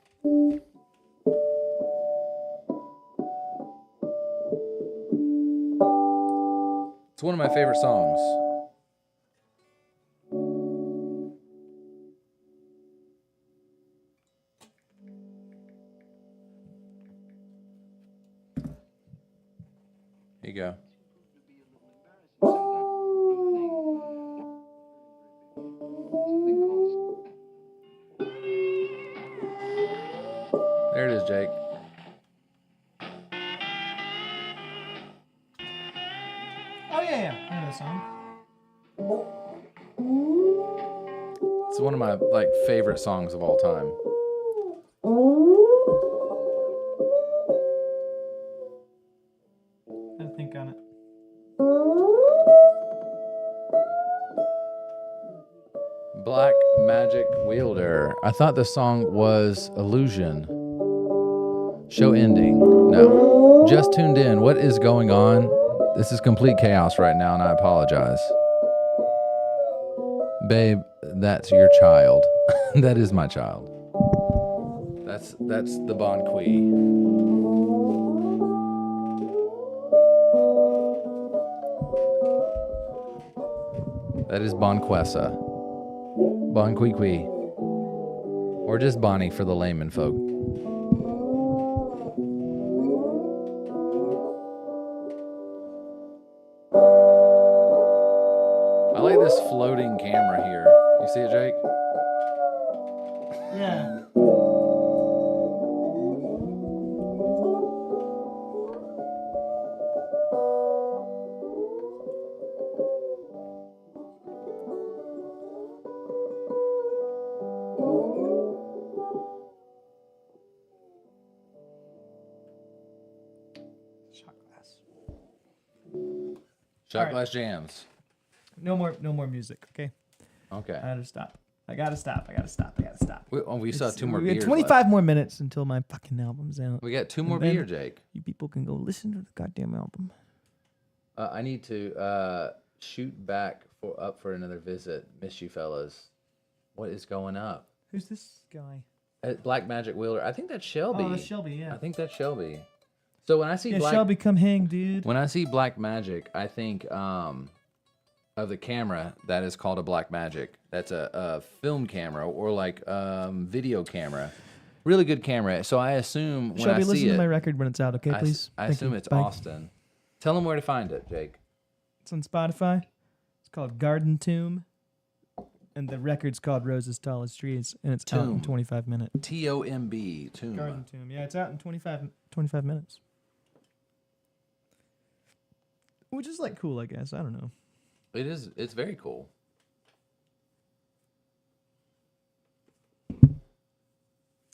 It's one of my favorite songs. Here you go. There it is, Jake. Oh yeah, I know that song. It's one of my favorite songs of all time. I think on it. Black Magic Wielder. I thought the song was Illusion. Show ending. No. Just tuned in. What is going on? This is complete chaos right now, and I apologize. Babe, that's your child. That is my child. That's the Bon Qui. That is Bonquessa. Bon Qui Qui. Or just Bonnie for the layman folk. I like this floating camera here. You see it, Jake? Yeah. Shot Alright. glass jams. No more music, okay? Okay. I gotta stop. I gotta stop. We still have 2 more We got beers 25 left. more minutes until my fucking album's out. We got 2 And more then beer, Jake. You people can go listen to the goddamn album. I need to shoot back up for another visit. Miss you fellas. What is going up? Who's this guy? Black Magic Wheeler. I think that's Shelby. Oh, that's Shelby, yeah. I think that's Shelby. So when I see Yeah, Shelby, come hang, dude. When I see Black Magic, I think of the camera that is called a Black Magic. That's a film camera or like video camera. Really good camera. So I assume when Shelby, I see listen it, to my record when it's out, okay, please? I Thank assume you. it's Bye. Austin. Tell them where to find it, Jake. It's on Spotify. It's called Garden Tomb. And the record's called Roses Tall as Trees. And it's out in Tomb. 25 minutes. TOMB. Tomb. Garden Tomb. Yeah, it's out in 25 minutes. Which is like cool, I guess. I don't know. It is. It's very cool.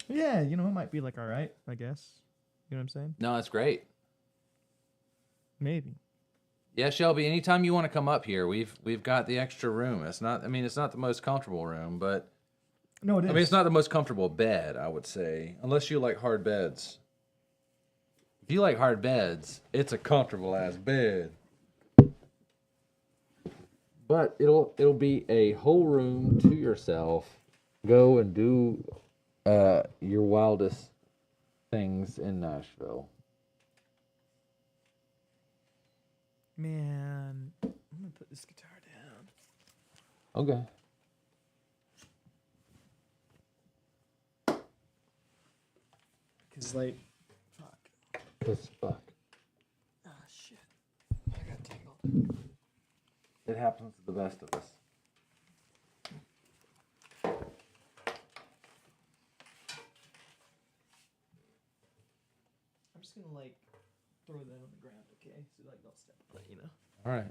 Yeah, you know, it might be like all right, I guess. You know what I'm saying? No, it's great. Maybe. Yeah, Shelby. Anytime you want to come up here, we've got the extra room. It's not. I mean, it's not the most comfortable room, but No, it is. I mean, it's not the most comfortable bed. I would say, unless you like hard beds. If you like hard beds, it's a comfortable ass bed. But it'll be a whole room to yourself. Go and do your wildest things in Nashville. Man, I'm gonna put this guitar down. Okay. Cause like, fuck. Cause fuck. Ah, shit. I got tangled. It happens to the best of us. I'm just gonna like throw that on the ground, okay? So like don't step on it, you know. All right.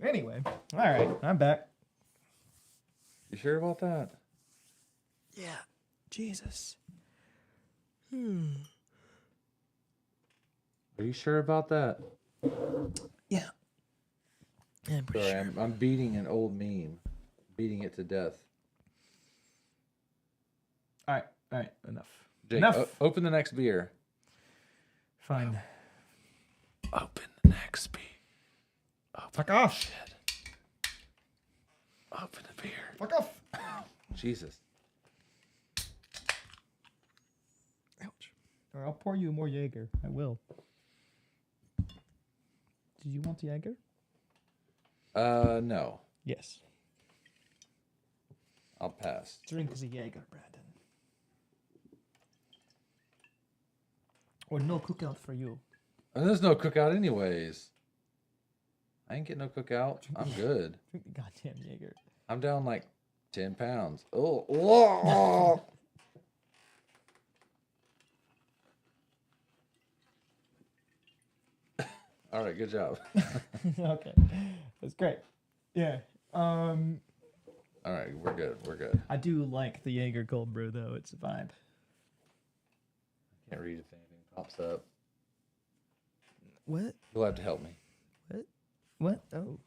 Anyway, all right, I'm back. You sure about that? Yeah. Jesus. Are you sure about that? Yeah. Yeah, I'm pretty Sorry, sure. I'm beating an old meme, beating it to death. All right, enough. Jake, Enough. Open the next beer. Fine. Open the next beer. Fuck off. Shit. Open the beer. Fuck off. Jesus. Ouch. Or I'll pour you more Jaeger. I will. Did you want the Jaeger? No. Yes. I'll pass. Drink the Jaeger, Brandon. Or no cookout for you. And there's no cookout anyways. I ain't getting no cookout. I'm good. Drink the goddamn Jaeger. I'm down like 10 pounds. Oh. All right, good job. Okay. That's great. Yeah. All right, we're good. We're good. I do like the Jaeger cold brew though. It's a vibe. Can't read if anything pops up. What? You'll have to help me. What? Oh.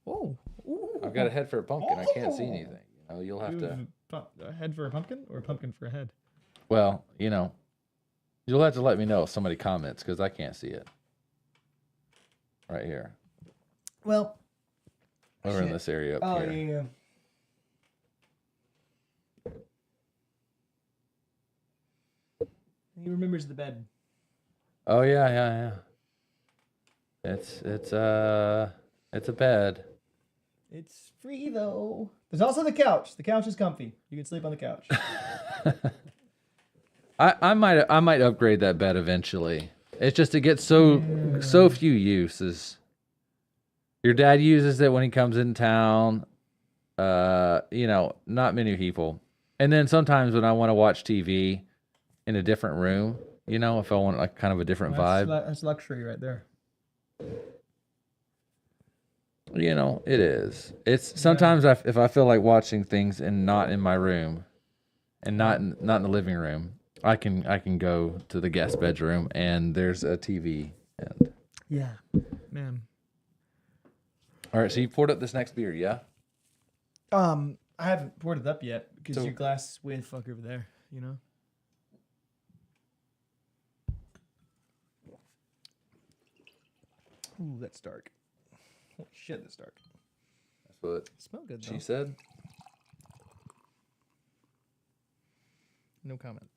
Oh. Ooh. I've got a head for a pumpkin. I can't see anything. You know, you'll have to. A head for a pumpkin or a pumpkin for a head? Well, you know, you'll have to let me know if somebody comments because I can't see it. Right here. Well. Over in this area up here. Yeah. He remembers the bed. Oh yeah. It's a bed. It's free though. There's also the couch. The couch is comfy. You can sleep on the couch. I might upgrade that bed eventually. It's just it gets so few uses. Your dad uses it when he comes in town. You know, not many people. And then sometimes when I want to watch TV in a different room, you know, if I want like kind of a different vibe. That's luxury right there. You know, it is. It's sometimes if I feel like watching things and not in my room, and not in the living room, I can go to the guest bedroom and there's a TV. And Yeah. man. All right, so you poured up this next beer, yeah? I haven't poured it up yet because So- your glass is way the fuck over there, you know? Ooh, that's dark. Holy shit, that's dark. That's what Smell good, though. she said. No comment.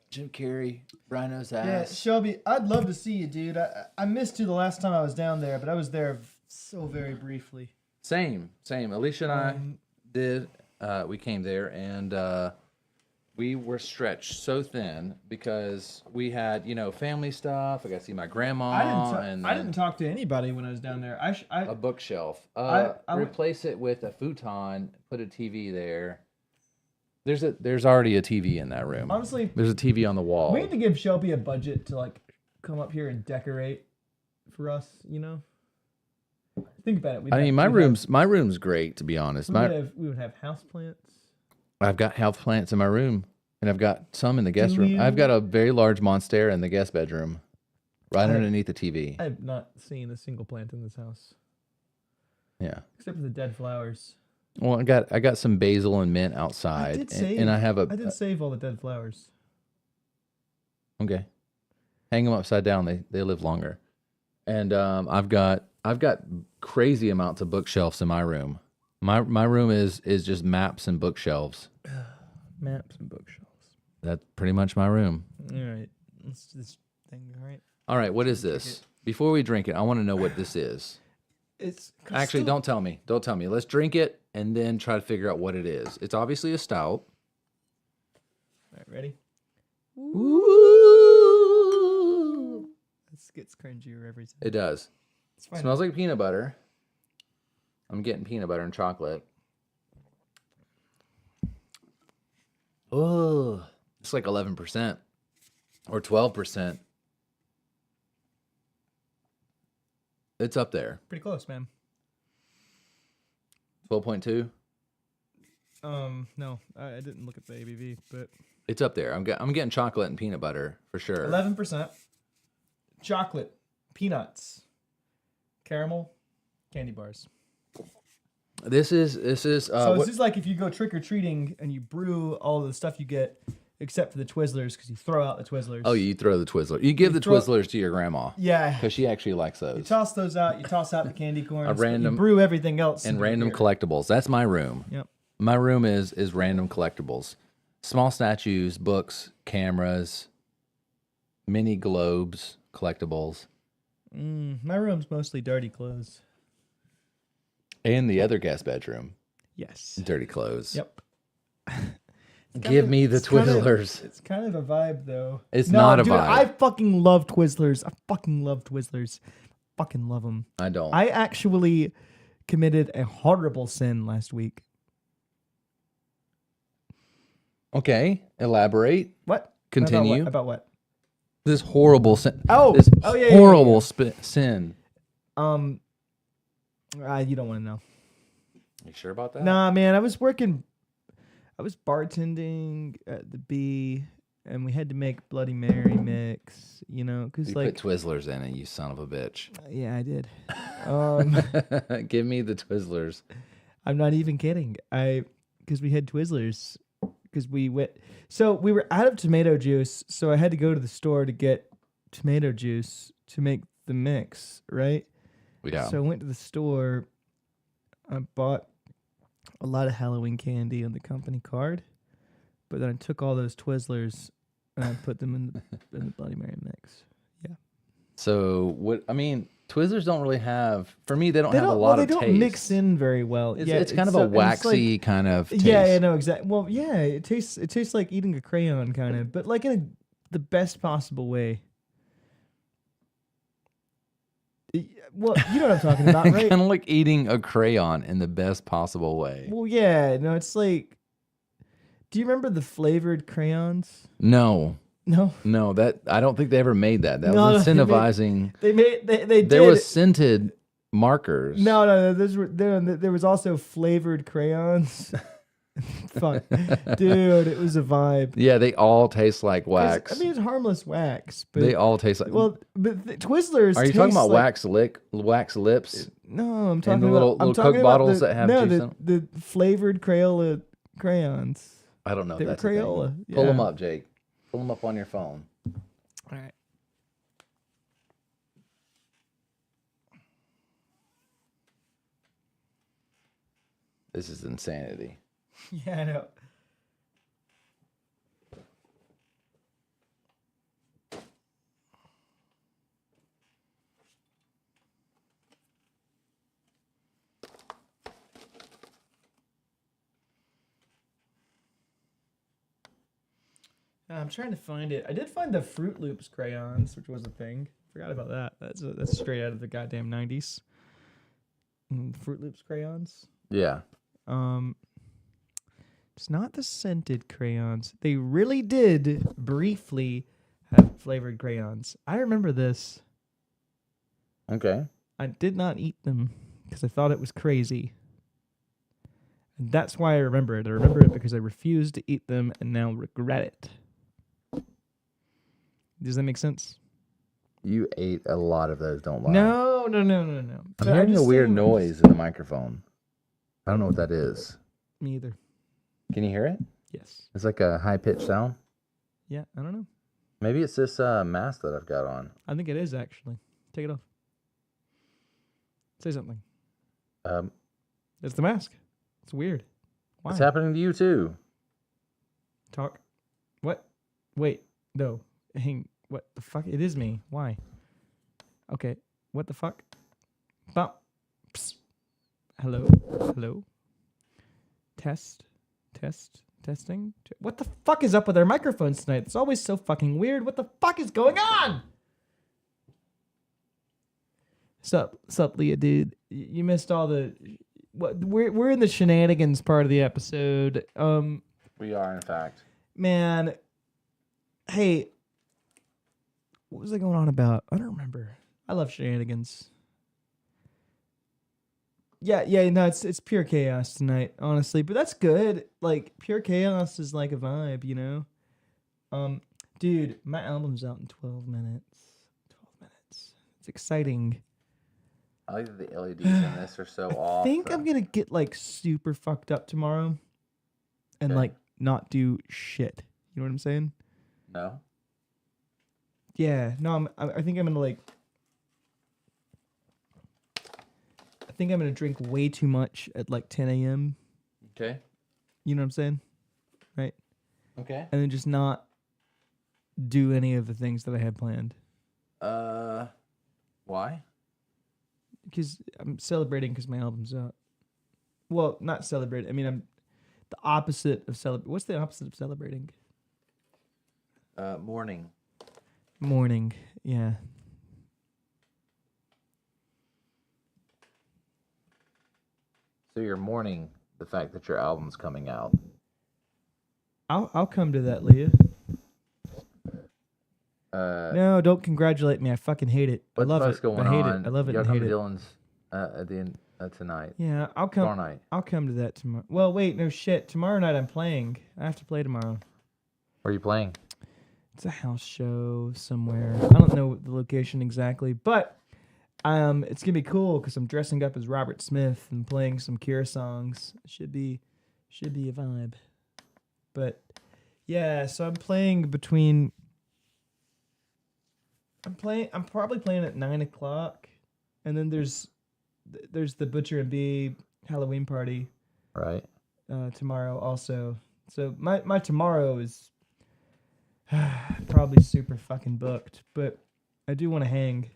Jim Carrey, Rhino's Yeah, ass. Shelby, I'd love to see you, dude. I missed you the last time I was down there, but I was there so very briefly. Same. Alicia and I did. We came there and we were stretched so thin because we had, family stuff. I got to see my grandma. I didn't talk to anybody when I was down there. A bookshelf. Replace it with a futon. Put a TV there. There's already a TV in that room. Honestly, there's a TV on the wall. We need to give Shelby a budget to like come up here and decorate for us. You know, think about it. My room's great, to be honest. We would have houseplants. I've got houseplants in my room, and I've got some in the guest room. I've got a very large monstera in the guest bedroom, right underneath the TV. I have not seen a single plant in this house. Yeah, except for the dead flowers. Well, I got some basil and mint outside, and I did save all the dead flowers. Okay, hang them upside down. They live longer, and I've got crazy amounts of bookshelves in my room. My room is just maps and bookshelves. Maps and bookshelves. That's pretty much my room. All right, let's do this thing. All right, what is this? Before we drink it, I want to know what this is. It's actually don't tell me. Don't tell me. Let's drink it and then try to figure out what it is. It's obviously a stout. All right, ready? Ooh. This gets cringier every time. It does. It smells like peanut butter. I'm getting peanut butter and chocolate. Oh, it's like 11% or 12%. It's up there. Pretty close, man. 12.2. No, I didn't look at the ABV, but it's up there. I'm getting chocolate and peanut butter for sure. 11%. Chocolate, peanuts, caramel, candy bars. This is. So this is like if you go trick or treating and you brew all the stuff you get, except for the Twizzlers, because you throw out the Twizzlers. Oh, you throw the Twizzlers. You give the Twizzlers to your grandma. Yeah, because she actually likes those. You toss those out. You toss out the candy corns. You brew everything else. And random collectibles. That's my room. Yep. My room is random collectibles, small statues, books, cameras, mini globes, collectibles. My room's mostly dirty clothes. And the other guest bedroom. Yes. Dirty clothes. Yep. Give me the Twizzlers. It's kind of a vibe, though. It's not a dude, vibe. I fucking love Twizzlers. I fucking love Twizzlers. Fucking love them. I don't. I actually committed a horrible sin last week. Okay. Elaborate. What? Continue. About what? This horrible sin. This horrible sin. You don't want to know. You sure about that? Nah, man. I was bartending at the B, and we had to make Bloody Mary mix. You know, because you put Twizzlers in it, you son of a bitch. Yeah, I did. Give me the Twizzlers. I'm not even kidding. Because we had Twizzlers. Because we were out of tomato juice, so I had to go to the store to get tomato juice to make the mix, right? Yeah. So I went to the store. I bought a lot of Halloween candy on the company card, but then I took all those Twizzlers and I put them in the Bloody Mary mix. Yeah. So what? I mean, Twizzlers don't really have. For me, they don't have a lot of taste. They don't mix in very well. It's kind of a waxy kind of taste. Yeah, no, exactly. Well, yeah, it tastes like eating a crayon, kind of, but like in the best possible way. Well, you know what I'm talking about, right? Kind of like eating a crayon in the best possible way. Well, yeah, no, it's like. Do you remember the flavored crayons? No. No, that I don't think they ever made that. That was incentivizing. They did. There was scented markers. No, there was also flavored crayons. Fuck. Dude, it was a vibe. Yeah, they all taste like wax. I mean, it's harmless wax, but They all taste like. well, but Twizzlers. Are you talking taste about like, wax lips? No, I'm talking and the about little I'm talking Coke about bottles the, that have no, juice the, in them? the flavored Crayola crayons. I don't know. They If were that's a thing. Crayola. Pull them yeah. up, Jake. Pull them up on your phone. All right. This is insanity. Yeah, I know. I'm trying to find it. I did find the Fruit Loops crayons, which was a thing. Forgot about that. That's straight out of the goddamn 90s. Fruit Loops crayons. Yeah. It's not the scented crayons. They really did briefly have flavored crayons. I remember this. Okay. I did not eat them because I thought it was crazy. And that's why I remember it. I remember it because I refused to eat them and now regret it. Does that make sense? You ate a lot of those, don't lie. No. I'm hearing a weird noise in the microphone. I don't know what that is. Me either. Can you hear it? Yes. It's like a high-pitched sound. Yeah, I don't know. Maybe it's this mask that I've got on. I think it is, actually. Take it off. Say something. It's the mask. It's weird. Why? It's happening to you, too. Talk. What? Wait. No. Hang. What the fuck? It is me. Why? Okay. What the fuck? Bump. Psst. Hello? Hello? Testing. What the fuck is up with our microphones tonight? It's always so fucking weird. What the fuck is going on? Sup, Leah, dude. You missed all the. What? We're in the shenanigans part of the episode. We are, in fact. Man. Hey. What was I going on about? I don't remember. I love shenanigans. Yeah, no, it's pure chaos tonight, honestly. But that's good. Like, pure chaos is like a vibe, you know? Dude, my album's out in 12 minutes. 12 minutes. It's exciting. I like that the LEDs in this are so off. I think I'm gonna get, like, super fucked up tomorrow. And, like, not do shit. You know what I'm saying? No? Yeah, no, I think I'm gonna, like... I think I'm gonna drink way too much at like 10 a.m. Okay. You know what I'm saying? Right? Okay. And then just not do any of the things that I had planned. Why? Because I'm celebrating because my album's out. Well, not celebrating. I mean, I'm the opposite of celebrating. What's the opposite of celebrating? Mourning. Mourning. Yeah. So you're mourning the fact that your album's coming out. I'll come to that, Leah. No, don't congratulate me. I fucking hate it. I love it. Going I hate on? it. I love it. You And gotta hate come it. to Dylan's at the end tonight. Yeah, I'll come. Tomorrow night. I'll come to that tomorrow. Well, wait, no shit. Tomorrow night I'm playing. I have to play tomorrow. Where are you playing? It's a house show somewhere. I don't know the location exactly, but it's gonna be cool because I'm dressing up as Robert Smith and playing some Cure songs. Should be a vibe. But yeah, so I'm probably playing at 9:00, and then there's the Butcher and Bee Halloween party. Right. Tomorrow also. So my tomorrow is probably super fucking booked, but I do want to hang.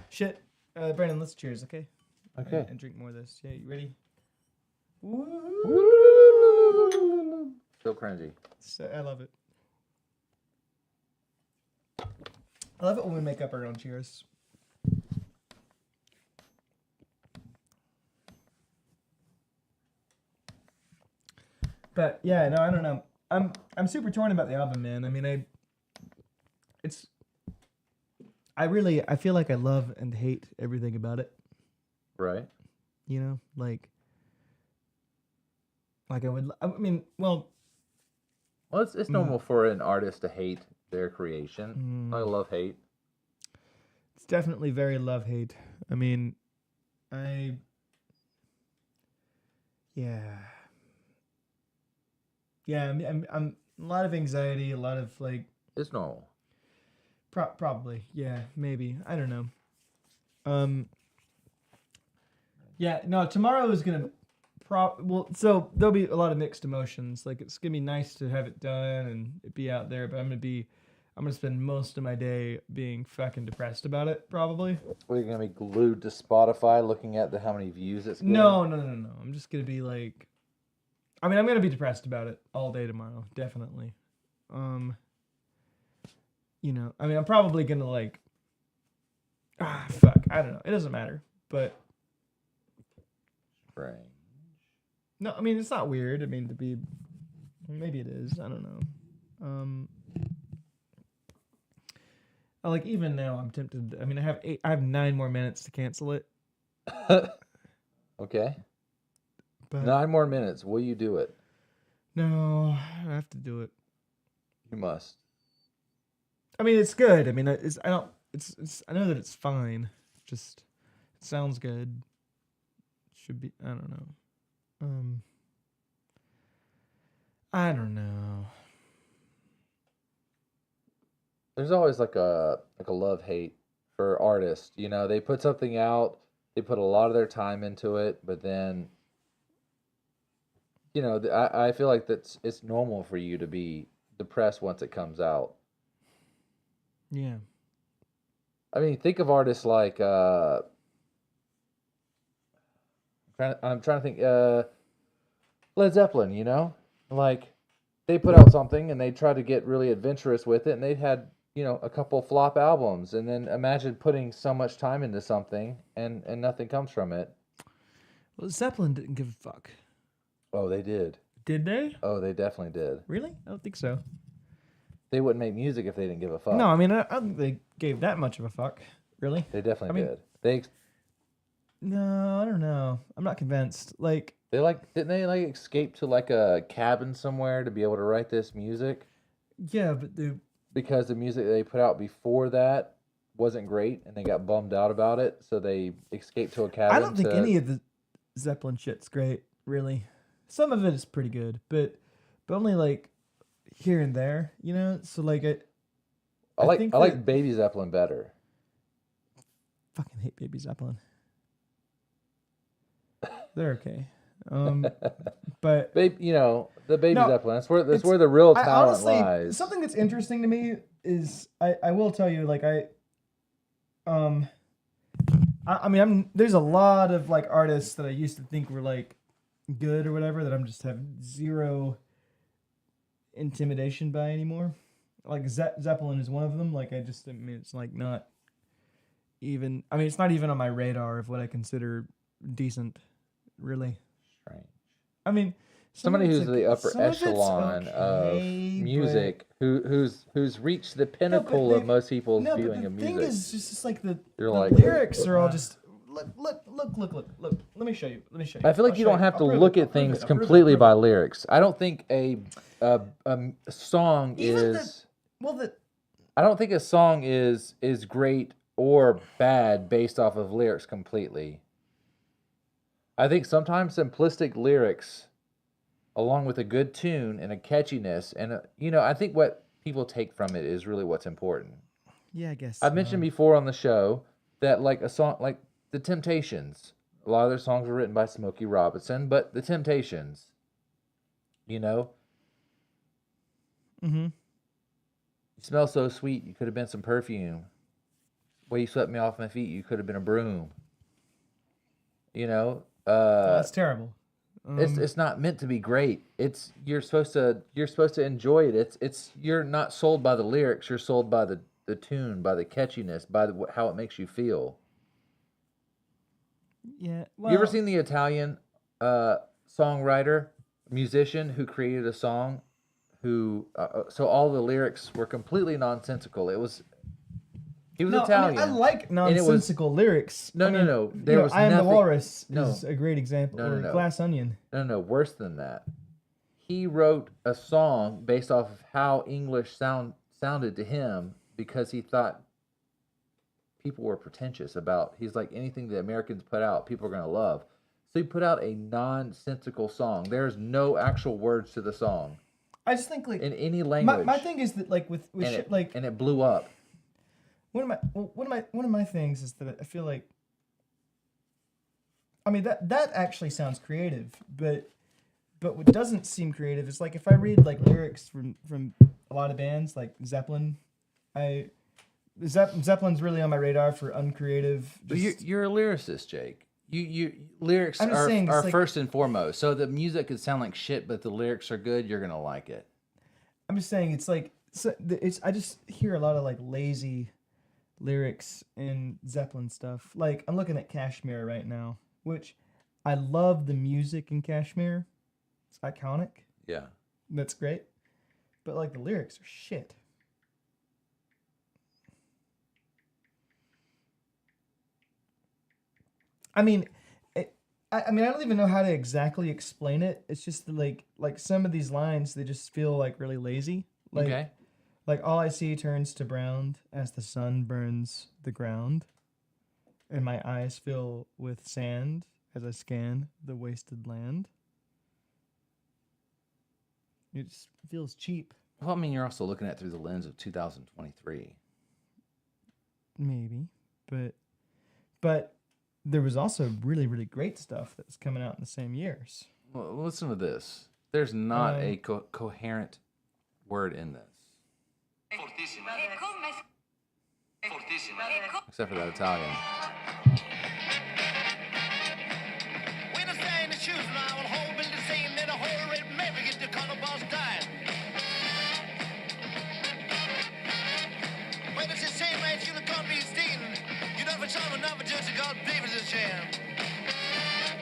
Shit. Brandon, let's cheers, okay? Okay. And drink more of this. Yeah, you ready? Still cringy. So, I love it. I love it when we make up our own cheers. But yeah, no, I don't know. I'm super torn about the album, man. I mean, I feel like I love and hate everything about it. Right. You know, like like I would. I mean, well, Well, it's normal for an artist to hate their creation. I love hate. it's definitely very love-hate. I mean, yeah. Yeah, I'm a lot of anxiety, a lot of like. It's normal. Probably, yeah, maybe. I don't know. Yeah, no. Tomorrow is gonna, so there'll be a lot of mixed emotions. Like it's gonna be nice to have it done and it be out there, but I'm gonna spend most of my day being fucking depressed about it. Probably. What, are you gonna be glued to Spotify looking at how many views it's getting? No. I'm just gonna be like, I mean, I'm gonna be depressed about it all day tomorrow, definitely. You know, I mean, I'm probably gonna like, fuck, I don't know. It doesn't matter, but. Strange. No, I mean, it's not weird. I mean, maybe it is. I don't know. Like even now, I'm tempted. I mean, I have 9 more minutes to cancel it. Okay. But 9 more minutes. Will you do it? No, I have to do it. You must. I mean, it's good. I mean, I know that it's fine. Just it sounds good. Should be. I don't know. I don't know. There's always like a love-hate for artists. You know, they put something out, they put a lot of their time into it, but then, you know, I feel like it's normal for you to be depressed once it comes out. Yeah. I mean, think of artists like I'm trying to think Led Zeppelin, you know? Like they put out something and they tried to get really adventurous with it and they had, you know, a couple flop albums, and then imagine putting so much time into something and nothing comes from it. Well, Zeppelin didn't give a fuck. Oh, they did. Did they? Oh, they definitely did. Really? I don't think so. They wouldn't make music if they didn't give a fuck. No, I mean, I don't think they gave that much of a fuck. Really? They definitely did. No, I don't know. I'm not convinced. Like didn't they like escape to like a cabin somewhere to be able to write this music? Yeah, but because the music they put out before that wasn't great and they got bummed out about it, so they escaped to a cabin. I don't think any of the Zeppelin shit's great, really. Some of it is pretty good, but only like here and there, you know? So like I like Baby Zeppelin better. Fucking hate Baby Zeppelin. They're okay. But you know, the Baby Zeppelin, that's where the real talent lies. Something that's interesting to me is I will tell you, like I mean there's a lot of like artists that I used to think were like good or whatever that I'm just have zero intimidation by anymore. Like Zeppelin is one of them. Like I mean it's like not even, I mean it's not even on my radar of what I consider decent, really. Strange. I mean, somebody who's the upper echelon of music, who's reached the pinnacle of most people's viewing of music. The thing is just like the like, lyrics are all just look. Let me show you. I feel like you don't have to look at things completely by lyrics. I don't think a song is. I don't think a song is great or bad based off of lyrics completely. I think sometimes simplistic lyrics, along with a good tune and a catchiness, and you know, I think what people take from it is really what's important. Yeah, I guess. I've mentioned before on the show that like a song like The Temptations, a lot of their songs were written by Smokey Robinson, but The Temptations, you know, you smell so sweet, you could have been some perfume. Way you swept me off my feet, you could have been a broom. You know. That's terrible. It's not meant to be great. You're supposed to enjoy it. It's you're not sold by the lyrics. You're sold by the tune, by the catchiness, by how it makes you feel. Yeah. Well, You ever seen the Italian songwriter, musician who created a song, so all the lyrics were completely nonsensical. It was He was No, Italian. I like And it was- nonsensical lyrics. No, I no, mean, no. you There know, was I Am the nothing- Walrus no. is a great example. No, no, or no. Glass Onion. No, worse than that. He wrote a song based off of how English sounded to him because he thought people were pretentious about. He's like, anything the Americans put out, people are going to love. So he put out a nonsensical song. There's no actual words to the song I just think like in any language. my thing is that like with and shit, and it blew up. one of my things is that I feel like, I mean that actually sounds creative, but what doesn't seem creative is like if I read like lyrics from a lot of bands like Zeppelin, Zeppelin's really on my radar for uncreative. But you're a lyricist, Jake. You lyrics I'm just saying, are like, first and foremost. So the music could sound like shit, but the lyrics are good. You're gonna like it. I'm just saying it's like I just hear a lot of like lazy lyrics in Zeppelin stuff. Like I'm looking at Kashmir right now, which I love the music in Kashmir. It's iconic. Yeah. That's great. But like the lyrics are shit. I mean, I don't even know how to exactly explain it. It's just that, like some of these lines, they just feel like really lazy. Like, Okay. Like all I see turns to brown as the sun burns the ground, and my eyes fill with sand as I scan the wasted land. It just feels cheap. Well, I mean, you're also looking at it through the lens of 2023. Maybe, but there was also really, really great stuff that was coming out in the same years. Well, listen to this. There's not a coherent word in this. Except for that Italian.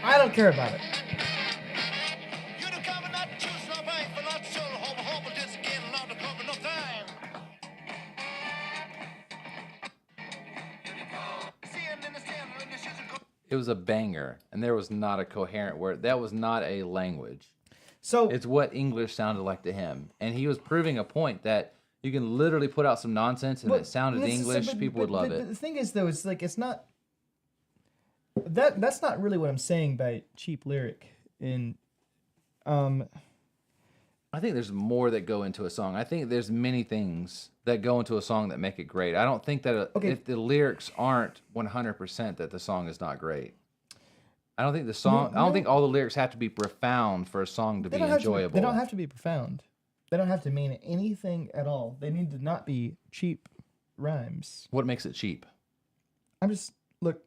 I don't care about it. It was a banger, and there was not a coherent word. That was not a language. So it's what English sounded like to him, and he was proving a point that you can literally put out some nonsense and it sounded English. People would love it. But the thing is, though, it's like it's not. That's not really what I'm saying by cheap lyric. I think there's more that go into a song. I think there's many things that go into a song that make it great. I don't think that if the lyrics aren't 100%, that the song is not great. I don't think the song. I don't think all the lyrics have to be profound for a song to be enjoyable. They don't have to be profound. They don't have to mean anything at all. They need to not be cheap rhymes. What makes it cheap? I'm just look.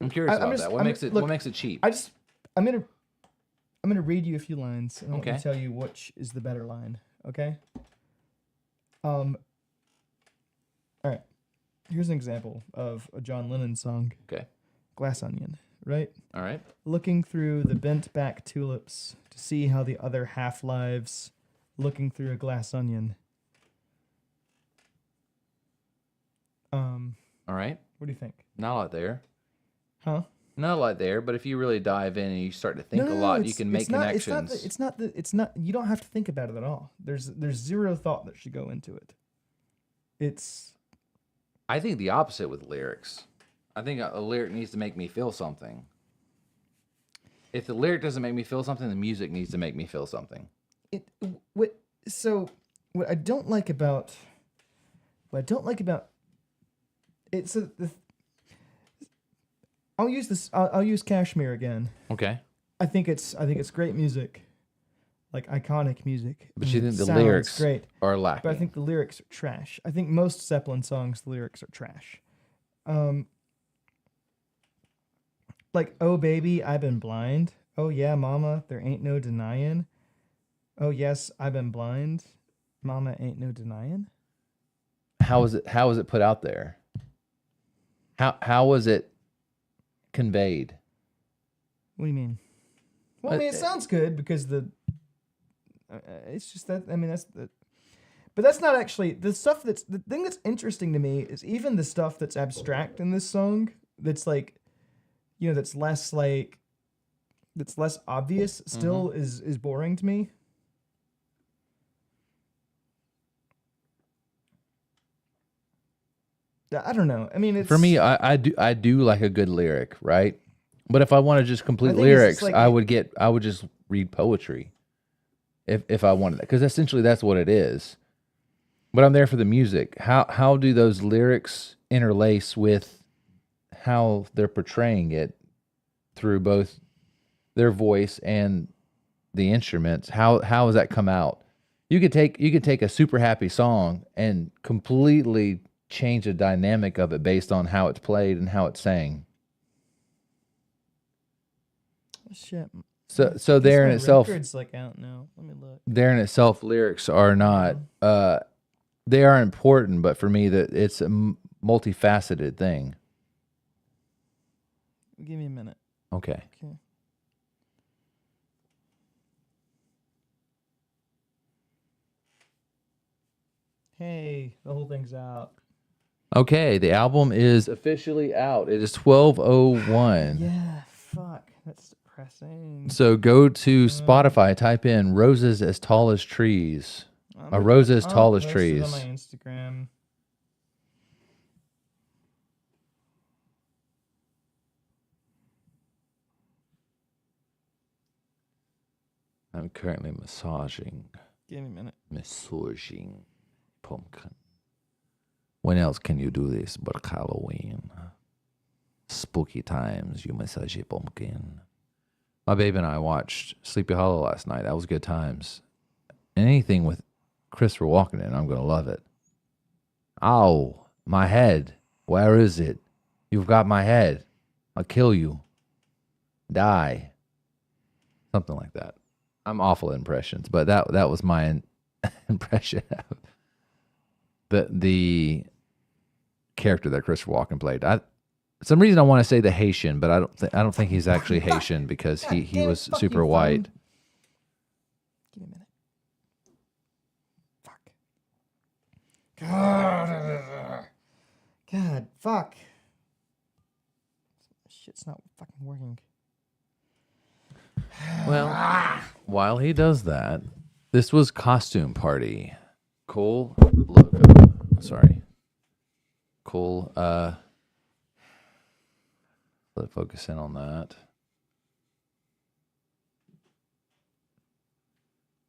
I'm curious about that. What makes it cheap? I'm gonna read you a few lines and I'm Okay. gonna tell you which is the better line. Okay. All right. Here's an example of a John Lennon song. Okay. Glass Onion. Right. All right. Looking through the bent back tulips to see how the other half lives. Looking through a glass onion. All right. What do you think? Not a lot there. Huh? Not a lot there, but if you really dive in and you start to think a lot, you can make connections. It's not. You don't have to think about it at all. There's zero thought that should go into it. I think the opposite with lyrics. I think a lyric needs to make me feel something. If the lyric doesn't make me feel something, the music needs to make me feel something. What I don't like about it. So I'll use this. I'll use Kashmir again. Okay. I think it's great music, like iconic music. But you think the Sounds lyrics great, are lacking? but I think the lyrics are trash. I think most Zeppelin songs, the lyrics are trash. Like, oh baby, I've been blind. Oh yeah, mama, there ain't no denying. Oh yes, I've been blind. Mama, ain't no denying. How is it put out there? How was it conveyed? What do you mean? Well, I mean, it sounds good because it's just that. I mean, that's the. But that's not actually the stuff the thing that's interesting to me is even the stuff that's abstract in this song that's like, that's less obvious still is boring to me. I don't know. I mean, it's For me, I do like a good lyric, right? But if I want to just complete I think it's lyrics, just like- I would just read poetry. If I wanted that, because essentially that's what it is. But I'm there for the music. How do those lyrics interlace with how they're portraying it through both their voice and the instruments? How does that come out? You could take a super happy song and completely change the dynamic of it based on how it's played and how it's sang. Shit. So there in itself, record's like out now. Let me look. there in itself, lyrics are not. They are important, but for me, that it's a multifaceted thing. Give me a minute. Okay. Hey, the whole thing's out. Okay, the album is officially out. It is 12:01. Yeah, fuck. That's depressing. So go to Spotify, type in "Roses as Tall as Trees." A rose as tall as I'll post trees. it on my Instagram. I'm currently massaging. Give me a minute. Massaging pumpkin. When else can you do this but Halloween? Spooky times, you massage a pumpkin. My babe and I watched Sleepy Hollow last night. That was good times. And anything with Christopher Walken in, I'm going to love it. Ow, my head. Where is it? You've got my head. I'll kill you. Die. Something like that. I'm awful at impressions, but that was my impression of the character that Christopher Walken played. Some reason I want to say the Haitian, but I don't think he's actually Haitian because he was super white. Give me a minute. Fuck. God, fuck. Shit's not fucking working. Well, while he does that, this was Costume Party. Cool logo. Sorry. Cool. Let it focus in on that.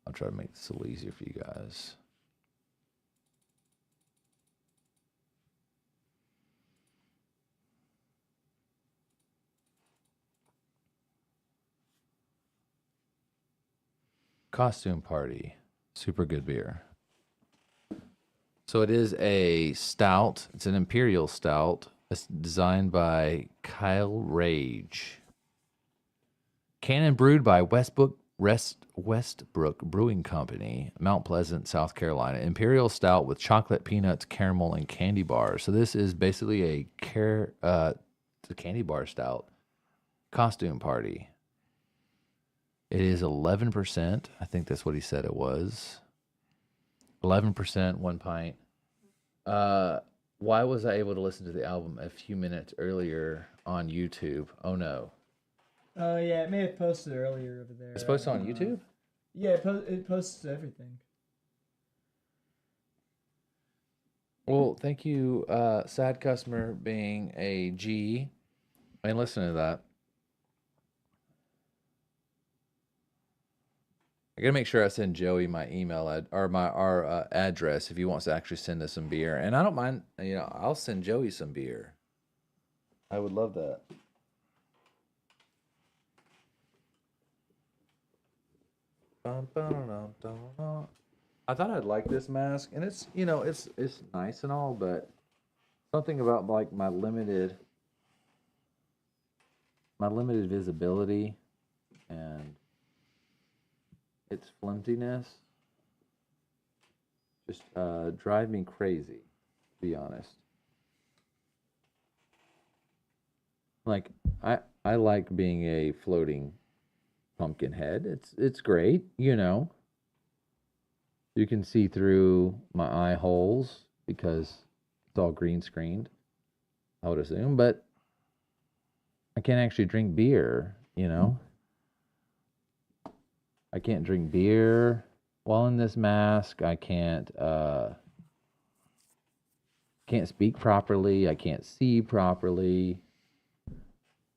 I'll try to make this a little easier for you guys. Costume Party. Super good beer. So it is a stout. It's an imperial stout. It's designed by Kyle Rage. Canned and brewed by Westbrook Brewing Company, Mount Pleasant, South Carolina. Imperial stout with chocolate, peanuts, caramel, and candy bars. So this is basically a candy bar stout. Costume Party. It is 11%. I think that's what he said it was. 11%, 1 pint. Why was I able to listen to the album a few minutes earlier on YouTube? Oh no. Oh yeah, it may have posted earlier over there. It's posted on YouTube? Yeah, it posts everything. Well, thank you, sad customer being a G. And listen to that. I gotta make sure I send Joey my email our address if he wants to actually send us some beer. And I don't mind, I'll send Joey some beer. I would love that. I thought I'd like this mask, and it's it's nice and all, but something about like my limited visibility and its flimsiness just drive me crazy, to be honest. Like I like being a floating pumpkin head. It's great, You can see through my eye holes because it's all green screened, I would assume, but I can't actually drink beer, you know? I can't drink beer while in this mask. I can't speak properly. I can't see properly.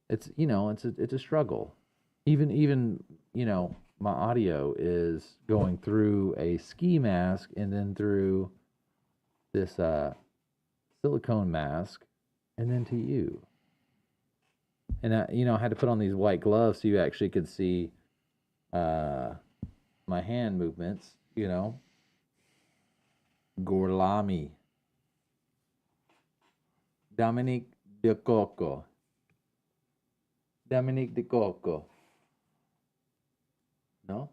It's, you know, it's a struggle. Even you know, my audio is going through a ski mask and then through this silicone mask and then to you. And I, you know, I had to put on these white gloves so you actually could see my hand movements, you know. Gorlami. Dominique de Coco. Dominique de Coco. No?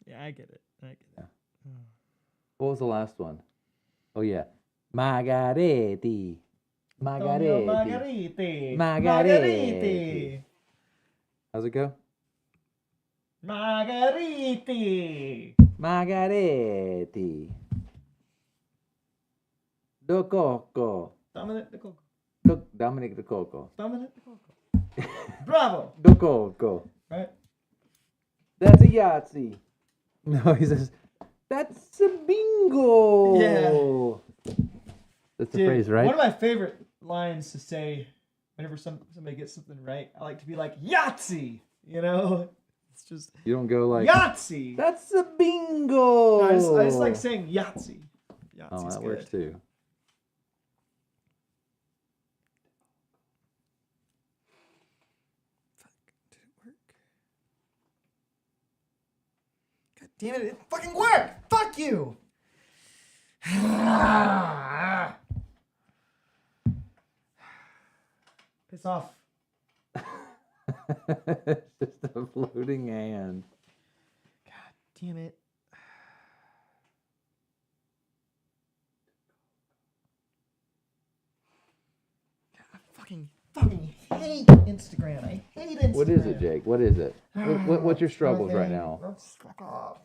Yeah, I get it. Yeah. What was the last one? Oh, yeah. Margaretti. Margariti. Margaretti. How's it go? Margariti. Margaretti. De Coco. Dominic de Coco. Dominic de Coco. Dominic de Coco. Bravo. De Coco. Right? That's a Yahtzee. No, he says, that's a bingo. Yeah. That's the phrase, right? One of my favorite lines to say whenever somebody gets something right, I like to be like, Yahtzee. You know? It's just. You don't go like, Yahtzee. That's a bingo. No, I just like saying Yahtzee. Oh, that works too. Damn it, it fucking worked! Fuck you! Piss off. It's just a floating hand. God damn it. God, I fucking hate Instagram. I hate Instagram. What is it, Jake? What is it? What's your struggles right now? Fuck off.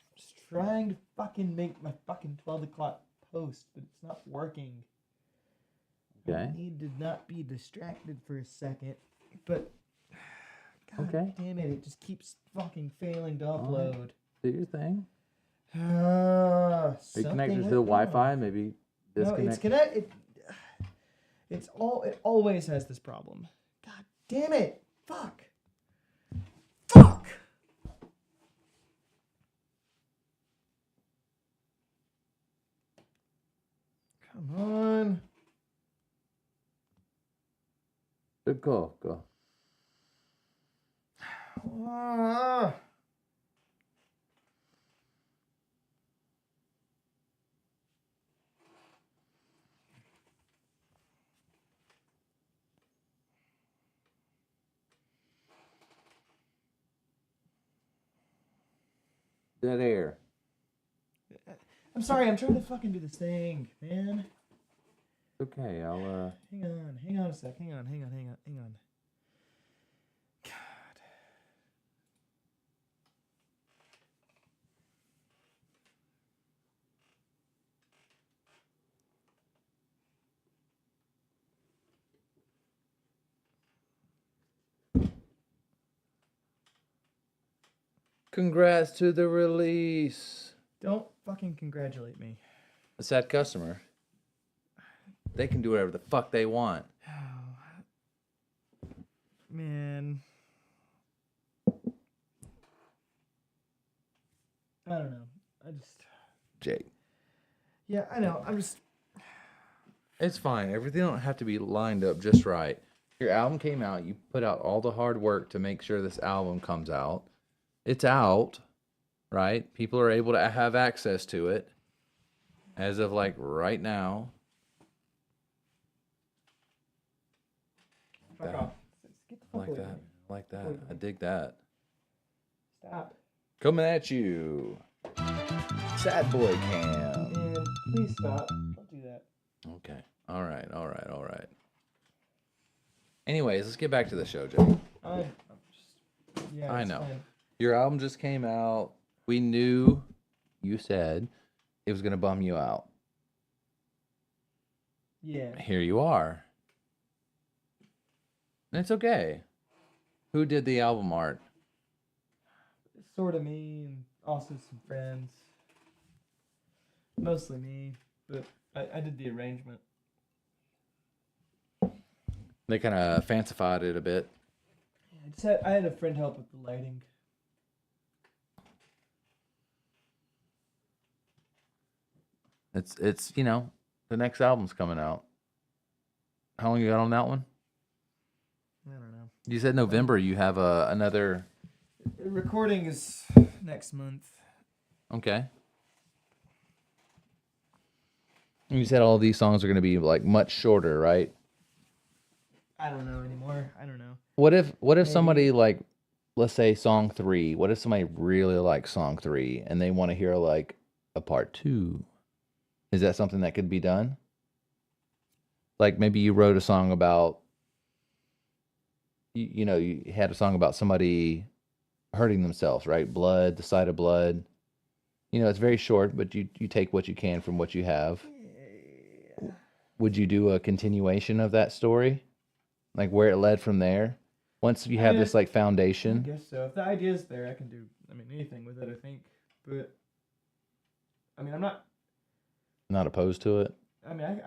I'm just trying to fucking make my fucking 12 o'clock post, but it's not working. Okay. I need to not be distracted for a second, but God Okay. damn it, it just keeps fucking failing to upload. Do your thing. Are Are you connected to the Wi-Fi? Maybe disconnect. No, it's connected. It always has this problem. God damn it! Fuck! Fuck! Come on. Go. Ah. Dead air. I'm sorry, I'm trying to fucking do this thing, man. Okay, I'll Hang on a sec. Hang on. God. Congrats to the release. Don't fucking congratulate me. A sad customer. They can do whatever the fuck they want. Man. I don't know. Jake. Yeah, I know. It's fine. Everything don't have to be lined up just right. Your album came out. You put out all the hard work to make sure this album comes out. It's out, right? People are able to have access to it as of like right now. Fuck off. Get the fuck away from me. Like that. I dig that. Stop. Coming at you. Sad boy cam. Man, please stop. Don't do that. Okay. All right. Anyways, let's get back to the show, Jake. Yeah, I it's know. fine. Your album just came out. We knew you said it was going to bum you out. Yeah. Here you are. And it's okay. Who did the album art? Sort of me and also some friends. Mostly me, but I did the arrangement. They kind of fancified it a bit. I had a friend help with the lighting. It's you know, the next album's coming out. How long you got on that one? I don't know. You said November. You have another. The recording is next month. Okay. You said all these songs are going to be like much shorter, right? I don't know anymore. I don't know. What if Maybe. somebody like, let's say song 3. What if somebody really likes song 3 and they want to hear like a part 2? Is that something that could be done? Like maybe you wrote a song about, you know, you had a song about somebody hurting themselves, right? Blood, the sight of blood. You know, it's very short, but you take what you can from what you have. Yeah. Would you do a continuation of that story? Like where it led from there? Once you have this like foundation? I guess so. If the idea is there, I can do, anything with it, I think. But, I'm not opposed to it? I can,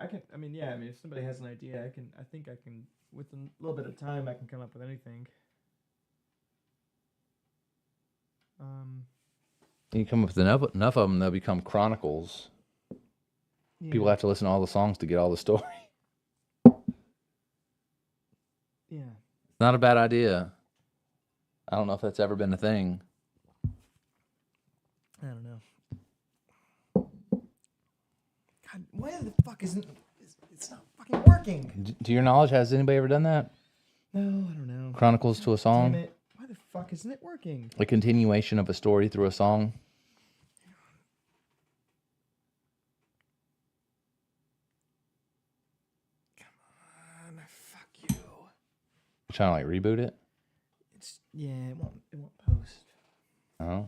if somebody has an idea, I think I can, with a little bit of time, I can come up with anything. You come up with enough of them, they'll become chronicles. Yeah. People have to listen to all the songs to get all the story. Yeah. It's not a bad idea. I don't know if that's ever been a thing. I don't know. God, why the fuck isn't it's not fucking working? To your knowledge, has anybody ever done that? No, I don't know. Chronicles to a song? Damn it. Why the fuck isn't it working? A continuation of a story through a song? Come on, fuck you. Trying to like reboot it? It won't post. Oh.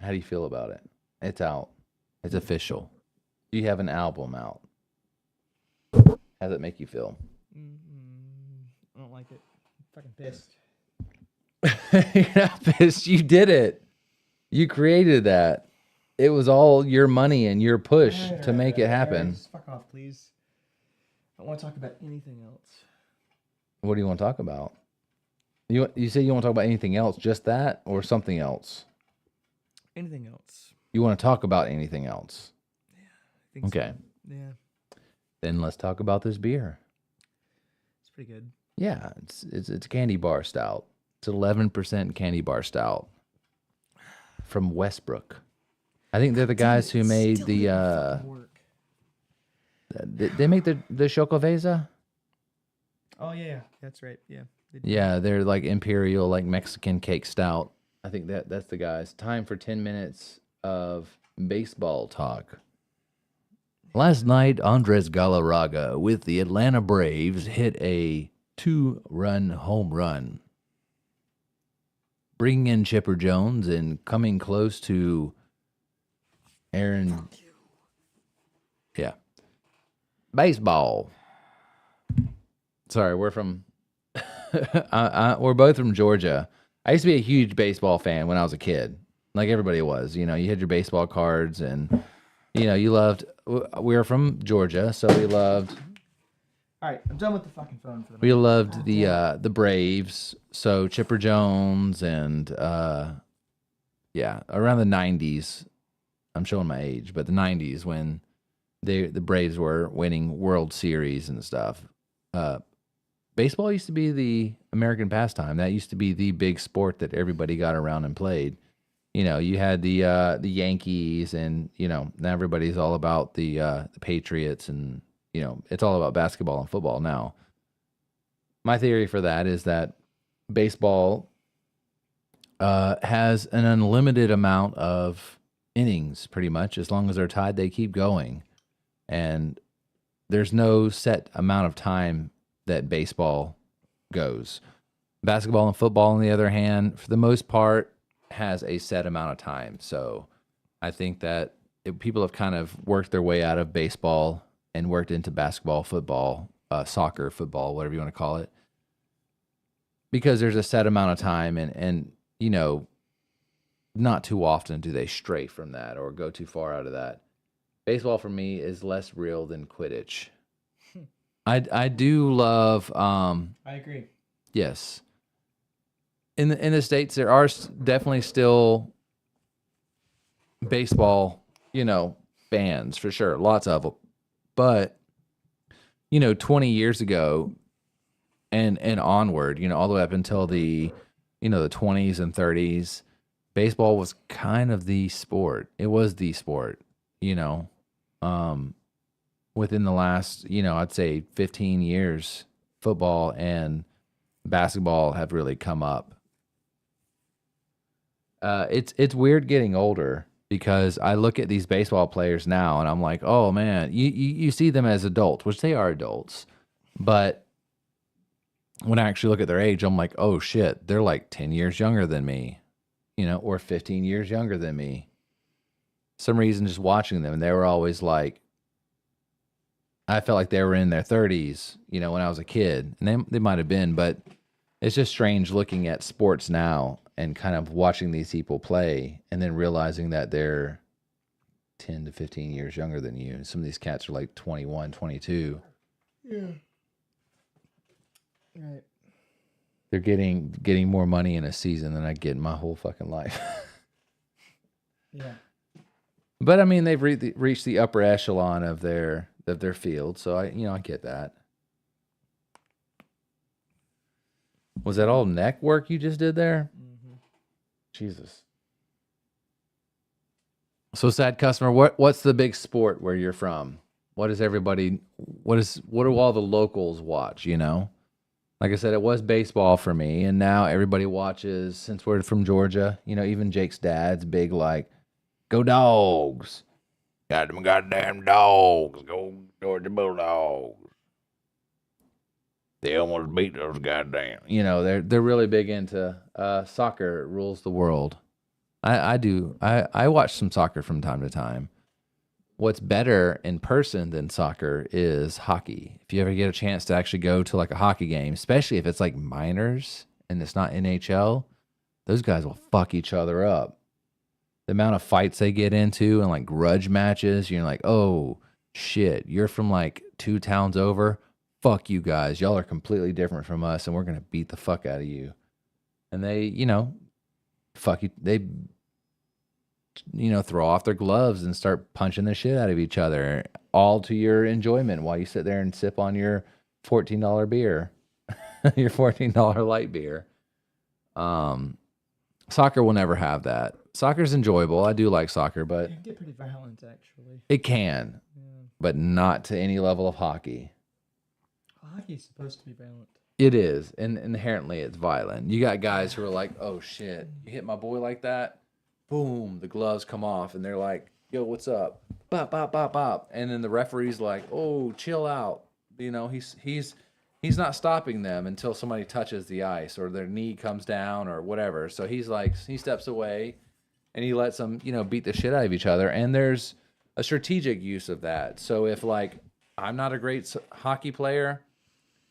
How do you feel about it? It's out. It's official. You have an album out. How does it make you feel? I don't like it. I'm fucking pissed. You're not pissed. You did it. You created that. It was all your money and your push to make it happen. Just fuck off, please. I don't want to talk about anything else. What do you want to talk about? You say you want to talk about anything else, just that, or something else? Anything else. You want to talk about anything else? Yeah, I think okay. So. Yeah. Then let's talk about this beer. It's pretty good. Yeah, it's candy bar stout. It's 11% candy bar stout from Westbrook. I think they're the guys who made the. They make the Chocoveza. Oh yeah, that's right. Yeah. Yeah, they're like imperial, like Mexican cake stout. I think that's the guys. Time for 10 minutes of baseball talk. Last night, Andres Galarraga with the Atlanta Braves hit a 2-run home run, bringing in Chipper Jones and coming close to Aaron. Yeah. Baseball. Sorry, we're from... we're both from Georgia. I used to be a huge baseball fan when I was a kid. Like everybody was. You know, you had your baseball cards and, you know, you loved... We were from Georgia, so we loved... All right, I'm done with the fucking phone for the moment. We loved the Braves, so Chipper Jones and around the 90s. I'm showing my age, but the 90s when the Braves were winning World Series and stuff. Baseball used to be the American pastime. That used to be the big sport that everybody got around and played. You know, you had the Yankees, and you know now everybody's all about the Patriots, and you know it's all about basketball and football now. My theory for that is that baseball has an unlimited amount of innings, pretty much. As long as they're tied, they keep going. And there's no set amount of time that baseball goes. Basketball and football, on the other hand, for the most part, has a set amount of time. So I think that people have kind of worked their way out of baseball and worked into basketball, football, soccer, football, whatever you want to call it, because there's a set amount of time, and you know, not too often do they stray from that or go too far out of that. Baseball for me is less real than Quidditch. I do love. I agree. Yes. In the States, there are definitely still baseball, fans for sure, lots of them. But 20 years ago and onward, all the way up until the the 20s and 30s, baseball was kind of the sport. It was the sport, within the last, I'd say 15 years, football and basketball have really come up. It's weird getting older because I look at these baseball players now and I'm like, oh man, you see them as adults, which they are adults, but when I actually look at their age, I'm like, oh shit, they're like 10 years younger than me, or 15 years younger than me. Some reason just watching them, and they were always like, I felt like they were in their 30s, when I was a kid, and they might have been, but it's just strange looking at sports now and kind of watching these people play and then realizing that they're 10 to 15 years younger than you. Some of these cats are like 21, 22. Yeah. Right. They're getting more money in a season than I get in my whole fucking life. Yeah. But I mean, they've reached the upper echelon of their field, so I get that. Was that all neck work you just did there? Mm-hmm. Jesus. So, sad customer, what's the big sport where you're from? What do all the locals watch, Like I said, it was baseball for me, and now everybody watches, since we're from Georgia, even Jake's dad's big, like, go Dogs. Got them goddamn dogs. Go Georgia Bulldogs. They almost beat those goddamn. They're really big into soccer rules the world. I do. I watch some soccer from time to time. What's better in person than soccer is hockey. If you ever get a chance to actually go to like a hockey game, especially if it's like minors and it's not NHL, those guys will fuck each other up. The amount of fights they get into and like grudge matches, you're like, oh shit, you're from like 2 towns over. Fuck you guys. Y'all are completely different from us and we're going to beat the fuck out of you. And they, fuck you. They, throw off their gloves and start punching the shit out of each other, all to your enjoyment while you sit there and sip on your $14 beer, your $14 light beer. Soccer will never have that. Soccer's enjoyable. I do like soccer, but it can get pretty violent, actually. It can, but not to any level of hockey. Hockey's supposed to be violent. It is, and inherently it's violent. You got guys who are like, oh shit, you hit my boy like that? Boom, the gloves come off, and they're like, yo, what's up? Bop, bop, bop, bop. And then the referee's like, oh, chill out. He's not stopping them until somebody touches the ice or their knee comes down or whatever. So he steps away and he lets them, beat the shit out of each other. And there's a strategic use of that. So if like I'm not a great hockey player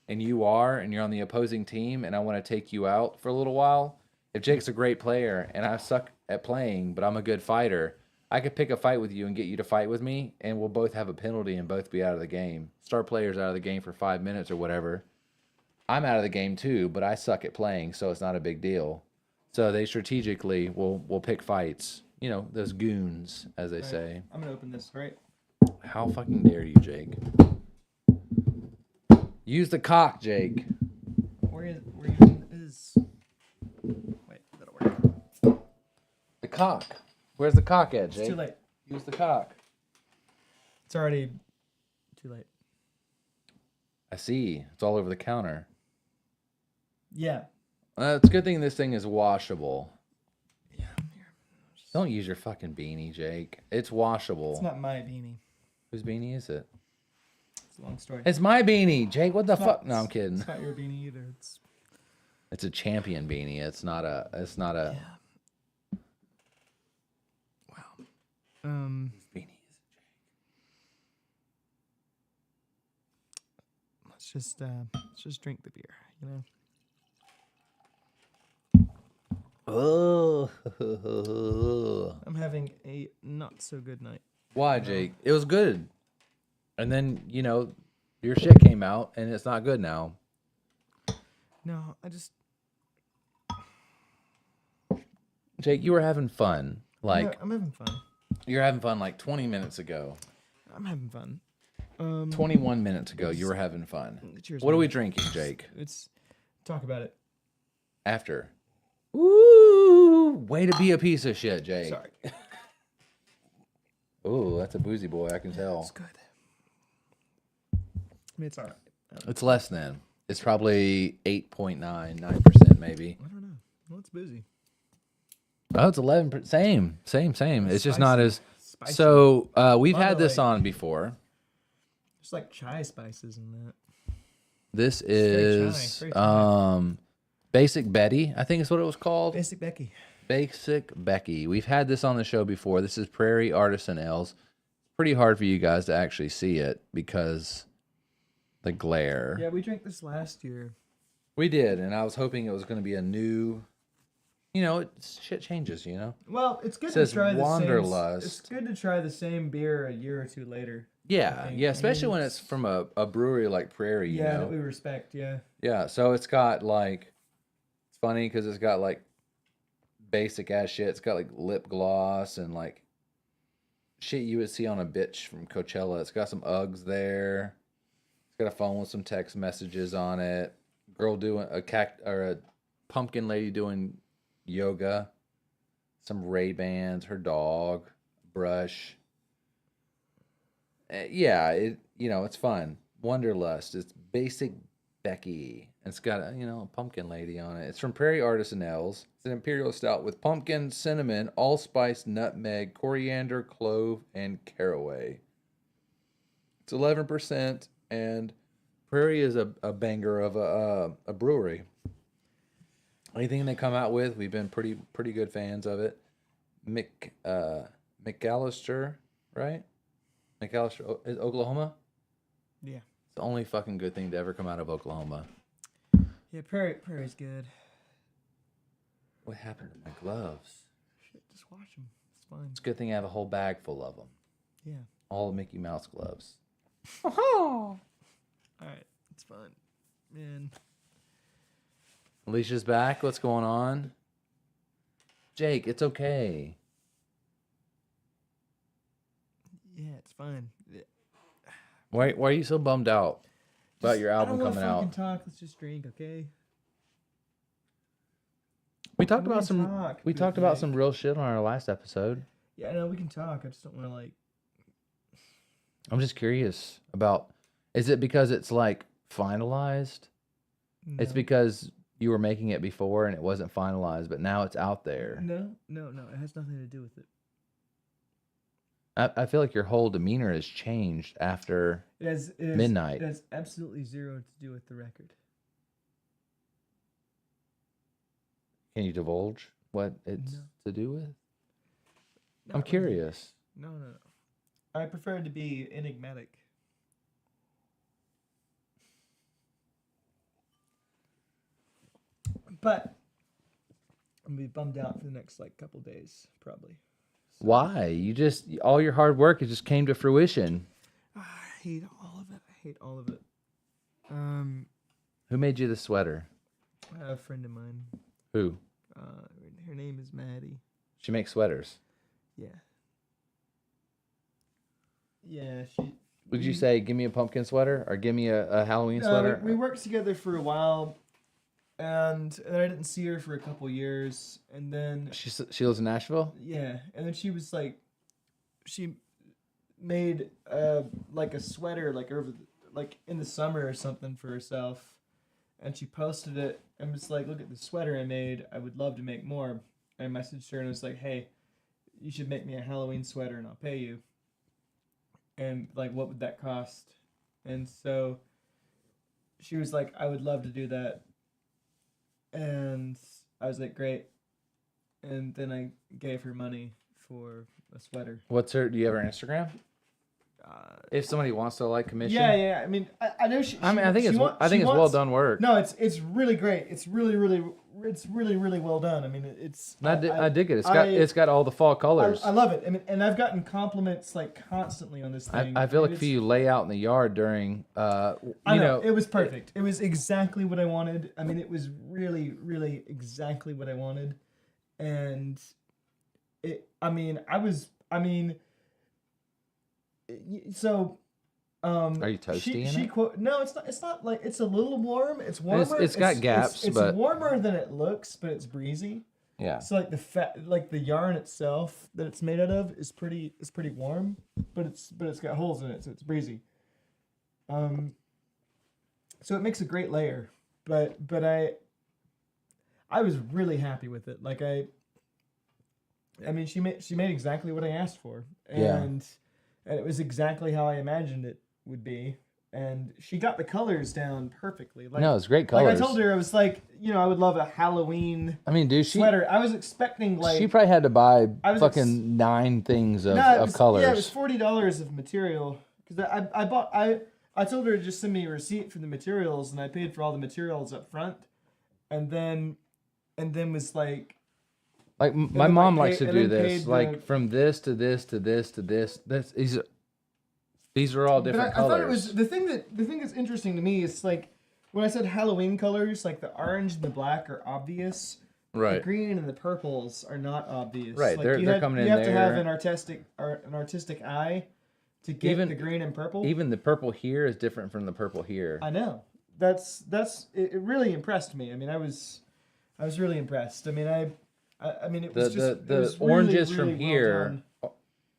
and you are, and you're on the opposing team and I want to take you out for a little while, if Jake's a great player and I suck at playing, but I'm a good fighter, I could pick a fight with you and get you to fight with me, and we'll both have a penalty and both be out of the game. Star player's out of the game for 5 minutes or whatever. I'm out of the game too, but I suck at playing, so it's not a big deal. So they strategically will pick fights. Those goons, as they say. I'm going to open this, right? How fucking dare you, Jake? Use the cock, Jake. Where is... Wait, that'll work. The cock. Where's the cock at, Jake? It's too late. Use the cock. It's already too late. I see. It's all over the counter. Yeah. It's a good thing this thing is washable. Don't use your fucking beanie, Jake. It's washable. It's not my beanie. Whose beanie is it? It's a long story. It's my beanie, Jake. What the fuck? No, I'm kidding. It's not your beanie either. It's a champion beanie. It's not a. Yeah. Wow. Whose beanie is it, Jake? Let's just drink the beer. You know. Oh. I'm having a not so good night. Why, Jake? It was good. And then, your shit came out and it's not good now. No, I just... Jake, you were having fun. I'm having fun. You're having fun like 20 minutes ago. I'm having fun. 21 minutes ago, you were having fun. Cheers, what are man. we drinking, Jake? It's... Talk about it. After. Ooh, way to be a piece of shit, Jake. Sorry. Ooh, that's a boozy boy, I can tell. It's good. I mean, it's all right. It's less than. It's probably 8.9% maybe. I don't know. Well, it's boozy. Oh, it's 11%. Same. It's just not as... Spicy. So, we've had this on before. There's like chai spices in that. This Straight is chai. Basic Betty, I think is what it was called. Basic Becky. Basic Becky. We've had this on the show before. This is Prairie Artisan Ales. It's pretty hard for you guys to actually see it because the glare. Yeah, we drank this last year. We did, and I was hoping it was going to be a new... shit changes, Well, it's good It says to try Wanderlust. It's good to try the same beer a year or two later. Yeah, especially when it's from a brewery like Prairie, you know? that we respect, yeah. Yeah, so it's got like... It's funny because it's got like basic ass shit. It's got like lip gloss and like shit you would see on a bitch from Coachella. It's got some Uggs there. It's got a phone with some text messages on it. Girl doing a pumpkin lady doing yoga. Some Ray-Bans, her dog, brush. Yeah, it's fun. Wanderlust. It's Basic Becky. It's got a pumpkin lady on it. It's from Prairie Artisan Ales. It's an imperial stout with pumpkin, cinnamon, allspice, nutmeg, coriander, clove, and caraway. It's 11%, and Prairie is a banger of a brewery. Anything they come out with, we've been pretty good fans of it. McAllister, right? McAllister is Oklahoma. Yeah. It's the only fucking good thing to ever come out of Oklahoma. Yeah, Prairie's good. What happened to my gloves? Shit, just wash them. It's fine. It's a good thing I have a whole bag full of them. Yeah. All Mickey Mouse gloves. All right, it's fine, man. Alicia's back. What's going on? Jake, it's okay. Yeah, it's fine. Why are you so bummed out about your album coming I don't out? want to talk. Let's just drink, okay? We talked We about can some. talk, We but, talked about like- some real shit on our last episode. Yeah, no, we can talk. I just don't want to like. I'm just curious about. Is it because it's like finalized? It's No. because you were making it before and it wasn't finalized, but now it's out there. No. It has nothing to do with it. I feel like your whole demeanor has changed after midnight. It has absolutely zero to do with the record. Can you divulge what it's No. to do with? Not I'm really. curious. No. I prefer to be enigmatic. But I'm gonna be bummed out for the next couple days, probably. Why? All your hard work just came to fruition. I hate all of it. Who made you the sweater? A friend of mine. Who? Her name is Maddie. She makes sweaters. Yeah. Yeah, she. Would you say, give me a pumpkin sweater or give me a Halloween sweater? We worked together for a while, and I didn't see her for a couple years, and then She lives in Nashville? yeah, and then she was she made like a sweater in the summer or something for herself, and she posted it and was like, "Look at the sweater I made. I would love to make more." And I messaged her and was like, "Hey, you should make me a Halloween sweater and I'll pay you. And like, what would that cost? And so she was like, I would love to do that. And I was like, great. And then I gave her money for a sweater. What's her? Do you have her Instagram? If somebody wants to like commission. Yeah. I mean, I know she. I mean, I think it's well done work. No, it's really great. It's really well done. I mean, it's. I dig it. It's got all the fall colors. I love it. I mean, and I've gotten compliments like constantly on this thing. I feel like if you lay out in the yard during, I know it was perfect. It was exactly what I wanted. I mean, it was really exactly what I wanted, and it. I mean, so. Are you toasty in it? No, it's not. It's not like it's a little warm. It's warmer. It's got gaps, it's but warmer than it looks, but it's breezy. Yeah. So like the yarn itself that it's made out of is pretty warm, but it's got holes in it, so it's breezy. So it makes a great layer, but I was really happy with it. Like I mean, she made exactly what I asked for, and it was exactly how I imagined it would be, and she got the colors down perfectly. Like, no, it's great colors. Like I told her, I was like, I would love a Halloween. I mean, dude, sweater. I was expecting like she probably had to buy fucking 9 things of colors. Yeah, it was $40 of material because I told her to just send me a receipt for the materials, and I paid for all the materials up front, and then was like. Like my mom likes to do this, like from this to this to this to this. These are all different colors. I thought it was the thing that's interesting to me is like when I said Halloween colors, like the orange and the black are obvious. Right. The green and the purples are not obvious. Right. Like They're coming in there. You have to have an artistic eye to get the green and purple. Even the purple here is different from the purple here. I know. It really impressed me. I mean, I was really impressed. I mean, it was the oranges really from here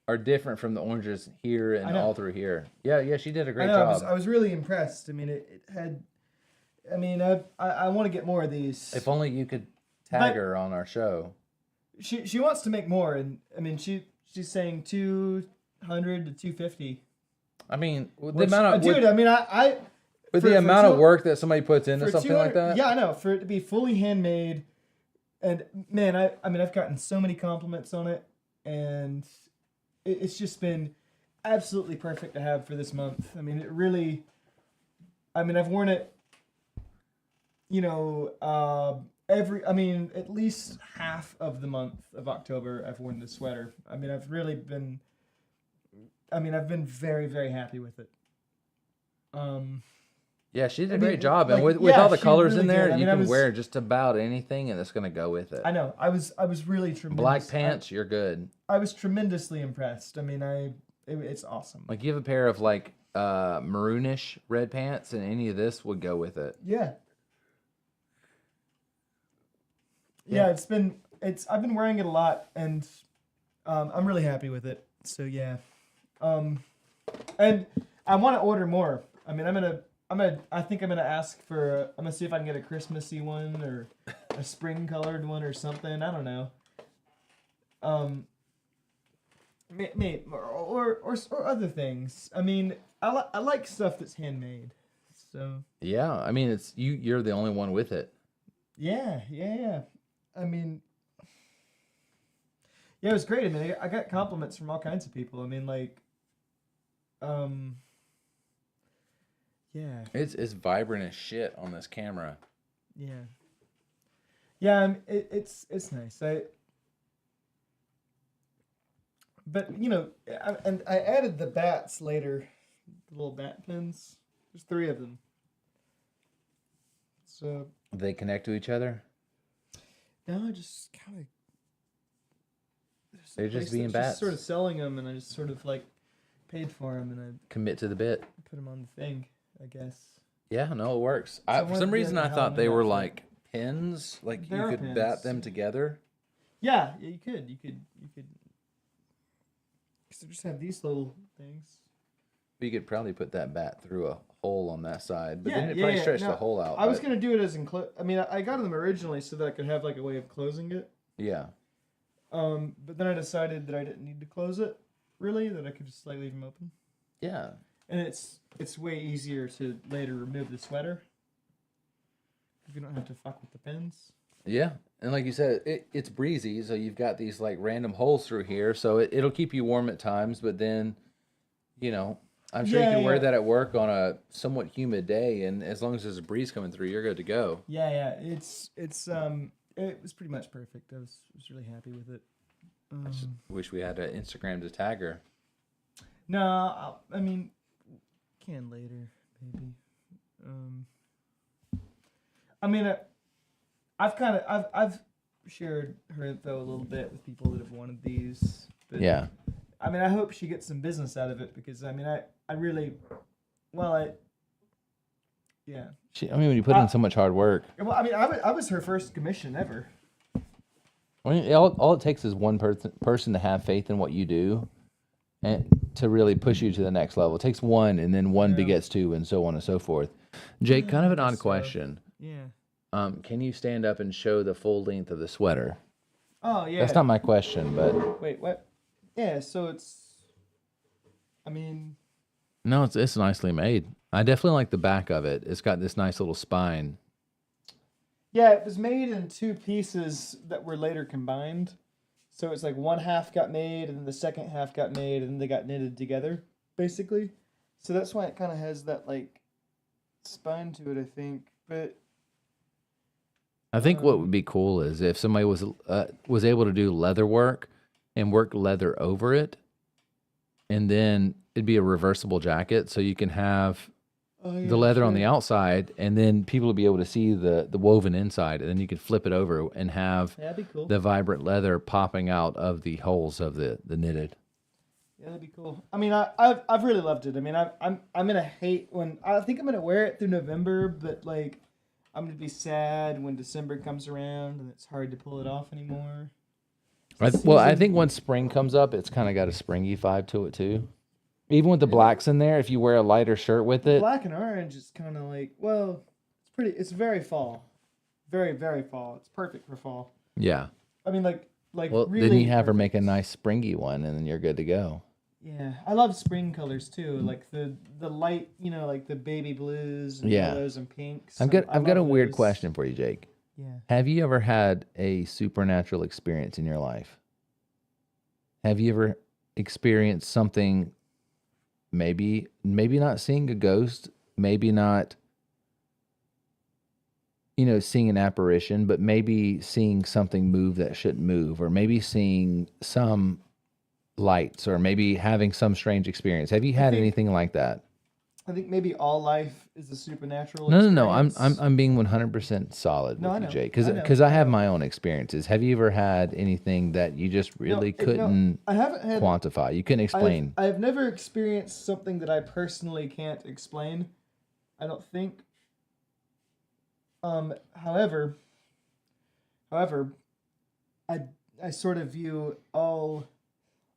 are different from the oranges here and all through here. Yeah, she did a great job. I was really impressed. I mean, it had. I mean, I want to get more of these. If only you could tag her on our show. She wants to make more, and I mean, she's saying 200 to 250. I mean, the amount of dude. I mean, with the amount of work that somebody puts into something like that. Yeah, I know. For it to be fully handmade. And man, I mean, I've gotten so many compliments on it, and it's just been absolutely perfect to have for this month. I mean, it really. I mean, I've worn it. At least half of the month of October, I've worn this sweater. I mean, I've been very, very happy with it. Yeah, she did a great job, and with all the colors in there, you can wear just about anything, and it's gonna go with it. I know. I was really tremendous. Black pants, you're good. I was tremendously impressed. I mean, it's awesome. Like you have a pair of like maroonish red pants, and any of this would go with it. Yeah. Yeah, I've been wearing it a lot, and I'm really happy with it. So yeah, and I want to order more. I mean, I think I'm gonna ask for. I'm gonna see if I can get a Christmassy one or a spring colored one or something. I don't know. Or other things. I mean, I like stuff that's handmade. So. Yeah, I mean, it's you're the only one with it. Yeah. I mean, yeah, it was great. I mean, I got compliments from all kinds of people. I mean, like, yeah. It's vibrant as shit on this camera. Yeah. Yeah, it's nice. But I added the bats later, the little bat pins. There's 3 of them. So. They connect to each other. No, I just kind of. They're just being bats. Just sort of selling them, and I just sort of like paid for them, and I commit to the bit. Put them on the thing, I guess. Yeah, no, it works. For some reason, I thought they were like pins, like you could bat them together. Yeah, you could. Because they just have these little things. You could probably put that bat through a hole on that side, but then it probably stretched the hole out. I was gonna do it as I mean, I got them originally so that I could have like a way of closing it. Yeah. But then I decided that I didn't need to close it, really, that I could just like leave them open. Yeah. And it's way easier to later remove the sweater if you don't have to fuck with the pins. Yeah. And like you said, it's breezy, so you've got these like random holes through here, so it'll keep you warm at times, but then, you know, I'm sure you can wear that at work on a somewhat humid day, and as long as there's a breeze coming through, you're good to go. Yeah. It was pretty much perfect. I was really happy with it. I just wish we had an Instagram to tag her. No, I mean, can later, maybe. I mean, I've shared her info a little bit with people that have wanted these. But, yeah. I mean, I hope she gets some business out of it because I mean, I really, yeah. I mean, when you put in so much hard work. Well, I mean, I was her first commission ever. I mean, all it takes is one person to have faith in what you do, and to really push you to the next level. It takes one, and then one begets two, and so on and so forth. Jake, kind of an odd question. Yeah. Can you stand up and show the full length of the sweater? Oh yeah. That's not my question, but wait, what? Yeah, so it's. I mean. No, it's nicely made. I definitely like the back of it. It's got this nice little spine. Yeah, it was made in two pieces that were later combined. So it's like one half got made, and then the second half got made, and then they got knitted together, basically. So that's why it kind of has that like spine to it, I think. But I think what would be cool is if somebody was able to do leather work and work leather over it, and then it'd be a reversible jacket, so you can have the leather on the outside, and then people will be able to see the woven inside, and then you could flip it over and have that'd be cool. The vibrant leather popping out of the holes of the knitted. Yeah, that'd be cool. I mean, I've really loved it. I mean, I'm gonna hate when I think I'm gonna wear it through November, but like I'm gonna be sad when December comes around and it's hard to pull it off anymore. I think once spring comes up, it's kind of got a springy vibe to it too. Even with the blacks in there, if you wear a lighter shirt with it. Black and orange is kind of like, well, it's very fall. Very, very fall. It's perfect for fall. Yeah. I mean, like well, really then you have her make a nice springy one, and then you're good to go. Yeah. I love spring colors too. Like the light, like the baby blues and yellows and pinks. I've got a weird question for you, Jake. Yeah. Have you ever had a supernatural experience in your life? Have you ever experienced something? Maybe not seeing a ghost, maybe not, seeing an apparition, but maybe seeing something move that shouldn't move, or maybe seeing some lights, or maybe having some strange experience. Have you had anything like that? I think maybe all life is a supernatural No. experience. I'm being 100% solid with you, Jake, because I have my own experiences. Have you ever had anything that you just really couldn't I haven't had, quantify? You couldn't explain. I've never experienced something that I personally can't explain. I don't think. However, I sort of view all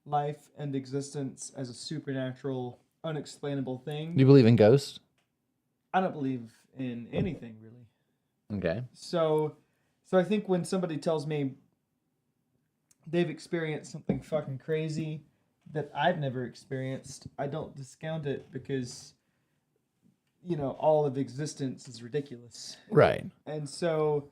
life and existence as a supernatural, unexplainable thing. Do you believe in ghosts? I don't believe in anything really. Okay. So I think when somebody tells me they've experienced something fucking crazy that I've never experienced, I don't discount it because all of existence is ridiculous. Right. And so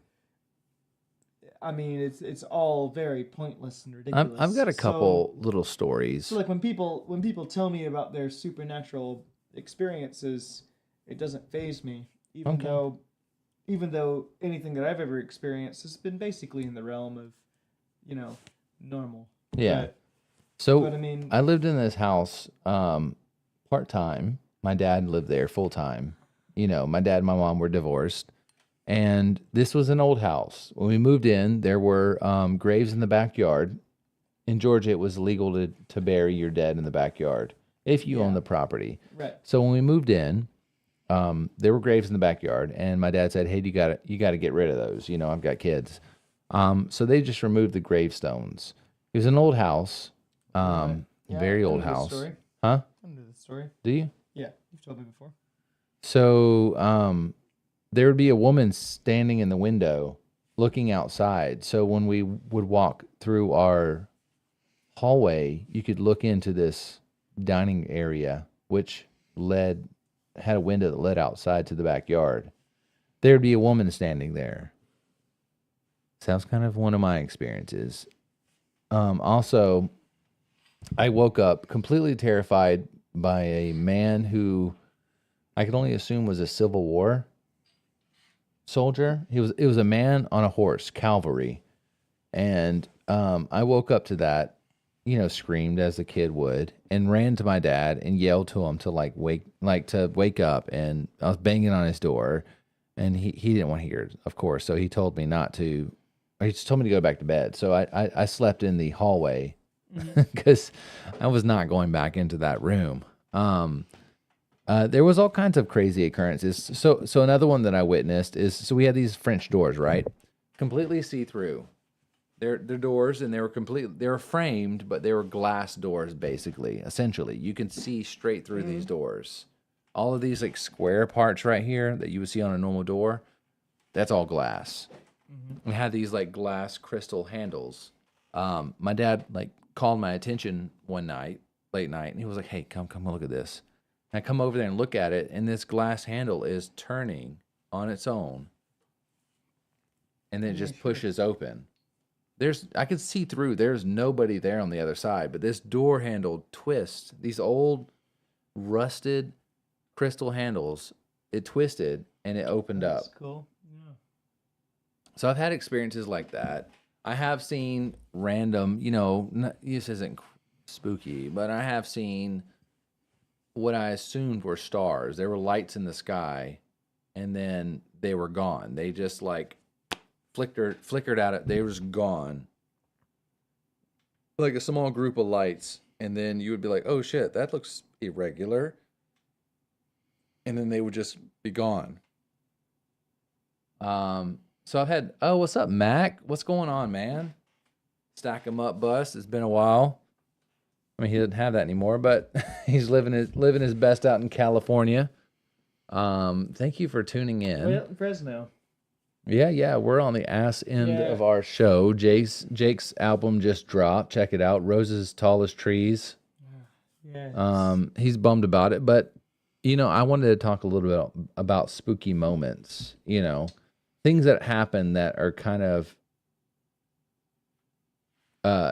I mean, it's all very pointless and ridiculous. I've got a couple little stories. So like when people tell me about their supernatural experiences, it doesn't faze me, even though anything that I've ever experienced has been basically in the realm of, normal. Yeah. But I mean, I lived in this house part-time. My dad lived there full-time. My dad and my mom were divorced. And this was an old house. When we moved in, there were graves in the backyard. In Georgia, it was legal to bury your dead in the backyard if you own the property. Right. So when we moved in, there were graves in the backyard, and my dad said, "Hey, you got to get rid of those. I've got kids." So they just removed the gravestones. It was an old house, very old house. Story. Huh? I know the story. Do you? Yeah, you've told me before. So there would be a woman standing in the window looking outside. So when we would walk through our hallway, you could look into this dining area, which had a window that led outside to the backyard. There'd be a woman standing there. Sounds kind of one of my experiences. Also, I woke up completely terrified by a man who I could only assume was a Civil War soldier. It was a man on a horse, cavalry. And I woke up to that, screamed as a kid would, and ran to my dad and yelled to him to wake up. And I was banging on his door, and he didn't want to hear it, of course. So he told me not to. Or he just told me to go back to bed. So I slept in the hallway because I was not going back into that room. There was all kinds of crazy occurrences. So another one that I witnessed is, so we had these French doors, right? Completely see-through. They're doors, and they were framed, but they were glass doors, basically, essentially. You can see straight through these doors. All of these like square parts right here that you would see on a normal door, that's all glass. We had these like glass crystal handles. My dad like called my attention one night, late night, and he was like, "Hey, come look at this." And I come over there and look at it, and this glass handle is turning on its own, and then it just pushes open. I could see through. There's nobody there on the other side, but this door handle twists. These old rusted crystal handles, it twisted and it opened up. That's cool. Yeah. So I've had experiences like that. I have seen random, this isn't spooky, but I have seen what I assumed were stars. There were lights in the sky, and then they were gone. They just like flickered out. They were just gone. Like a small group of lights, and then you would be like, "Oh shit, that looks irregular," and then they would just be gone. So I've had, "Oh, what's up, Mac? What's going on, man? Stack 'em up, bust. It's been a while." I mean, he doesn't have that anymore, but he's living his best out in California. Thank you for tuning in. Well, Fresno. Yeah, we're on the ass end of our show. Jake's album just dropped. Check it out. Roses Tallest Trees. Yeah. He's bummed about it, but I wanted to talk a little bit about spooky moments. Things that happen that are kind of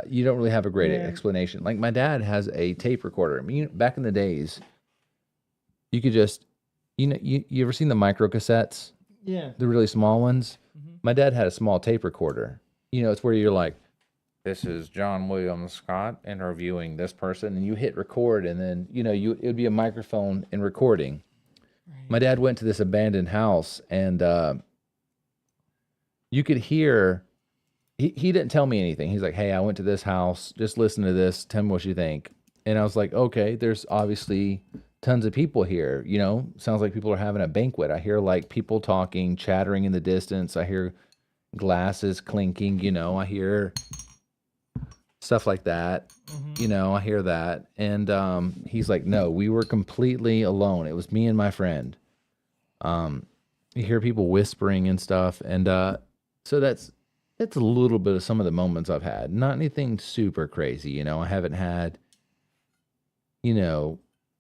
you don't really have a great explanation. Like my dad has a tape recorder. I mean, back in the days, you could just, you ever seen the micro cassettes? Yeah. The really small ones. My dad had a small tape recorder. It's where you're like, "This is John William Scott interviewing this person," and you hit record, and then it would be a microphone and recording. Right. My dad went to this abandoned house, and you could hear. He didn't tell me anything. He's like, "Hey, I went to this house. Just listen to this. Tell me what you think." And I was like, "Okay, there's obviously tons of people here. Sounds like people are having a banquet. I hear like people talking, chattering in the distance. I hear glasses clinking. I hear stuff like that. I hear that." And he's like, "No, we were completely alone. It was me and my friend." You hear people whispering and stuff, and so that's a little bit of some of the moments I've had. Not anything super crazy, I haven't had,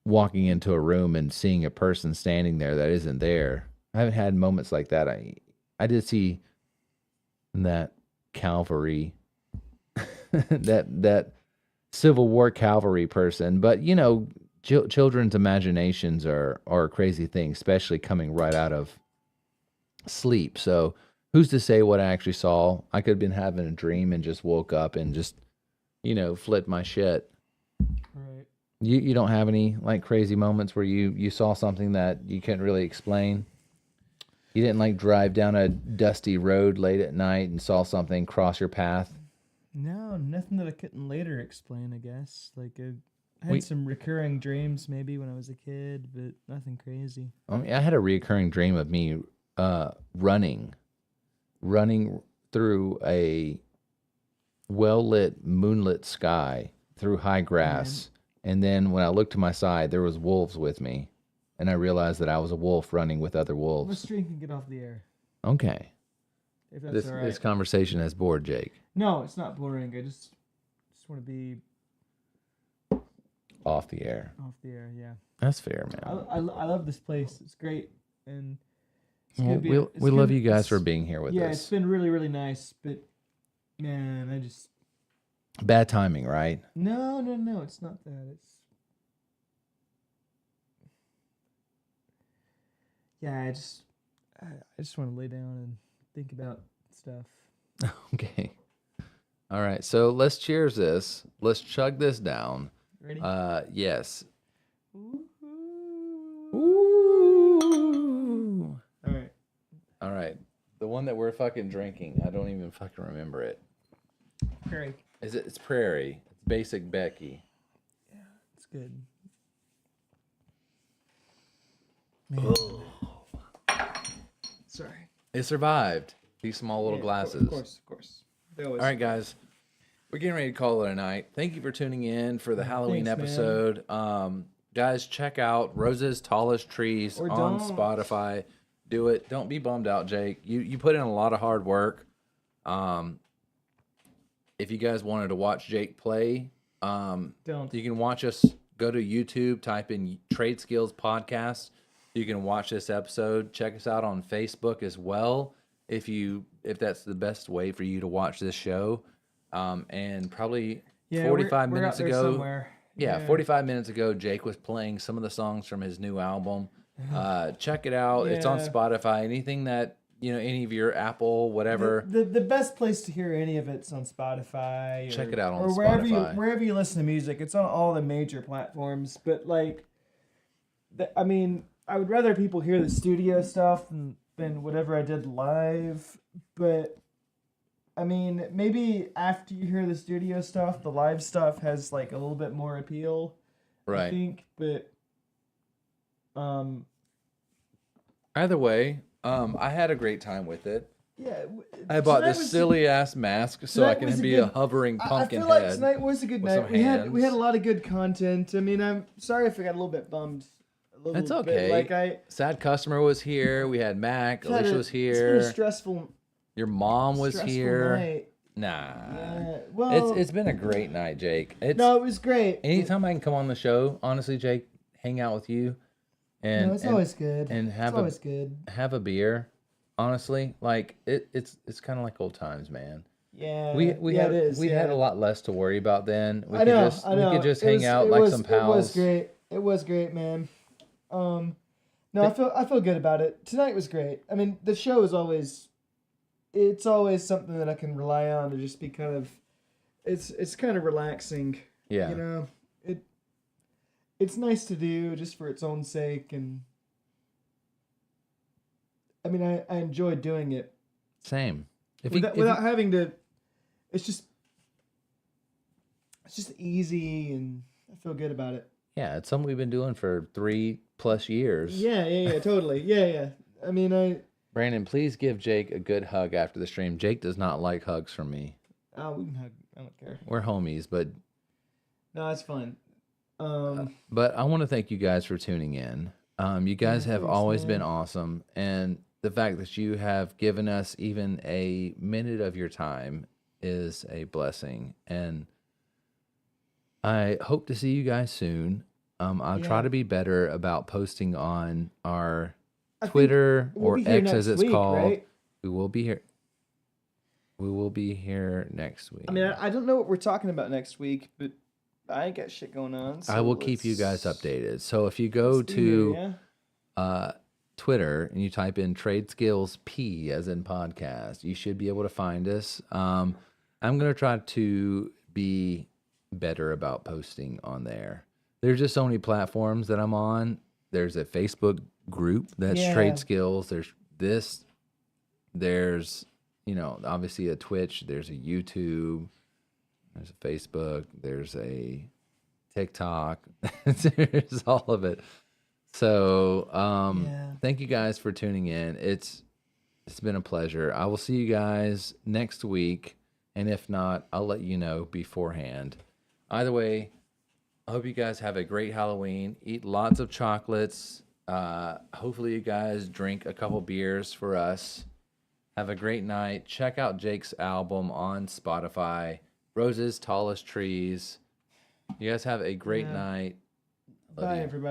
walking into a room and seeing a person standing there that isn't there. I haven't had moments like that. I did see that cavalry, that Civil War cavalry person, but children's imaginations are crazy things, especially coming right out of sleep. So who's to say what I actually saw? I could have been having a dream and just woke up and just, flipped my shit. Right. You don't have any like crazy moments where you saw something that you couldn't really explain? You didn't like drive down a dusty road late at night and saw something cross your path? No, nothing that I couldn't later explain, I guess. Like I had some recurring dreams maybe when I was a kid, but nothing crazy. I had a recurring dream of me running through a well-lit, moonlit sky through high grass. And then when I looked to my side, there was wolves with me. And I realized that I was a wolf running with other wolves. Let's drink and get off the air. Okay. If that's This all right. this conversation has bored Jake. No, it's not boring. I just want to be Off the air. off the air. Yeah. That's fair, man. I love this place. It's great, and it's Well, gonna be. we love you guys for being here with Yeah, us. it's been really really nice, but man, I just Bad timing, right? no, it's not that. It's yeah, I just want to lay down and think about stuff. Okay. All right. So let's cheers this. Let's chug this down. Ready? Yes. Ooh. All right. All right. The one that we're fucking drinking. I don't even fucking remember it. Prairie. It's Prairie. It's Basic Becky. Yeah, it's good. Man. Sorry. It survived. These small little glasses. Of course. They always. All right, guys. We're getting ready to call it a night. Thank you for tuning in for the Halloween Thanks, episode. Guys, check out Rose's Tallest Trees Or on don't. Spotify. Do it. Don't be bummed out, Jake. You put in a lot of hard work. If you guys wanted to watch Jake play, Don't. you can watch us. Go to YouTube, type in Trade Skills Podcast. You can watch this episode. Check us out on Facebook as well, if that's the best way for you to watch this show. And probably 45 we're minutes out there ago, somewhere. 45 minutes ago, Jake was playing some of the songs from his new album. Check it out. It's on Yeah. Spotify. Anything that any of your Apple, whatever. The best place to hear any of it's on Spotify. Check it out on or wherever Spotify. wherever you listen to music. It's on all the major platforms. But like, I mean, I would rather people hear the studio stuff than whatever I did live. But I mean, maybe after you hear the studio stuff, the live stuff has like a little bit more appeal. Right. I think, but Either way, I had a great time with it. yeah. I bought tonight this was- silly ass mask so I tonight can was be a good- hovering pumpkin I feel like head. tonight was a good with night. some We had hands. a lot of good content. I mean, I'm sorry if I got a little bit bummed. A little It's bit. okay. Like Sad customer was here. We had Mac. had Alicia a- was It's been here. a stressful. Your mom was stressful here. night. Nah. Yeah, well, it's been a great night, Jake. no, it was great. Anytime I can come on the show, honestly, Jake, hang out with you, and No, it's always good. and It's have always good. have a beer. Honestly, like it's kind of like old times, man. Yeah, We yeah, had it is, we yeah. had a lot less to worry about then. We I know. we could just It hang was- out it like was- some pals. It was great. It was great, man. No, I feel good about it. Tonight was great. I mean, the show is always, it's always something that I can rely on to just be kind of, it's kind of relaxing. Yeah. You know, it's nice to do just for its own sake, and I mean, I enjoy doing it. Same. Without having to, it's just easy, and I feel good about it. Yeah, it's something we've been doing for 3+ years. Yeah, totally. Yeah. I mean, Brandon, please give Jake a good hug after the stream. Jake does not like hugs from me. we can hug. I don't care. We're homies, but No, it's fun. but I want to thank you guys for tuning in. You guys have thanks, always man. been awesome, and the fact that you have given us even a minute of your time is a blessing. And I hope to see you guys soon. I'll try Yeah. to be better about posting on our I think Twitter we'll or be here X as next it's week, called. right? We will be here. We will be here next week. I mean, I don't know what we're talking about next week, but I ain't got shit going on. I so will keep you guys let's- updated. So if you go let's be to here, yeah? Twitter and you type in Trade Skills P as in podcast, you should be able to find us. I'm going to try to be better about posting on there. There's just so many platforms that I'm on. There's a Facebook group that's Yeah. Trade Skills. There's obviously a Twitch. There's a YouTube. There's a Facebook. There's a TikTok. There's all of it. So thank you guys for tuning in. It's been a pleasure. I will see you guys next week, and if not, I'll let you know beforehand. Either way, I hope you guys have a great Halloween. Eat lots of chocolates. Hopefully you guys drink a couple beers for us. Have a great night. Check out Jake's album on Spotify. Roses, Tallest Trees. You guys have a great night. Love Bye, you. everybody.